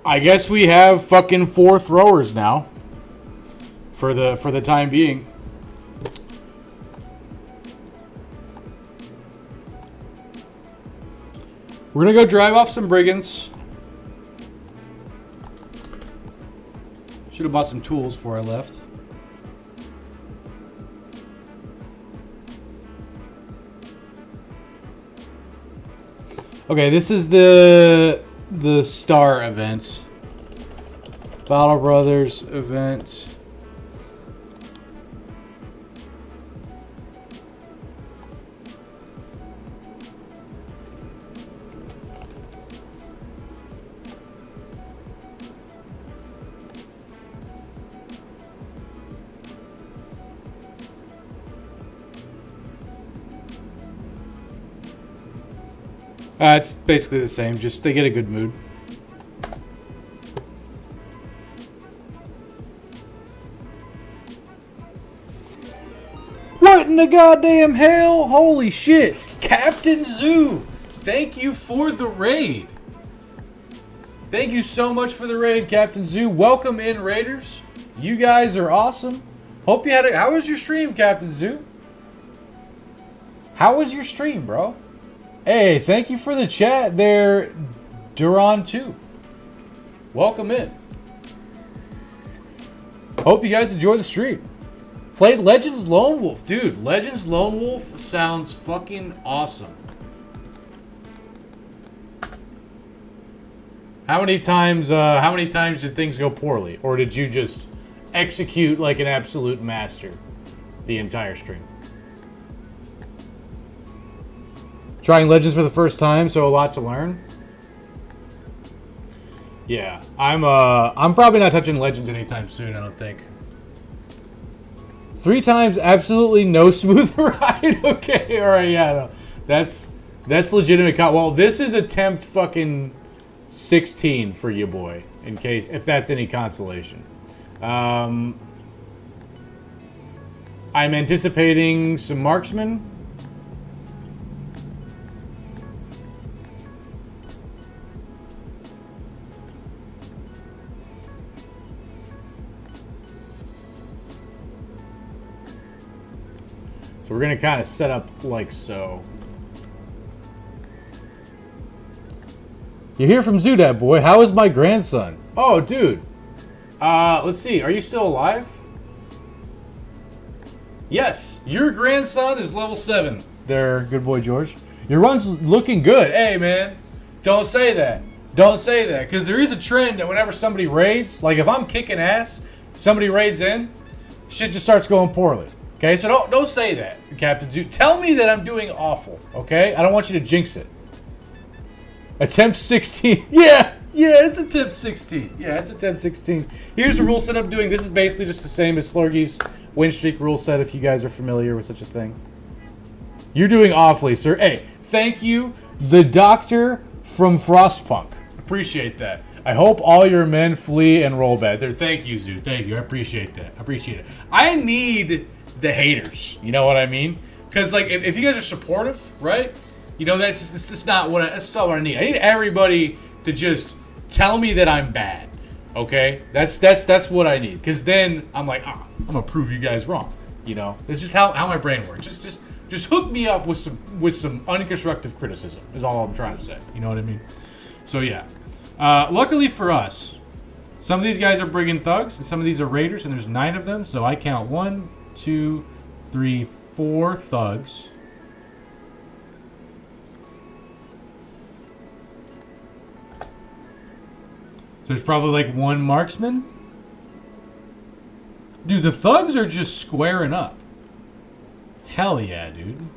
I guess we have fucking 4 throwers now. For the time being. We're gonna go drive off some brigands. Should have bought some tools before I left. Okay, this is the Star event. Battle Brothers event. It's basically the same, just they get a good mood. What in the goddamn hell? Holy shit. Captain Zoo, thank you for the raid. Thank you so much for the raid, Captain Zoo. Welcome in, Raiders. You guys are awesome. Hope you had how was your stream, Captain Zoo? How was your stream, bro? Hey, thank you for the chat there, Duran 2. Welcome in. Hope you guys enjoy the stream. Played Legends Lone Wolf. Dude, Legends Lone Wolf sounds fucking awesome. How many times did things go poorly? Or did you just execute like an absolute master the entire stream? Trying Legends for the first time, so a lot to learn. Yeah, I'm probably not touching Legends anytime soon, I don't think. 3 times, absolutely no smooth ride. Okay, all right, yeah, no. That's legitimate. Well, this is attempt fucking 16 for you, boy. If that's any consolation. I'm anticipating some marksmen. So we're going to kind of set up like so. You hear from Zoodad boy. How is my grandson? Oh, dude. Let's see. Are you still alive? Yes. Your grandson is level 7. There, good boy George. Your run's looking good. Hey, man. Don't say that. Don't say that. Because there is a trend that whenever somebody raids, like if I'm kicking ass, somebody raids in, shit just starts going poorly. Okay, so don't say that, Captain. Tell me that I'm doing awful, okay? I don't want you to jinx it. Attempt 16. Yeah, it's attempt 16. Yeah, it's attempt 16. Here's the rule set I'm doing. This is basically just the same as Slurgy's win streak rule set, if you guys are familiar with such a thing. You're doing awfully, sir. Hey, thank you, the doctor from Frostpunk. Appreciate that. I hope all your men flee and roll bad. There, thank you, Zoo. Thank you. I appreciate that. I appreciate it. I need the haters, you know what I mean? Because like if you guys are supportive, right? You know that's not what I need. I need everybody to just tell me that I'm bad, okay? That's what I need. Because then I'm like, I'm gonna prove you guys wrong. You know, it's just how my brain works. Just hook me up with some unconstructive criticism is all I'm trying to say. You know what I mean? So yeah, luckily for us, some of these guys are brigand thugs and some of these are raiders, and there's 9 of them. So I count 1, 2, 3, 4 thugs. So there's probably like 1 marksman. Dude, the thugs are just squaring up. Hell yeah, dude.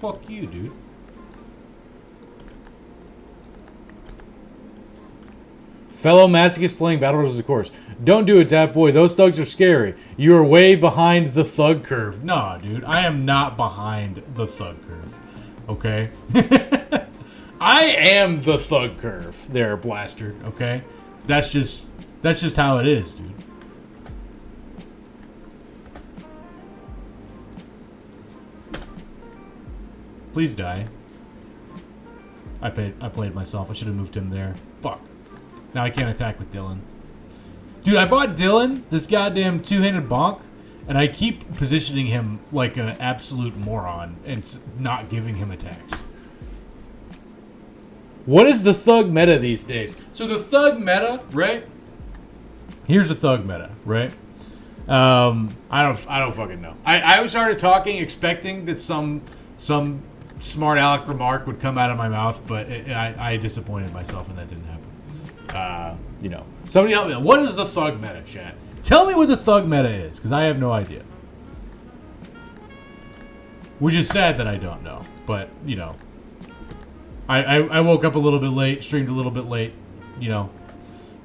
Fuck you, dude. Fellow masochists playing Battle Royale, of course. Don't do it, Tap Boy. Those thugs are scary. You are way behind the thug curve. Nah, dude. I am not behind the thug curve. Okay? I am the thug curve there, Blaster. Okay? That's just how it is, dude. Please die. I played myself. I should have moved him there. Fuck. Now I can't attack with Dylan. Dude, I bought Dylan this goddamn two-handed bonk, and I keep positioning him like an absolute moron and not giving him attacks. What is the thug meta these days? So the thug meta, right? Here's the thug meta, right? I don't fucking know. I started talking, expecting that some smart aleck remark would come out of my mouth, but I disappointed myself, and that didn't happen. Somebody help me. What is the thug meta, chat? Tell me what the thug meta is, because I have no idea. Which is sad that I don't know, but I woke up a little bit late, streamed a little bit late,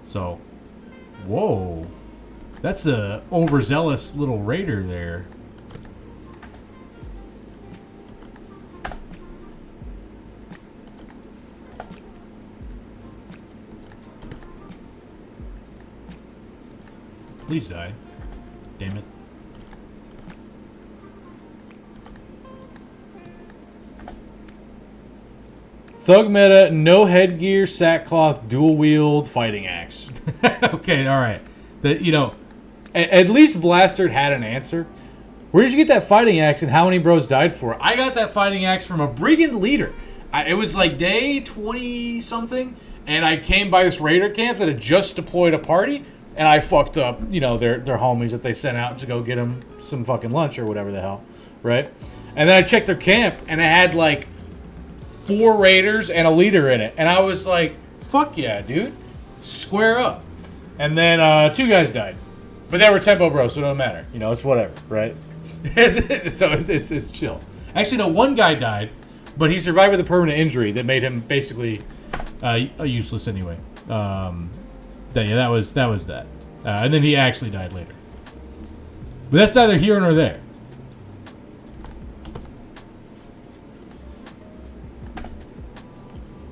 so. Whoa. That's a overzealous little raider there. Please die. Damn it. Thug meta, no headgear, sackcloth, dual wield, fighting axe. Okay, all right. At least Blastard had an answer. Where did you get that fighting axe and how many bros died for it? I got that fighting axe from a brigand leader. It was like day 20-something, and I came by this raider camp that had just deployed a party, and I fucked up, their homies that they sent out to go get them some fucking lunch or whatever the hell, right? And then I checked their camp, and it had like 4 raiders and a leader in it. And I was like, fuck yeah, dude. Square up. And then 2 guys died. But they were tempo bros, so it don't matter. It's whatever, right? So it's chill. Actually, no, 1 guy died, but he survived with a permanent injury that made him basically useless anyway. That was that. And then he actually died later. But that's neither here nor there.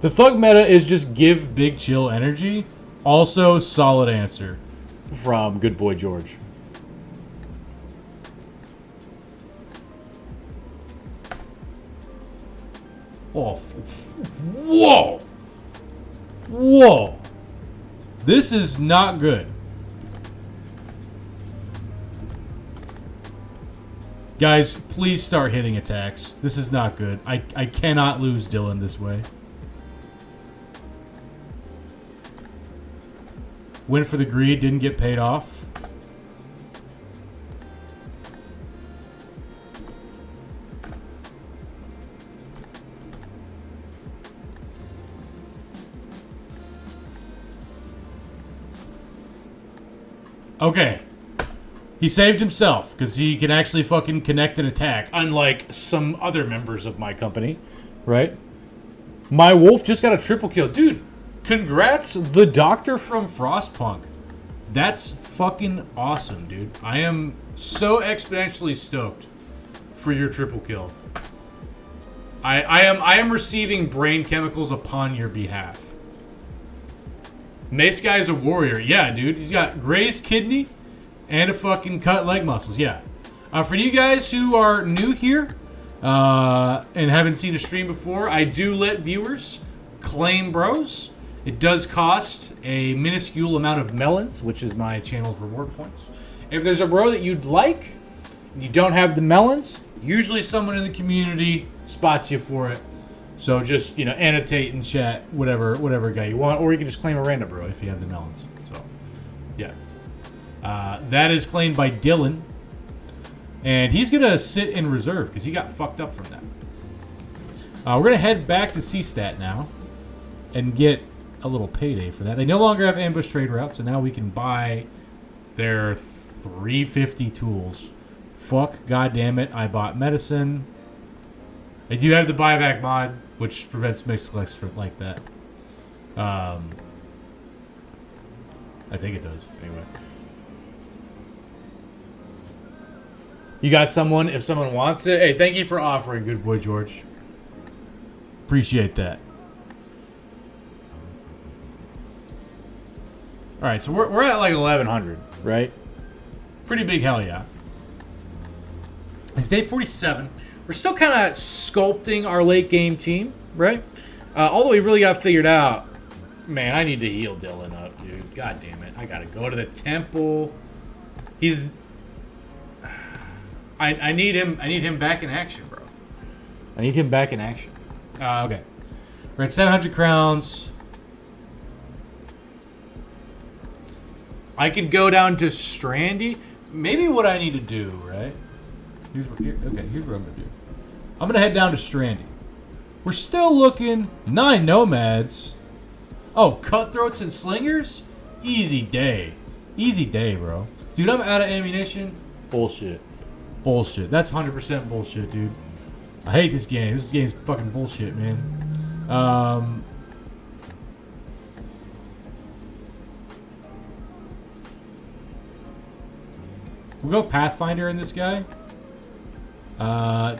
The thug meta is just give big chill energy. Also, solid answer. From Good Boy George. Oh, whoa! Whoa! This is not good. Guys, please start hitting attacks. This is not good. I cannot lose Dylan this way. Went for the greed, didn't get paid off. Okay. He saved himself, because he can actually fucking connect and attack, unlike some other members of my company, right? My wolf just got a triple kill. Dude, congrats, the doctor from Frostpunk. That's fucking awesome, dude. I am so exponentially stoked for your triple kill. I am receiving brain chemicals upon your behalf. Mace Guy's a warrior. Yeah, dude. He's got grazed kidney and a fucking cut leg muscles. Yeah. For you guys who are new here and haven't seen a stream before, I do let viewers claim bros. It does cost a minuscule amount of melons, which is my channel's reward points. If there's a bro that you'd like and you don't have the melons, usually someone in the community spots you for it. So just, annotate in chat whatever guy you want, or you can just claim a random bro if you have the melons. So, yeah. That is claimed by Dylan. And he's going to sit in reserve because he got fucked up from that. We're going to head back to C-Stat now and get a little payday for that. They no longer have ambush trade routes, so now we can buy their 350 tools. Fuck, goddammit, I bought medicine. They do have the buyback mod, which prevents mixed clicks for like that. I think it does. Anyway. You got someone, if someone wants it. Hey, thank you for offering, Good Boy George. Appreciate that. Alright, so we're at like 1100, right? Pretty big hell yeah. It's day 47. We're still kind of sculpting our late game team, right? Although we really got figured out, man, I need to heal Dylan up, dude. God damn it. I gotta go to the temple. He's... I need him back in action, bro. I need him back in action. Okay. We're at 700 crowns. I could go down to Strandy. Maybe what I need to do, right? Here's what I'm gonna do. I'm gonna head down to Strandy. We're still looking 9 nomads. Oh, cutthroats and slingers? Easy day. Easy day, bro. Dude, I'm out of ammunition. Bullshit. Bullshit. That's 100% bullshit, dude. I hate this game. This game's fucking bullshit, man. We'll go Pathfinder in this guy.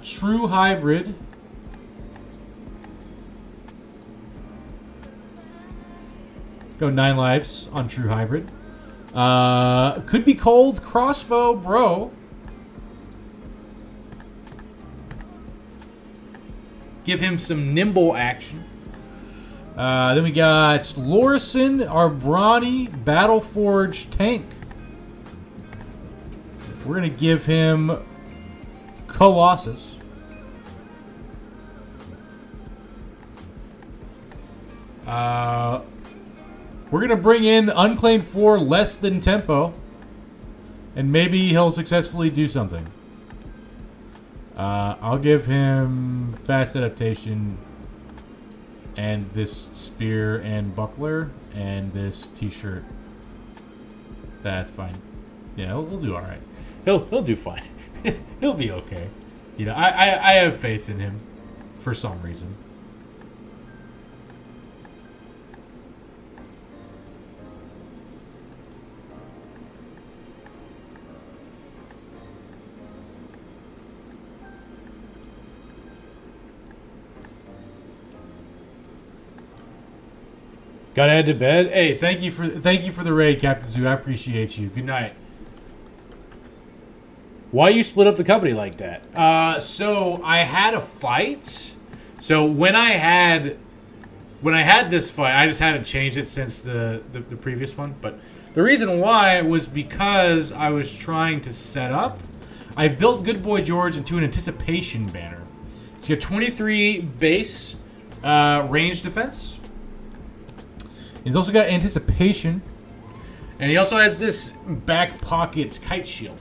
True Hybrid. Go 9 lives on True Hybrid. Could be cold. Crossbow, bro. Give him some nimble action. Then we got Lorison, our brawny Battleforge tank. We're going to give him Colossus. We're going to bring in Unclaimed 4 less than tempo. And maybe he'll successfully do something. I'll give him fast adaptation and this spear and buckler and this t-shirt. That's fine. Yeah, he'll do all right. He'll do fine. He'll be okay. You know, I have faith in him for some reason. Gotta head to bed. Hey, thank you for the raid, Captain Zoo. I appreciate you. Good night. Why you split up the company like that? So I had a fight. So when I had this fight, I just hadn't changed it since the previous one. But the reason why was because I was trying to set up. I've built Good Boy George into an anticipation banner. It's got 23 base range defense. He's also got anticipation. And he also has this back pocket kite shield.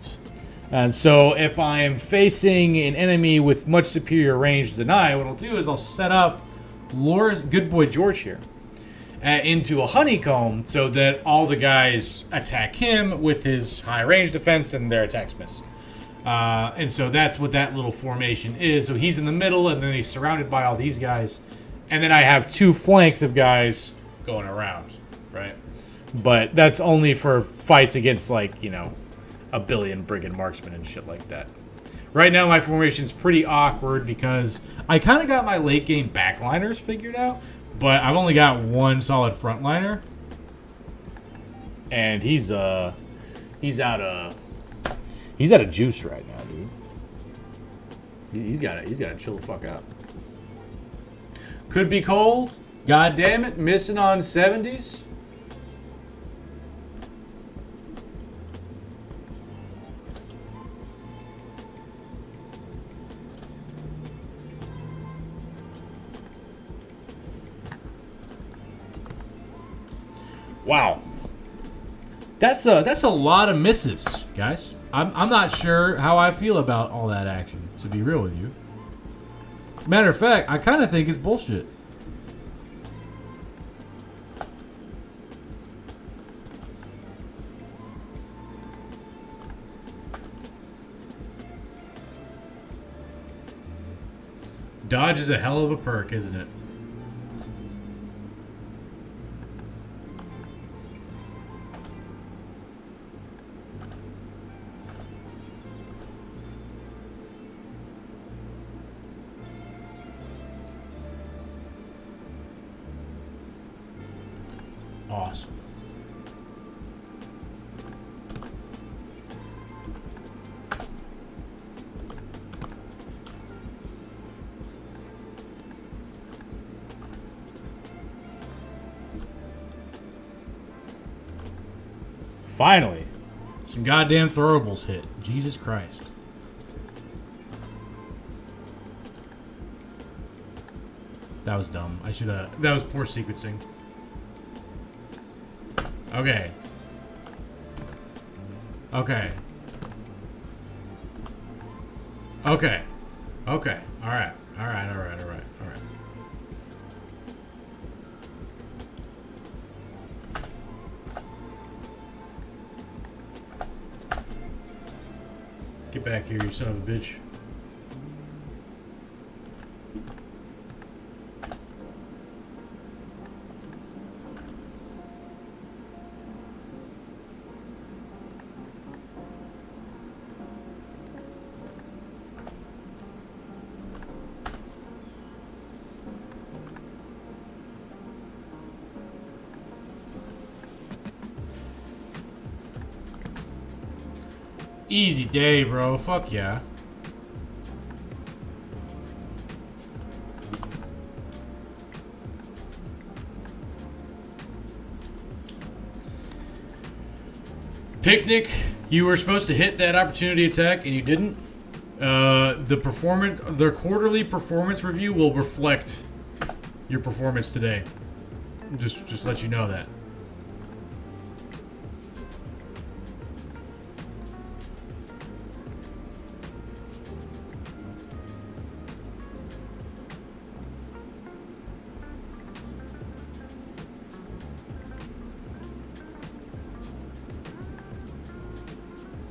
And so if I am facing an enemy with much superior range than what I'll do is I'll set up Good Boy George here into a honeycomb so that all the guys attack him with his high range defense and their attacks miss. And so that's what that little formation is. So he's in the middle and then he's surrounded by all these guys. And then I have 2 flanks of guys going around, right? But that's only for fights against, like, you know, a billion brigand marksmen and shit like that. Right now, my formation's pretty awkward because I kind of got my late game backliners figured out, but I've only got 1 solid frontliner, and he's out of juice right now, dude. He's got to chill the fuck out. Could be cold. God damn it, missing on 70s. Wow. That's a lot of misses, guys. I'm not sure how I feel about all that action, to be real with you. Matter of fact, I kind of think it's bullshit. Dodge is a hell of a perk, isn't it? Awesome. Finally. Some goddamn throwables hit. Jesus Christ. That was dumb. I should have... That was poor sequencing. Okay. Okay. Okay. Okay. Alright. Alright, alright, alright, alright. Get back here, you son of a bitch. Easy day, bro. Fuck yeah. Picnic, you were supposed to hit that opportunity attack and you didn't. The quarterly performance review will reflect your performance today. Just let you know that.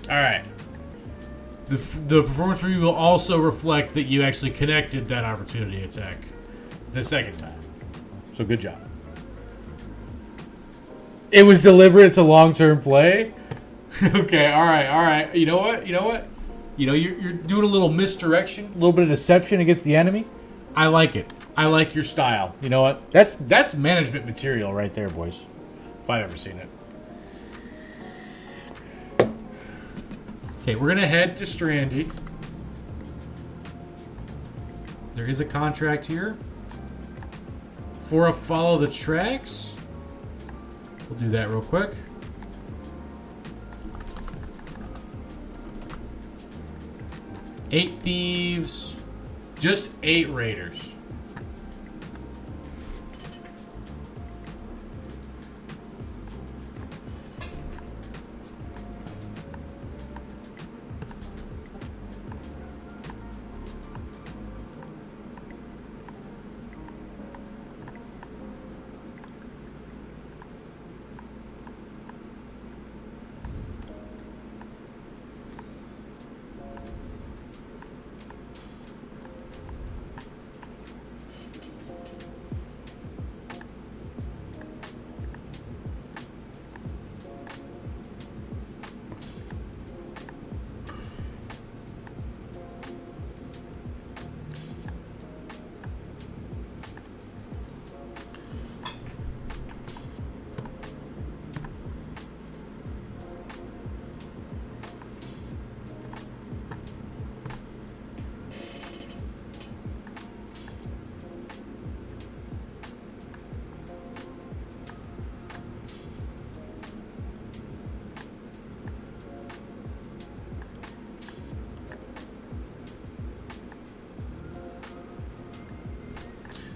All right. The performance review will also reflect that you actually connected that opportunity attack the second time. So good job. It was deliberate. It's a long-term play. Okay, all right. You know what? You're doing a little misdirection. A little bit of deception against the enemy. I like it. I like your style. You know what? That's management material right there, boys. If I've ever seen it. Okay, we're going to head to Strandy. There is a contract here for a follow the tracks. We'll do that real quick. Eight thieves. Just 8 raiders.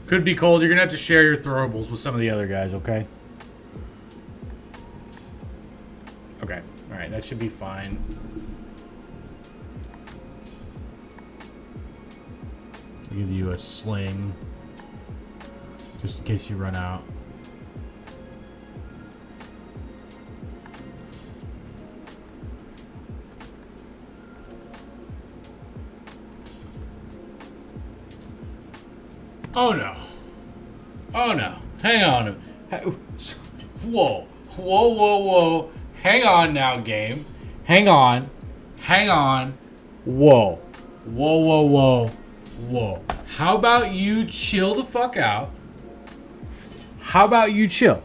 Could be cold. You're going to have to share your throwables with some of the other guys, okay? Okay. All right. That should be fine. I'll give you a sling just in case you run out. Oh no. Oh no. Hang on. Whoa. Whoa, whoa, whoa. Hang on now, game. Hang on. Hang on. Whoa. Whoa, whoa, whoa. Whoa. How about you chill the fuck out? How about you chill?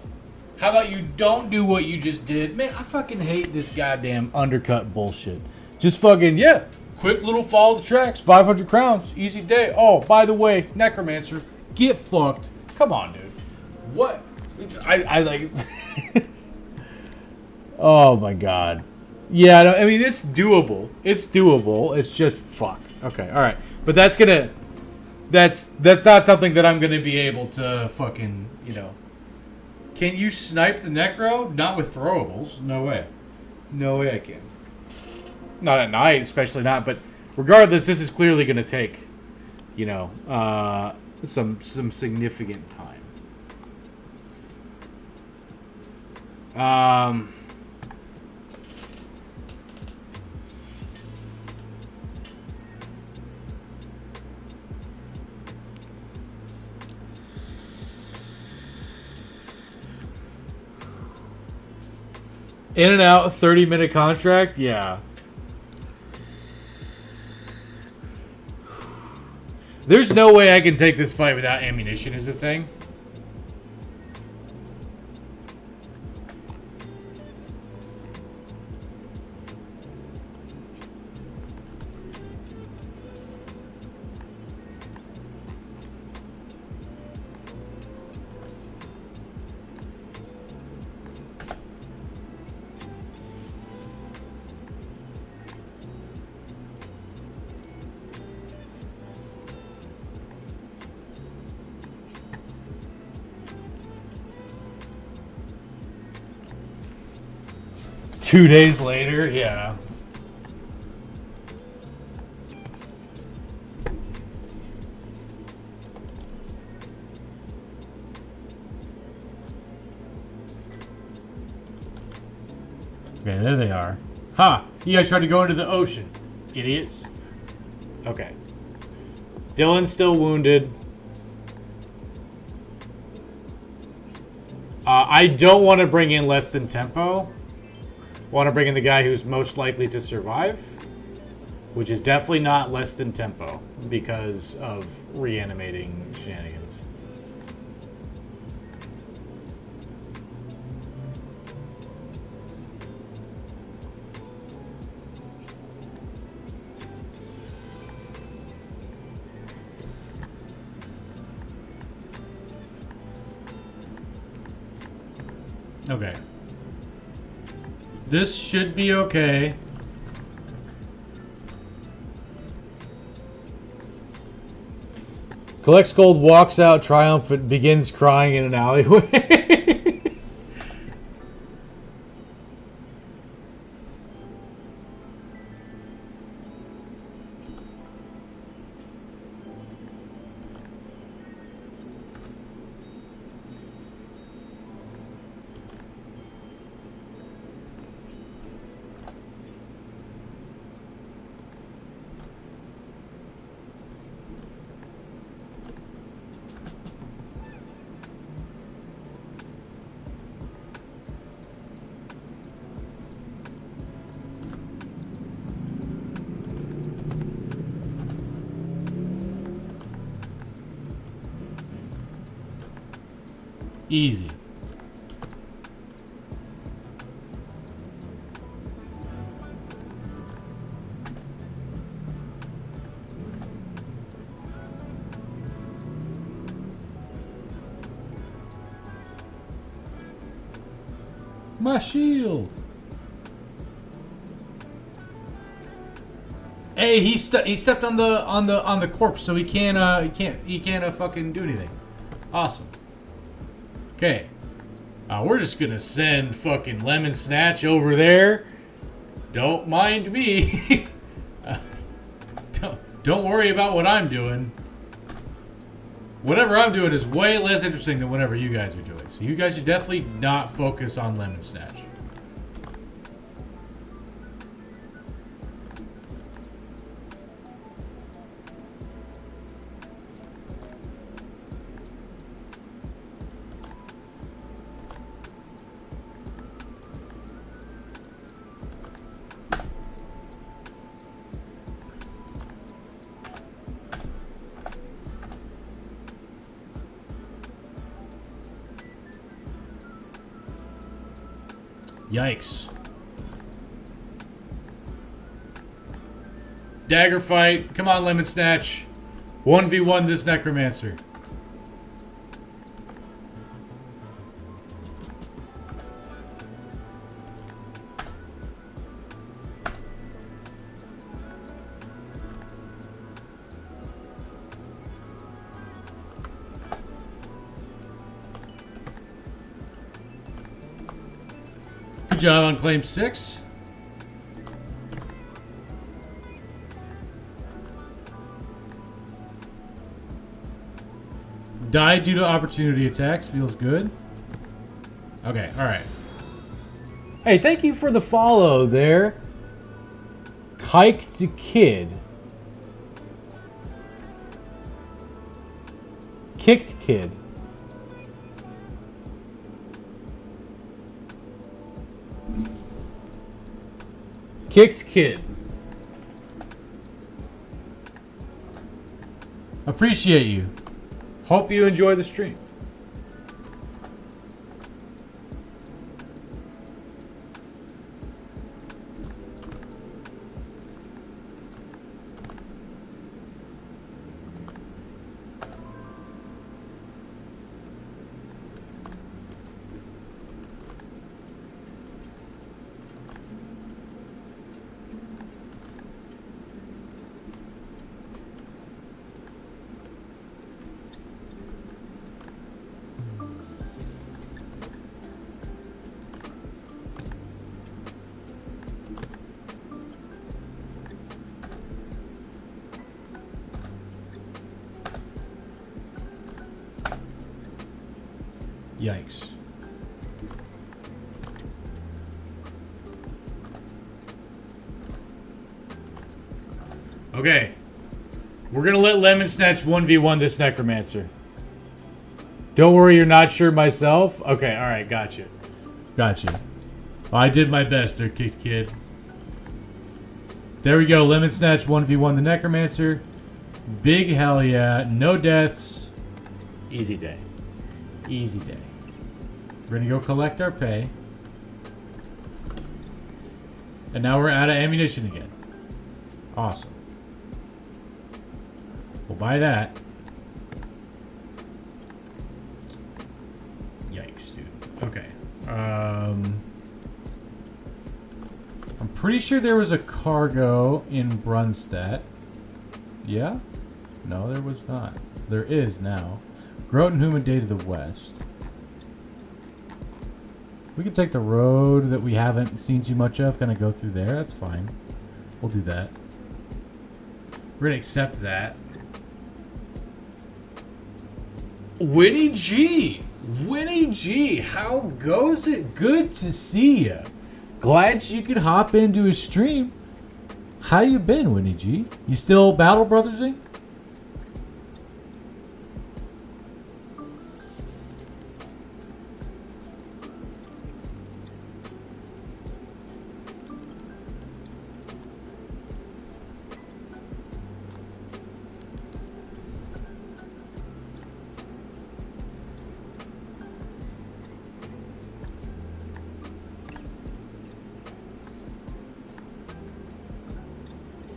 How about you don't do what you just did? Man, I fucking hate this goddamn undercut bullshit. Just fucking, yeah. Quick little follow the tracks. 500 crowns. Easy day. Oh, by the way, Necromancer, get fucked. Come on, dude. What? I like... Oh my god. Yeah, no, I mean it's doable. It's doable. It's just fuck. Okay, all right. But that's not something that I'm gonna be able to fucking, you know. Can you snipe the necro? Not with throwables. No way. No way I can. Not at night, especially not. But regardless, this is clearly gonna take, you know, some significant time. In and out, 30-minute contract? Yeah. There's no way I can take this fight without ammunition is the thing. Two days later, yeah. Okay, there they are. Ha! You guys tried to go into the ocean. Idiots. Okay. Dylan's still wounded. I don't want to bring in less than tempo. Want to bring in the guy who's most likely to survive, which is definitely not less than tempo because of reanimating shenanigans. Okay. This should be okay. Collects gold, walks out triumphant, begins crying in an alleyway. Easy. My shield. Hey, he stepped on the corpse, so he can't fucking do anything. Awesome. Okay. We're just gonna send fucking Lemon Snatch over there. Don't mind me. Don't worry about what I'm doing. Whatever I'm doing is way less interesting than whatever you guys are doing. So you guys should definitely not focus on Lemon Snatch. Yikes. Dagger fight. Come on, Lemon Snatch. 1v1 this Necromancer. Good job on claim 6. Died due to opportunity attacks. Feels good. Okay, alright. Hey, thank you for the follow there. Kiked Kid. Kicked Kid. Kicked Kid. Appreciate you. Hope you enjoy the stream. Yikes. Okay. We're going to let Lemon Snatch 1v1 this Necromancer. Don't worry, you're not sure myself? Okay, alright, gotcha. Gotcha. Oh, I did my best there, Kicked Kid. There we go. Lemon Snatch 1v1 the Necromancer. Big hell yeah. No deaths. Easy day. Easy day. We're going to go collect our pay. And now we're out of ammunition again. Awesome. We'll buy that. Yikes, dude. Okay. I'm pretty sure there was a cargo in Brunstadt. Yeah? No, there was not. There is now. Grotenhuman Day to the west. We can take the road that we haven't seen too much of, kind of go through there. That's fine. We'll do that. We're going to accept that. Winnie G! Winnie G! How goes it? Good to see you. Glad you could hop into a stream. How you been, Winnie G? You still Battle Brothersing?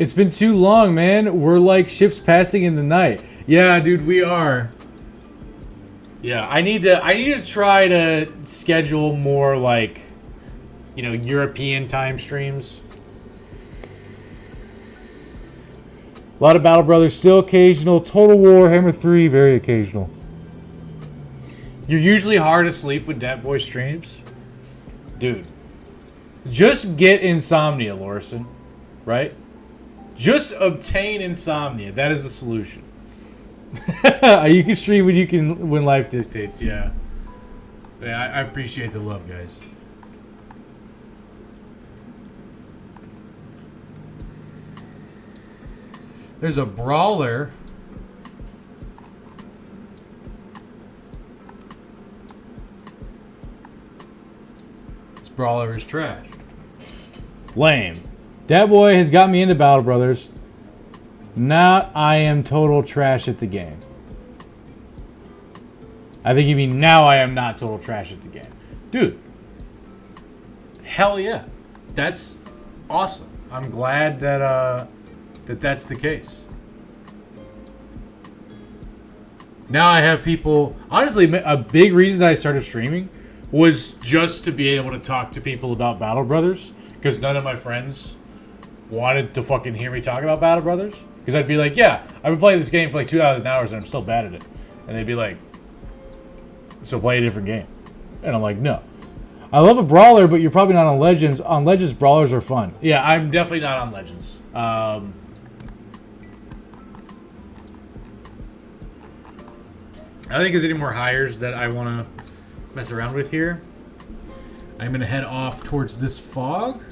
It's been too long, man. We're like ships passing in the night. Yeah, dude, we are. Yeah, I need to try to schedule more like, you know, European time streams. A lot of Battle Brothers, still occasional. Total War, Hammer 3, very occasional. You're usually hard asleep when Dat Boy streams. Dude, just get insomnia, Lorison. Right? Just obtain insomnia. That is the solution. You can stream when life dictates. Yeah. Yeah, I appreciate the love, guys. There's a brawler. This brawler is trash. Lame. Dat Boy has got me into Battle Brothers. Now I am total trash at the game. I think you mean now I am not total trash at the game. Dude. Hell yeah. That's awesome. I'm glad that that's the case. Now I have people... Honestly, a big reason that I started streaming was just to be able to talk to people about Battle Brothers. Because none of my friends wanted to fucking hear me talk about Battle Brothers. Because I'd be like, yeah, I've been playing this game for like 2,000 hours and I'm still bad at it. And they'd be like, so play a different game. And I'm like, no. I love a brawler, but you're probably not on Legends. On Legends, brawlers are fun. Yeah, I'm definitely not on Legends. I don't think there's any more hires that I want to mess around with here. I'm going to head off towards this fog.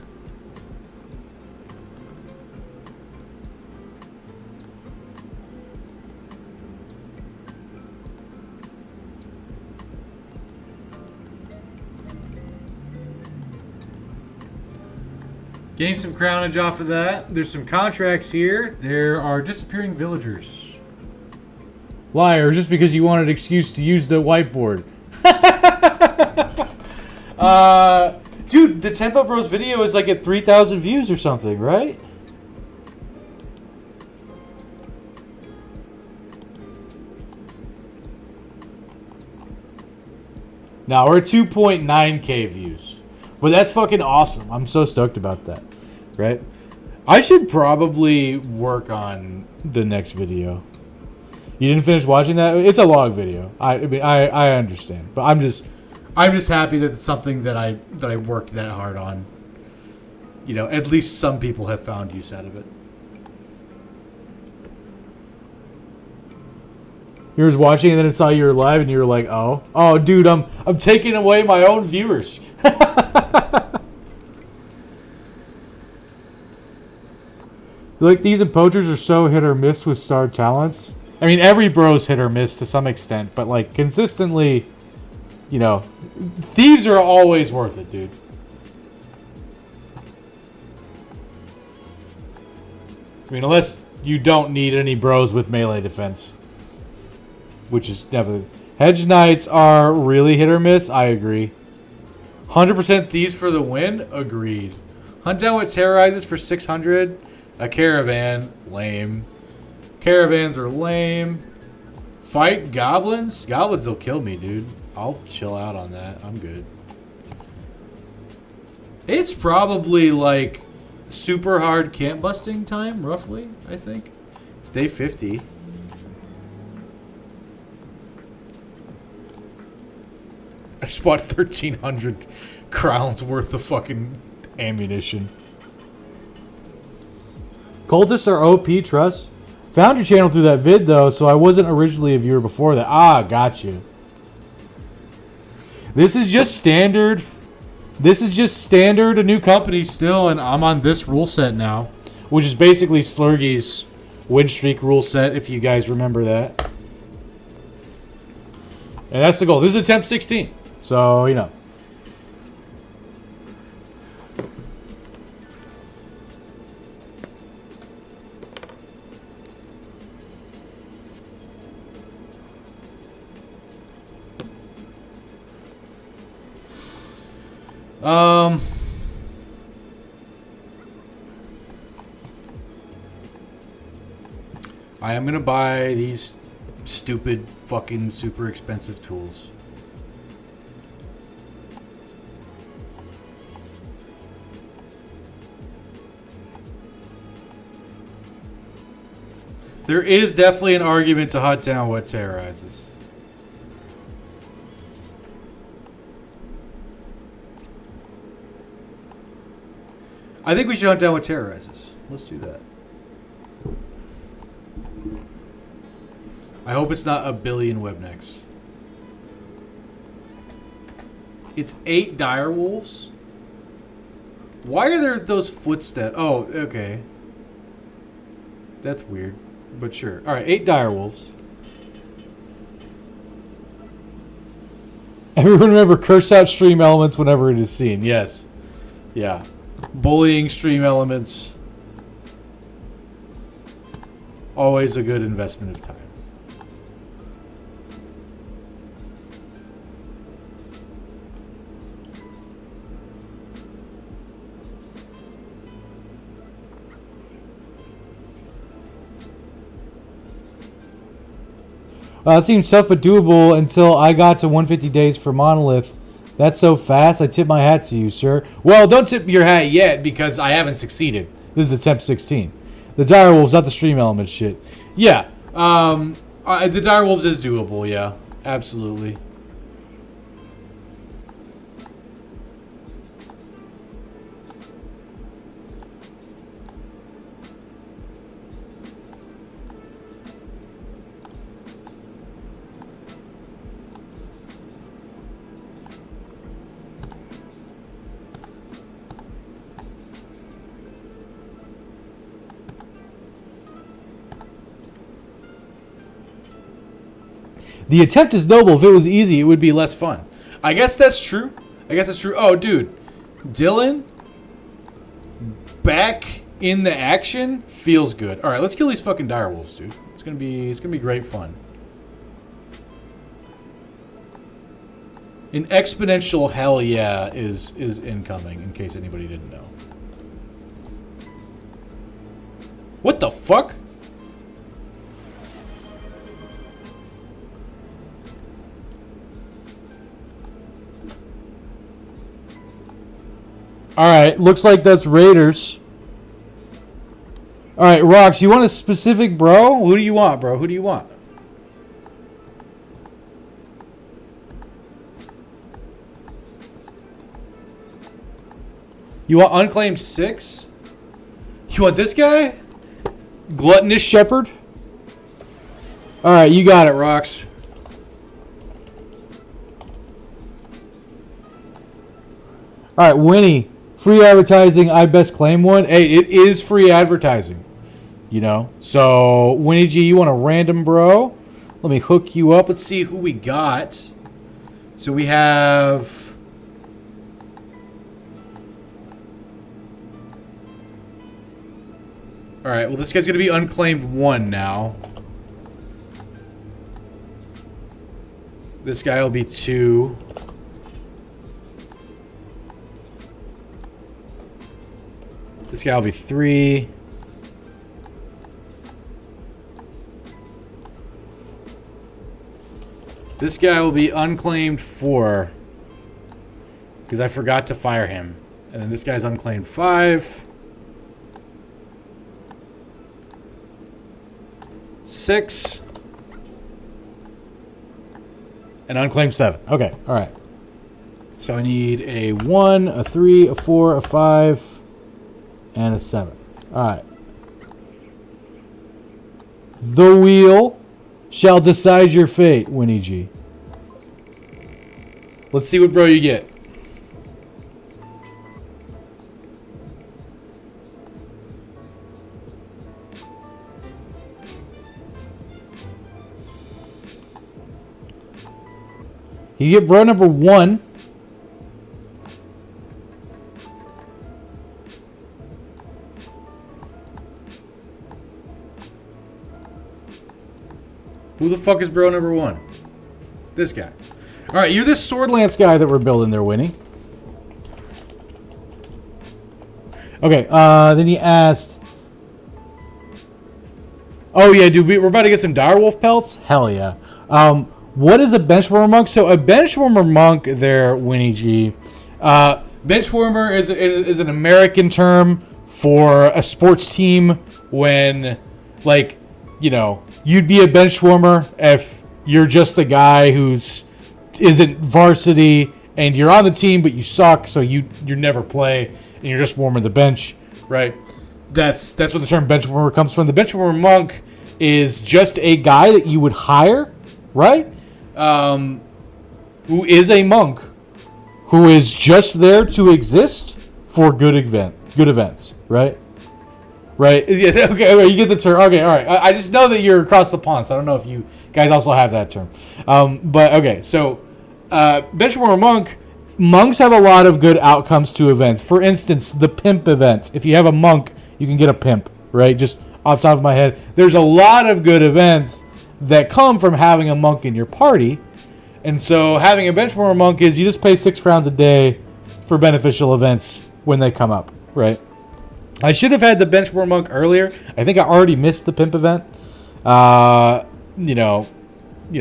Gain some crownage off of that. There's some contracts here. There are disappearing villagers. Liar, just because you wanted an excuse to use the whiteboard. Dude, the Tempo Bros video is like at 3,000 views or something, right? Now we're at 2.9k views. But that's fucking awesome. I'm so stoked about that. Right? I should probably work on the next video. You didn't finish watching that? It's a long video. I mean, I understand, but I'm just happy that it's something that I worked that hard on. You know, at least some people have found use out of it. You were watching and then it saw you were live and you were like, oh, dude, I'm taking away my own viewers. Like, these poachers are so hit or miss with star talents. I mean, every bro's hit or miss to some extent, but like consistently, you know, thieves are always worth it, dude. I mean, unless you don't need any bros with melee defense, which is definitely. Hedge Knights are really hit or miss. I agree. 100% thieves for the win. Agreed. Hunt down what terrorizes for 600. A caravan. Lame. Caravans are lame. Fight goblins? Goblins will kill me, dude. I'll chill out on that. I'm good. It's probably like super hard camp busting time, roughly, I think. It's day 50. I just bought 1,300 crowns worth of fucking ammunition. Cultists are OP, trust. Found your channel through that vid, though, so I wasn't originally a viewer before that. Ah, got you. This is just standard. This is just standard, a new company still, and I'm on this rule set now, which is basically Slurgy's win streak rule set, if you guys remember that. And that's the goal. This is attempt 16, so, you know. I am gonna buy these stupid fucking super expensive tools. There is definitely an argument to hunt down what terrorizes. I think we should hunt down what terrorizes. Let's do that. I hope it's not a billion webnecks. It's 8 dire wolves. Why are there those footsteps? Oh, okay. That's weird, but sure. All right, 8 dire wolves. Everyone remember curse out stream elements whenever it is seen. Yes. Yeah. Bullying stream elements. Always a good investment of time. It seemed tough but doable until I got to 150 days for Monolith. That's so fast, I tip my hat to you, sir. Well, don't tip your hat yet because I haven't succeeded. This is attempt 16. The Direwolves, not the stream element shit. Yeah, the Direwolves is doable, yeah. Absolutely. The attempt is noble. If it was easy, it would be less fun. I guess that's true. Oh, dude. Dylan, back in the action, feels good. All right, let's kill these fucking direwolves, dude. It's gonna be great fun. An exponential hell yeah is incoming, in case anybody didn't know. What the fuck? Alright, looks like that's Raiders. Alright, Rox, you want a specific bro? Who do you want, bro? Who do you want? You want Unclaimed 6? You want this guy? Gluttonous Shepherd? Alright, you got it, Rox. Alright, Winnie. Free advertising, I best claim one. Hey, it is free advertising. You know? So, Winnie G, you want a random bro? Let me hook you up. Let's see who we got. So we have... Alright, well this guy's going to be Unclaimed 1 now. This guy will be 2. This guy will be 3. This guy will be Unclaimed 4. Because I forgot to fire him. And then this guy's Unclaimed 5. 6. And Unclaimed 7. Okay, alright. So I need a 1, a 3, a 4, a 5, and a 7. Alright. The wheel shall decide your fate, Winnie G. Let's see what bro you get. You get bro number 1. Who the fuck is bro number 1? This guy. Alright, you're this sword lance guy that we're building there, Winnie. Okay, then he asked... Oh yeah, dude, we're about to get some direwolf pelts? Hell yeah. What is a benchwarmer monk? So a benchwarmer monk there, Winnie G. Benchwarmer is an American term for a sports team when, like, you know, you'd be a benchwarmer if you're just the guy who's isn't varsity and you're on the team but you suck, so you never play and you're just warming the bench, right? That's what the term benchwarmer comes from. The benchwarmer monk is just a guy that you would hire, right? Who is a monk, who is just there to exist for good events, right? Right? Yeah, okay, you get the term. Okay, all right. I just know that you're across the pond, so I don't know if you guys also have that term. But okay, so benchwarmer monk. Monks have a lot of good outcomes to events. For instance, the pimp event. If you have a monk, you can get a pimp, right? Just off the top of my head, there's a lot of good events that come from having a monk in your party. And so having a benchwarmer monk is you just pay 6 crowns a day for beneficial events when they come up, right? I should have had the benchwarmer monk earlier. I think I already missed the pimp event. You know,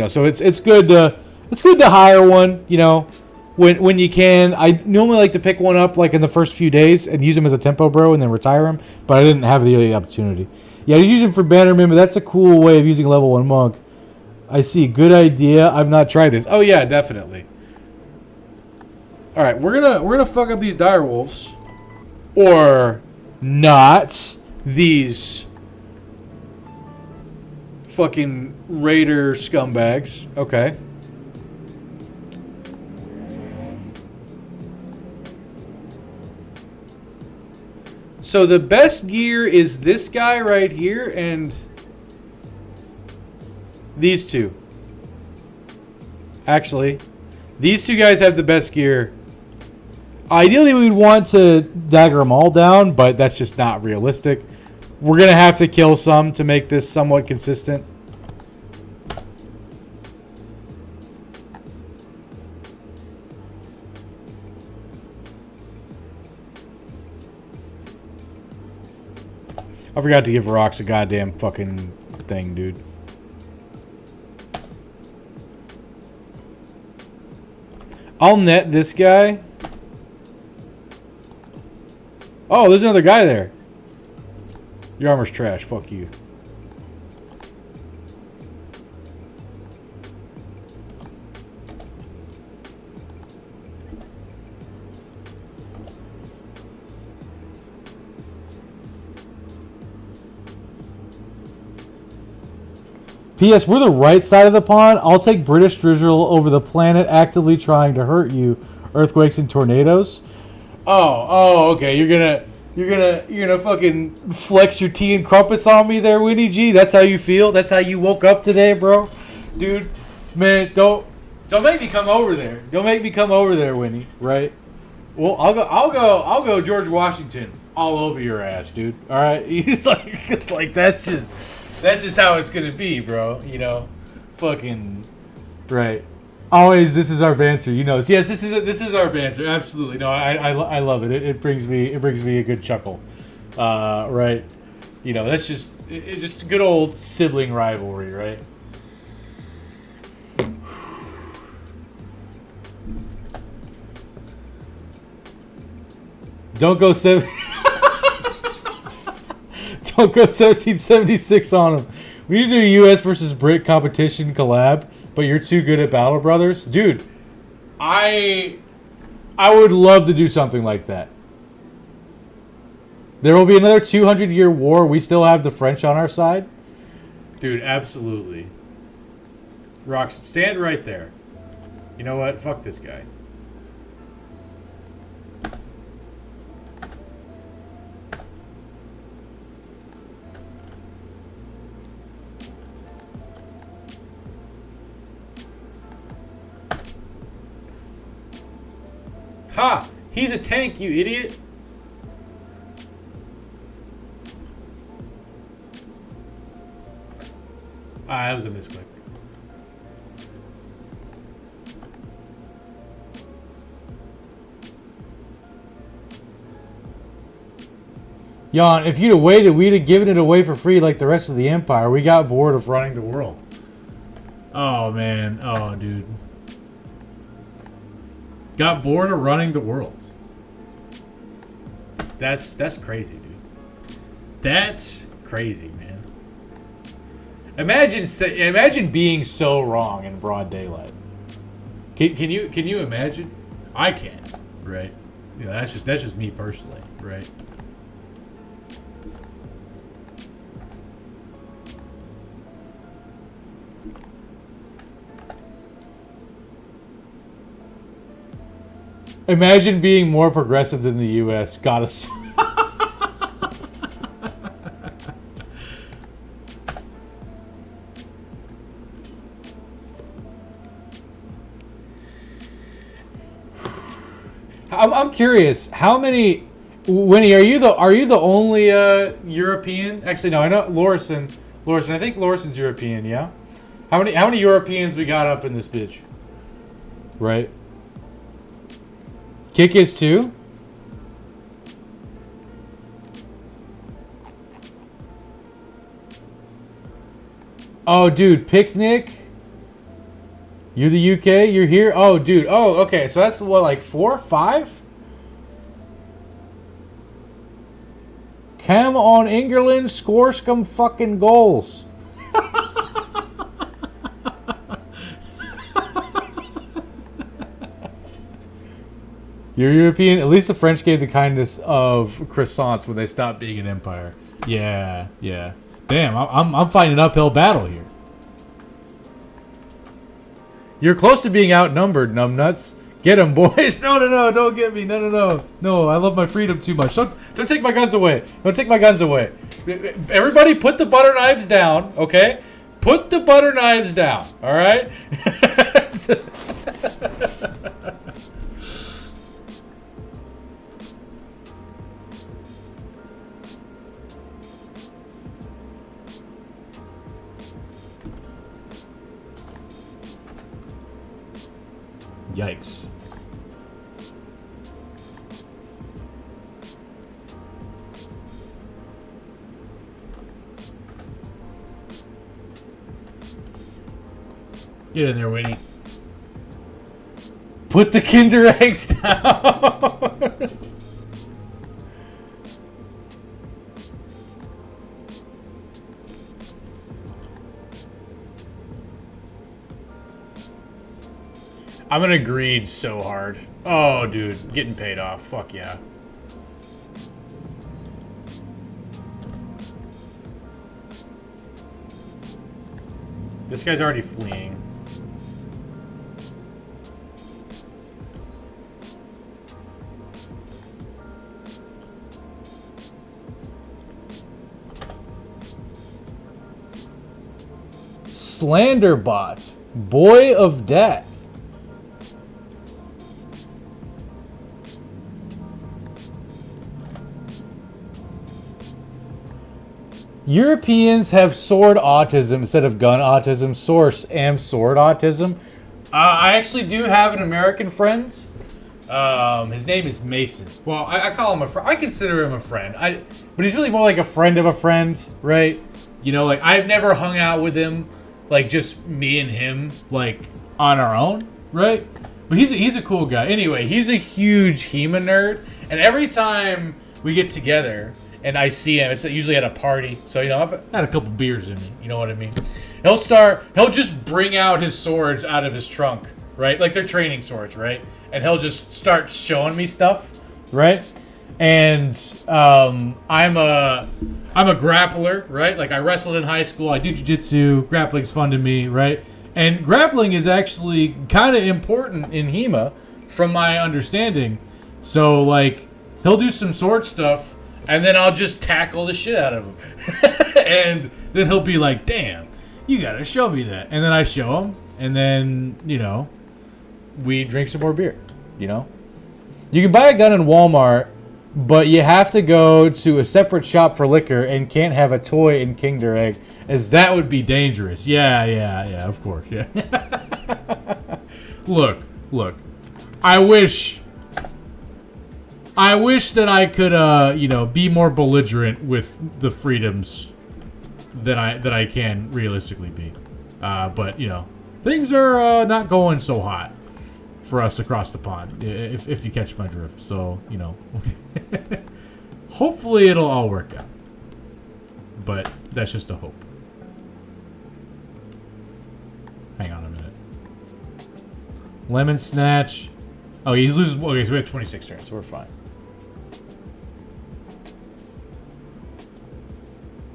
so it's good to hire one, you know, when you can. I normally like to pick one up like in the first few days and use him as a tempo bro and then retire him, but I didn't have the opportunity. Yeah, you use him for bannerman, but that's a cool way of using level 1 monk. I see. Good idea. I've not tried this. Oh yeah, definitely. All right, we're gonna fuck up these direwolves, or not these fucking raider scumbags. Okay. So the best gear is this guy right here and these two. Actually, these two guys have the best gear. Ideally, we'd want to dagger them all down, but that's just not realistic. We're going to have to kill some to make this somewhat consistent. I forgot to give Rocks a goddamn fucking thing, dude. I'll net this guy. Oh, there's another guy there. Your armor's trash. Fuck you. P.S. We're the right side of the pond. I'll take British drizzle over the planet actively trying to hurt you. Earthquakes and tornadoes. Oh, okay. You're gonna fucking flex your tea and crumpets on me there, Winnie G. That's how you feel. That's how you woke up today, bro. Dude, man, don't make me come over there. Don't make me come over there, Winnie. Right? Well, I'll go George Washington all over your ass, dude. All right, like that's just how it's gonna be, bro. You know, fucking right. Always, this is our banter. You know, yes, this is our banter. Absolutely, no, I love it. It brings me a good chuckle. Right, you know, it's just a good old sibling rivalry, right? Don't go 1776 on them. We need to do a U.S. versus Brit competition collab, but you're too good at Battle Brothers, dude. I would love to do something like that. There will be another 200-year war. We still have the French on our side, dude. Absolutely. Rox, stand right there. You know what? Fuck this guy. Ha! He's a tank, you idiot! Ah, that was a misclick. Jan, if you'd have waited, we'd have given it away for free like the rest of the Empire. We got bored of running the world. Oh, man. Oh, dude. Got bored of running the world. That's crazy, dude. That's crazy, man. Imagine being so wrong in broad daylight. Can you imagine? I can't, right? You know, that's just me personally, right? Imagine being more progressive than the U.S. Got us. I'm curious. How many? Winnie, are you the only European? Actually, no. I know Lorison. I think Lorison's European. Yeah. How many Europeans we got up in this bitch? Right. Kick is too. Oh, dude, picnic. You the UK? You're here? Oh, dude. Oh, okay. So that's what, like 4, 5? Come on, England, score some fucking goals. You're European. At least the French gave the kindness of croissants when they stopped being an empire. Yeah, yeah. Damn, I'm fighting an uphill battle here. You're close to being outnumbered, numbnuts. Get him, boys. No, don't get me. No, I love my freedom too much. Don't take my guns away. Don't take my guns away. Everybody put the butter knives down, okay? Put the butter knives down, all right? Yikes. Get in there, Winnie. Put the Kinder eggs down. I'm gonna greed so hard. Oh, dude, getting paid off. Fuck yeah. This guy's already fleeing. Slanderbot, boy of death. Europeans have sword autism instead of gun autism. Source: am sword autism. I actually do have an American friend. His name is Mason. Well, I call him a friend. I consider him a friend. But he's really more like a friend of a friend, right? You know, like I've never hung out with him, like just me and him, like on our own, right? But he's a cool guy. Anyway, he's a huge HEMA nerd, and every time we get together and I see him, it's usually at a party. So you know, I've had a couple beers in me. You know what I mean? He'll just bring out his swords out of his trunk, right? Like they're training swords, right? And he'll just start showing me stuff, right? And I'm a grappler, right? Like I wrestled in high school. I do jiu-jitsu. Grappling's fun to me, right? And grappling is actually kind of important in HEMA, from my understanding. So like he'll do some sword stuff, and then I'll just tackle the shit out of him, and then he'll be like, "Damn, you gotta show me that." And then I show him, and then you know, We drink some more beer, you know? You can buy a gun in Walmart, but you have to go to a separate shop for liquor and can't have a toy in Kinder Egg, as that would be dangerous. Yeah, of course, yeah. Look. I wish that I could, be more belligerent with the freedoms that I can realistically be. But things are not going so hot for us across the pond, if you catch my drift. So hopefully it'll all work out. But that's just a hope. Hang on a minute. Lemon Snatch. Oh, he's loses. Okay, so we have 26 turns, so we're fine.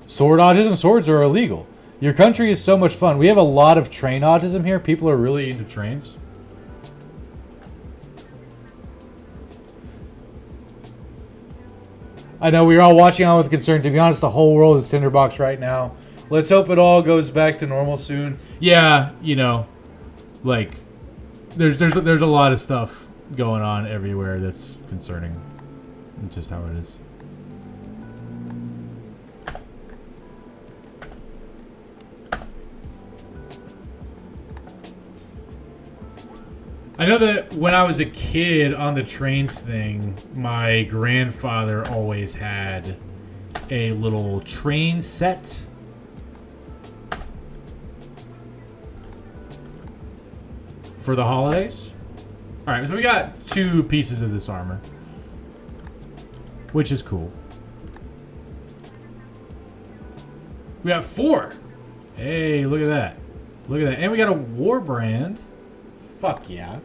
Sword autism? Swords are illegal. Your country is so much fun. We have a lot of train autism here. People are really into trains. I know we're all watching on with concern. To be honest, the whole world is tinderbox right now. Let's hope it all goes back to normal soon. Yeah, like there's a lot of stuff going on everywhere that's concerning. It's just how it is. I know that when I was a kid on the trains thing, my grandfather always had a little train set. For the holidays. Alright, so we got 2 pieces of this armor, which is cool. We got 4. Hey, look at that. Look at that. And we got a war brand. Fuck yeah.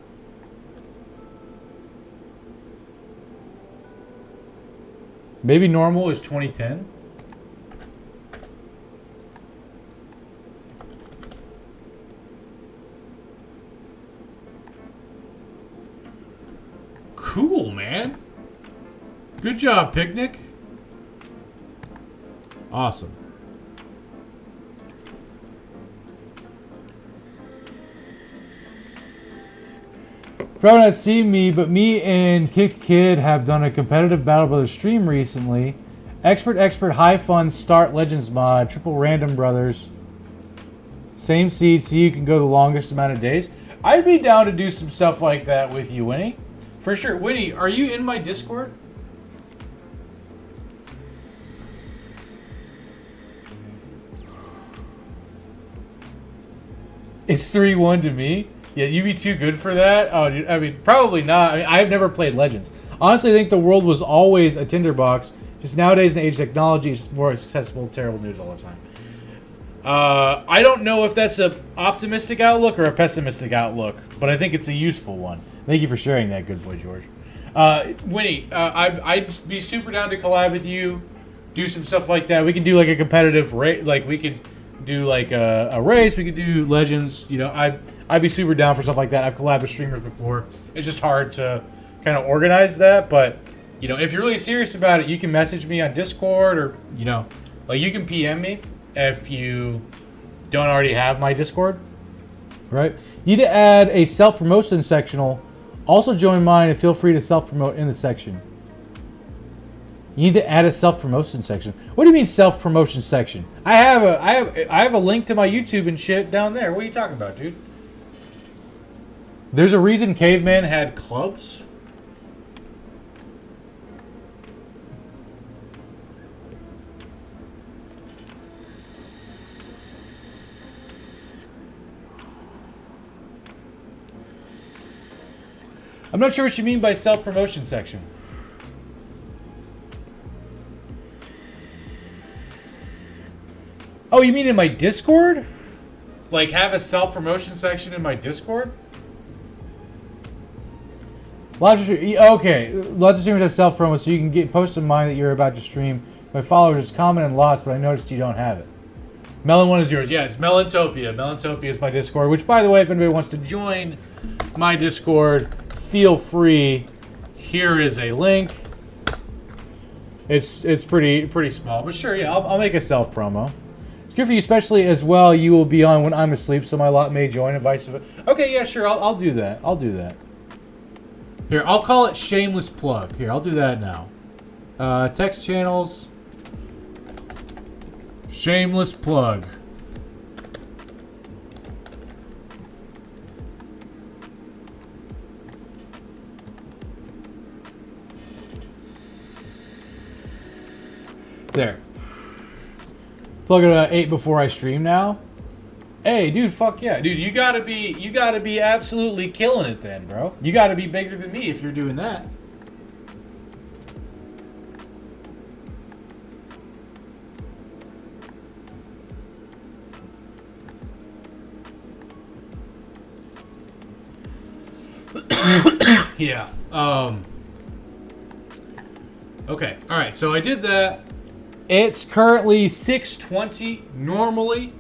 Maybe normal is 2010. Cool, man. Good job, Picnic. Awesome. Probably not seen me, but me and Kicked Kid have done a competitive Battle Brothers stream recently. Expert, high fun, start Legends mod, triple random brothers. Same seed, so you can go the longest amount of days. I'd be down to do some stuff like that with you, Winnie. For sure. Winnie, are you in my Discord? It's 3-1 to me. Yeah, you'd be too good for that. Oh, dude, I mean, probably not. I mean, I've never played Legends. Honestly, I think the world was always a tinderbox. Just nowadays, in the age of technology, it's more accessible, terrible news all the time. I don't know if that's an optimistic outlook or a pessimistic outlook, but I think it's a useful one. Thank you for sharing that, good boy, George. Winnie, I'd be super down to collab with you, do some stuff like that. We can do like a competitive race, like we could do like a race. We could do Legends. You know, I'd be super down for stuff like that. I've collabed with streamers before. It's just hard to kind of organize that, but you know, if you're really serious about it, you can message me on Discord, or you know, like you can PM me if you don't already have my Discord. Right? You need to add a self-promotion sectional. Also join mine and feel free to self-promote in the section. You need to add a self-promotion section. What do you mean self-promotion section? I have a link to my YouTube and shit down there. What are you talking about, dude? There's a reason caveman had clubs. I'm not sure what you mean by self-promotion section. Oh, you mean in my Discord? Like have a self-promotion section in my Discord? Okay, lots of streamers have self-promo, so you can get post in mind that you're about to stream. My followers is common in lots, but I noticed you don't have it. Melon one is yours. Yeah, it's Melantopia. Melantopia is my Discord, which, by the way, if anybody wants to join my Discord, feel free. Here is a link. It's pretty small, but sure, yeah, I'll make a self promo. It's good for you, especially as well. You will be on when I'm asleep, so my lot may join and vice versa. Okay, yeah, sure, I'll do that. I'll do that. Here, I'll call it shameless plug. Here, I'll do that now. Text channels. Shameless plug. There. Plug it at 8 before I stream now. Hey, dude, fuck yeah. Dude, you gotta be absolutely killing it then, bro. You gotta be bigger than me if you're doing that. Yeah. Okay. All right. So I did that. It's currently 6:20. Normally,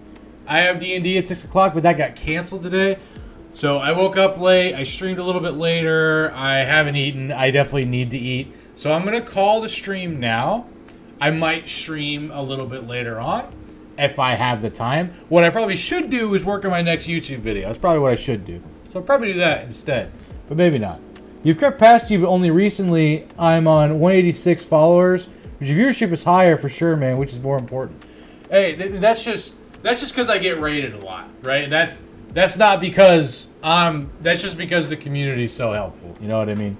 I have D&D at 6 o'clock, but that got canceled today. So I woke up late. I streamed a little bit later. I haven't eaten. I definitely need to eat. So I'm going to call the stream now. I might stream a little bit later on if I have the time. What I probably should do is work on my next YouTube video. That's probably what I should do. So I'll probably do that instead, but maybe not. You've crept past you, but only recently. I'm on 186 followers, which your viewership is higher for sure, man, which is more important. Hey, that's just because I get rated a lot, right? That's not because that's just because the community is so helpful. You know what I mean?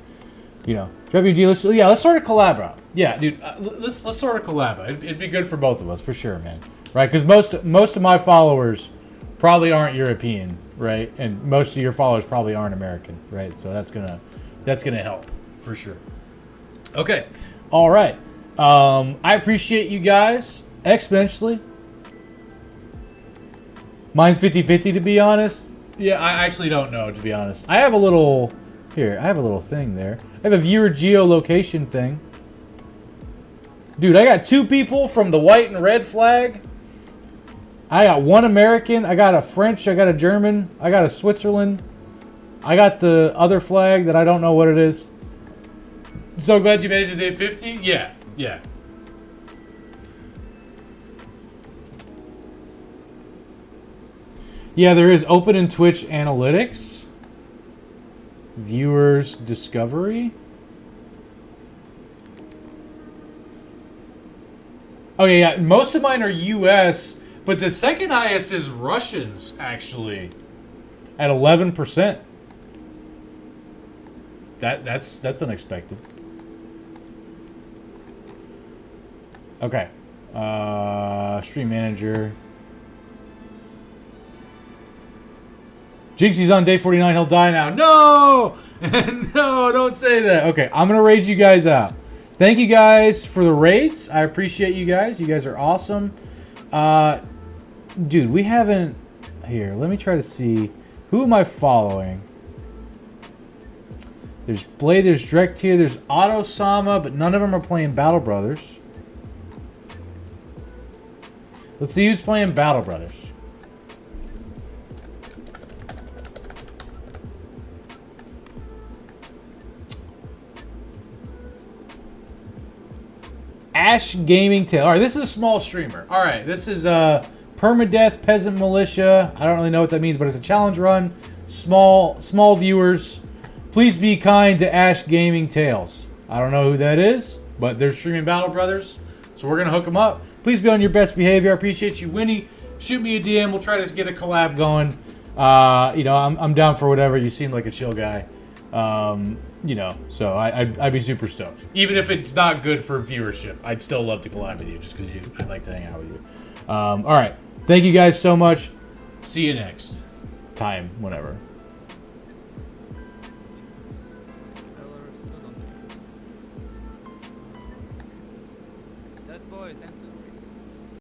You know, let's sort of collab out. Yeah, dude, let's sort of collab out. It'd be good for both of us for sure, man. Right? Because most of my followers probably aren't European, right? And most of your followers probably aren't American, right? So that's gonna help for sure. Okay, all right. I appreciate you guys exponentially. Mine's 50-50 to be honest. Yeah, I actually don't know to be honest. I have a little thing there. I have a viewer geolocation thing. Dude, I got 2 people from the white and red flag. I got 1 American, I got a French, I got a German, I got a Switzerland. I got the other flag that I don't know what it is. So glad you made it to day 50? Yeah. Yeah, there is open in Twitch analytics. Viewers discovery. Okay, yeah, most of mine are U.S., but the second highest is Russians, actually, at 11%. That's unexpected. Okay, stream manager. Jinxie's on day 49. He'll die now. No, no, don't say that. Okay, I'm gonna raid you guys out. Thank you guys for the raids. I appreciate you guys. You guys are awesome. Dude, we haven't... Here, let me try to see. Who am I following? There's Blade, there's Direct here, there's Auto Sama, but none of them are playing Battle Brothers. Let's see who's playing Battle Brothers. Ash Gaming Tail. All right, this is a small streamer. All right, this is Permadeath Peasant Militia. I don't really know what that means, but it's a challenge run. Small viewers. Please be kind to Ash Gaming Tales. I don't know who that is, but they're streaming Battle Brothers, so we're gonna hook them up. Please be on your best behavior. I appreciate you, Winnie. Shoot me a DM. We'll try to get a collab going. You know, I'm down for whatever. You seem like a chill guy. You know, so I'd be super stoked. Even if it's not good for viewership, I'd still love to collab with you just because I'd like to hang out with you. All right. Thank you guys so much. See you next time, whenever. That boy, thanks.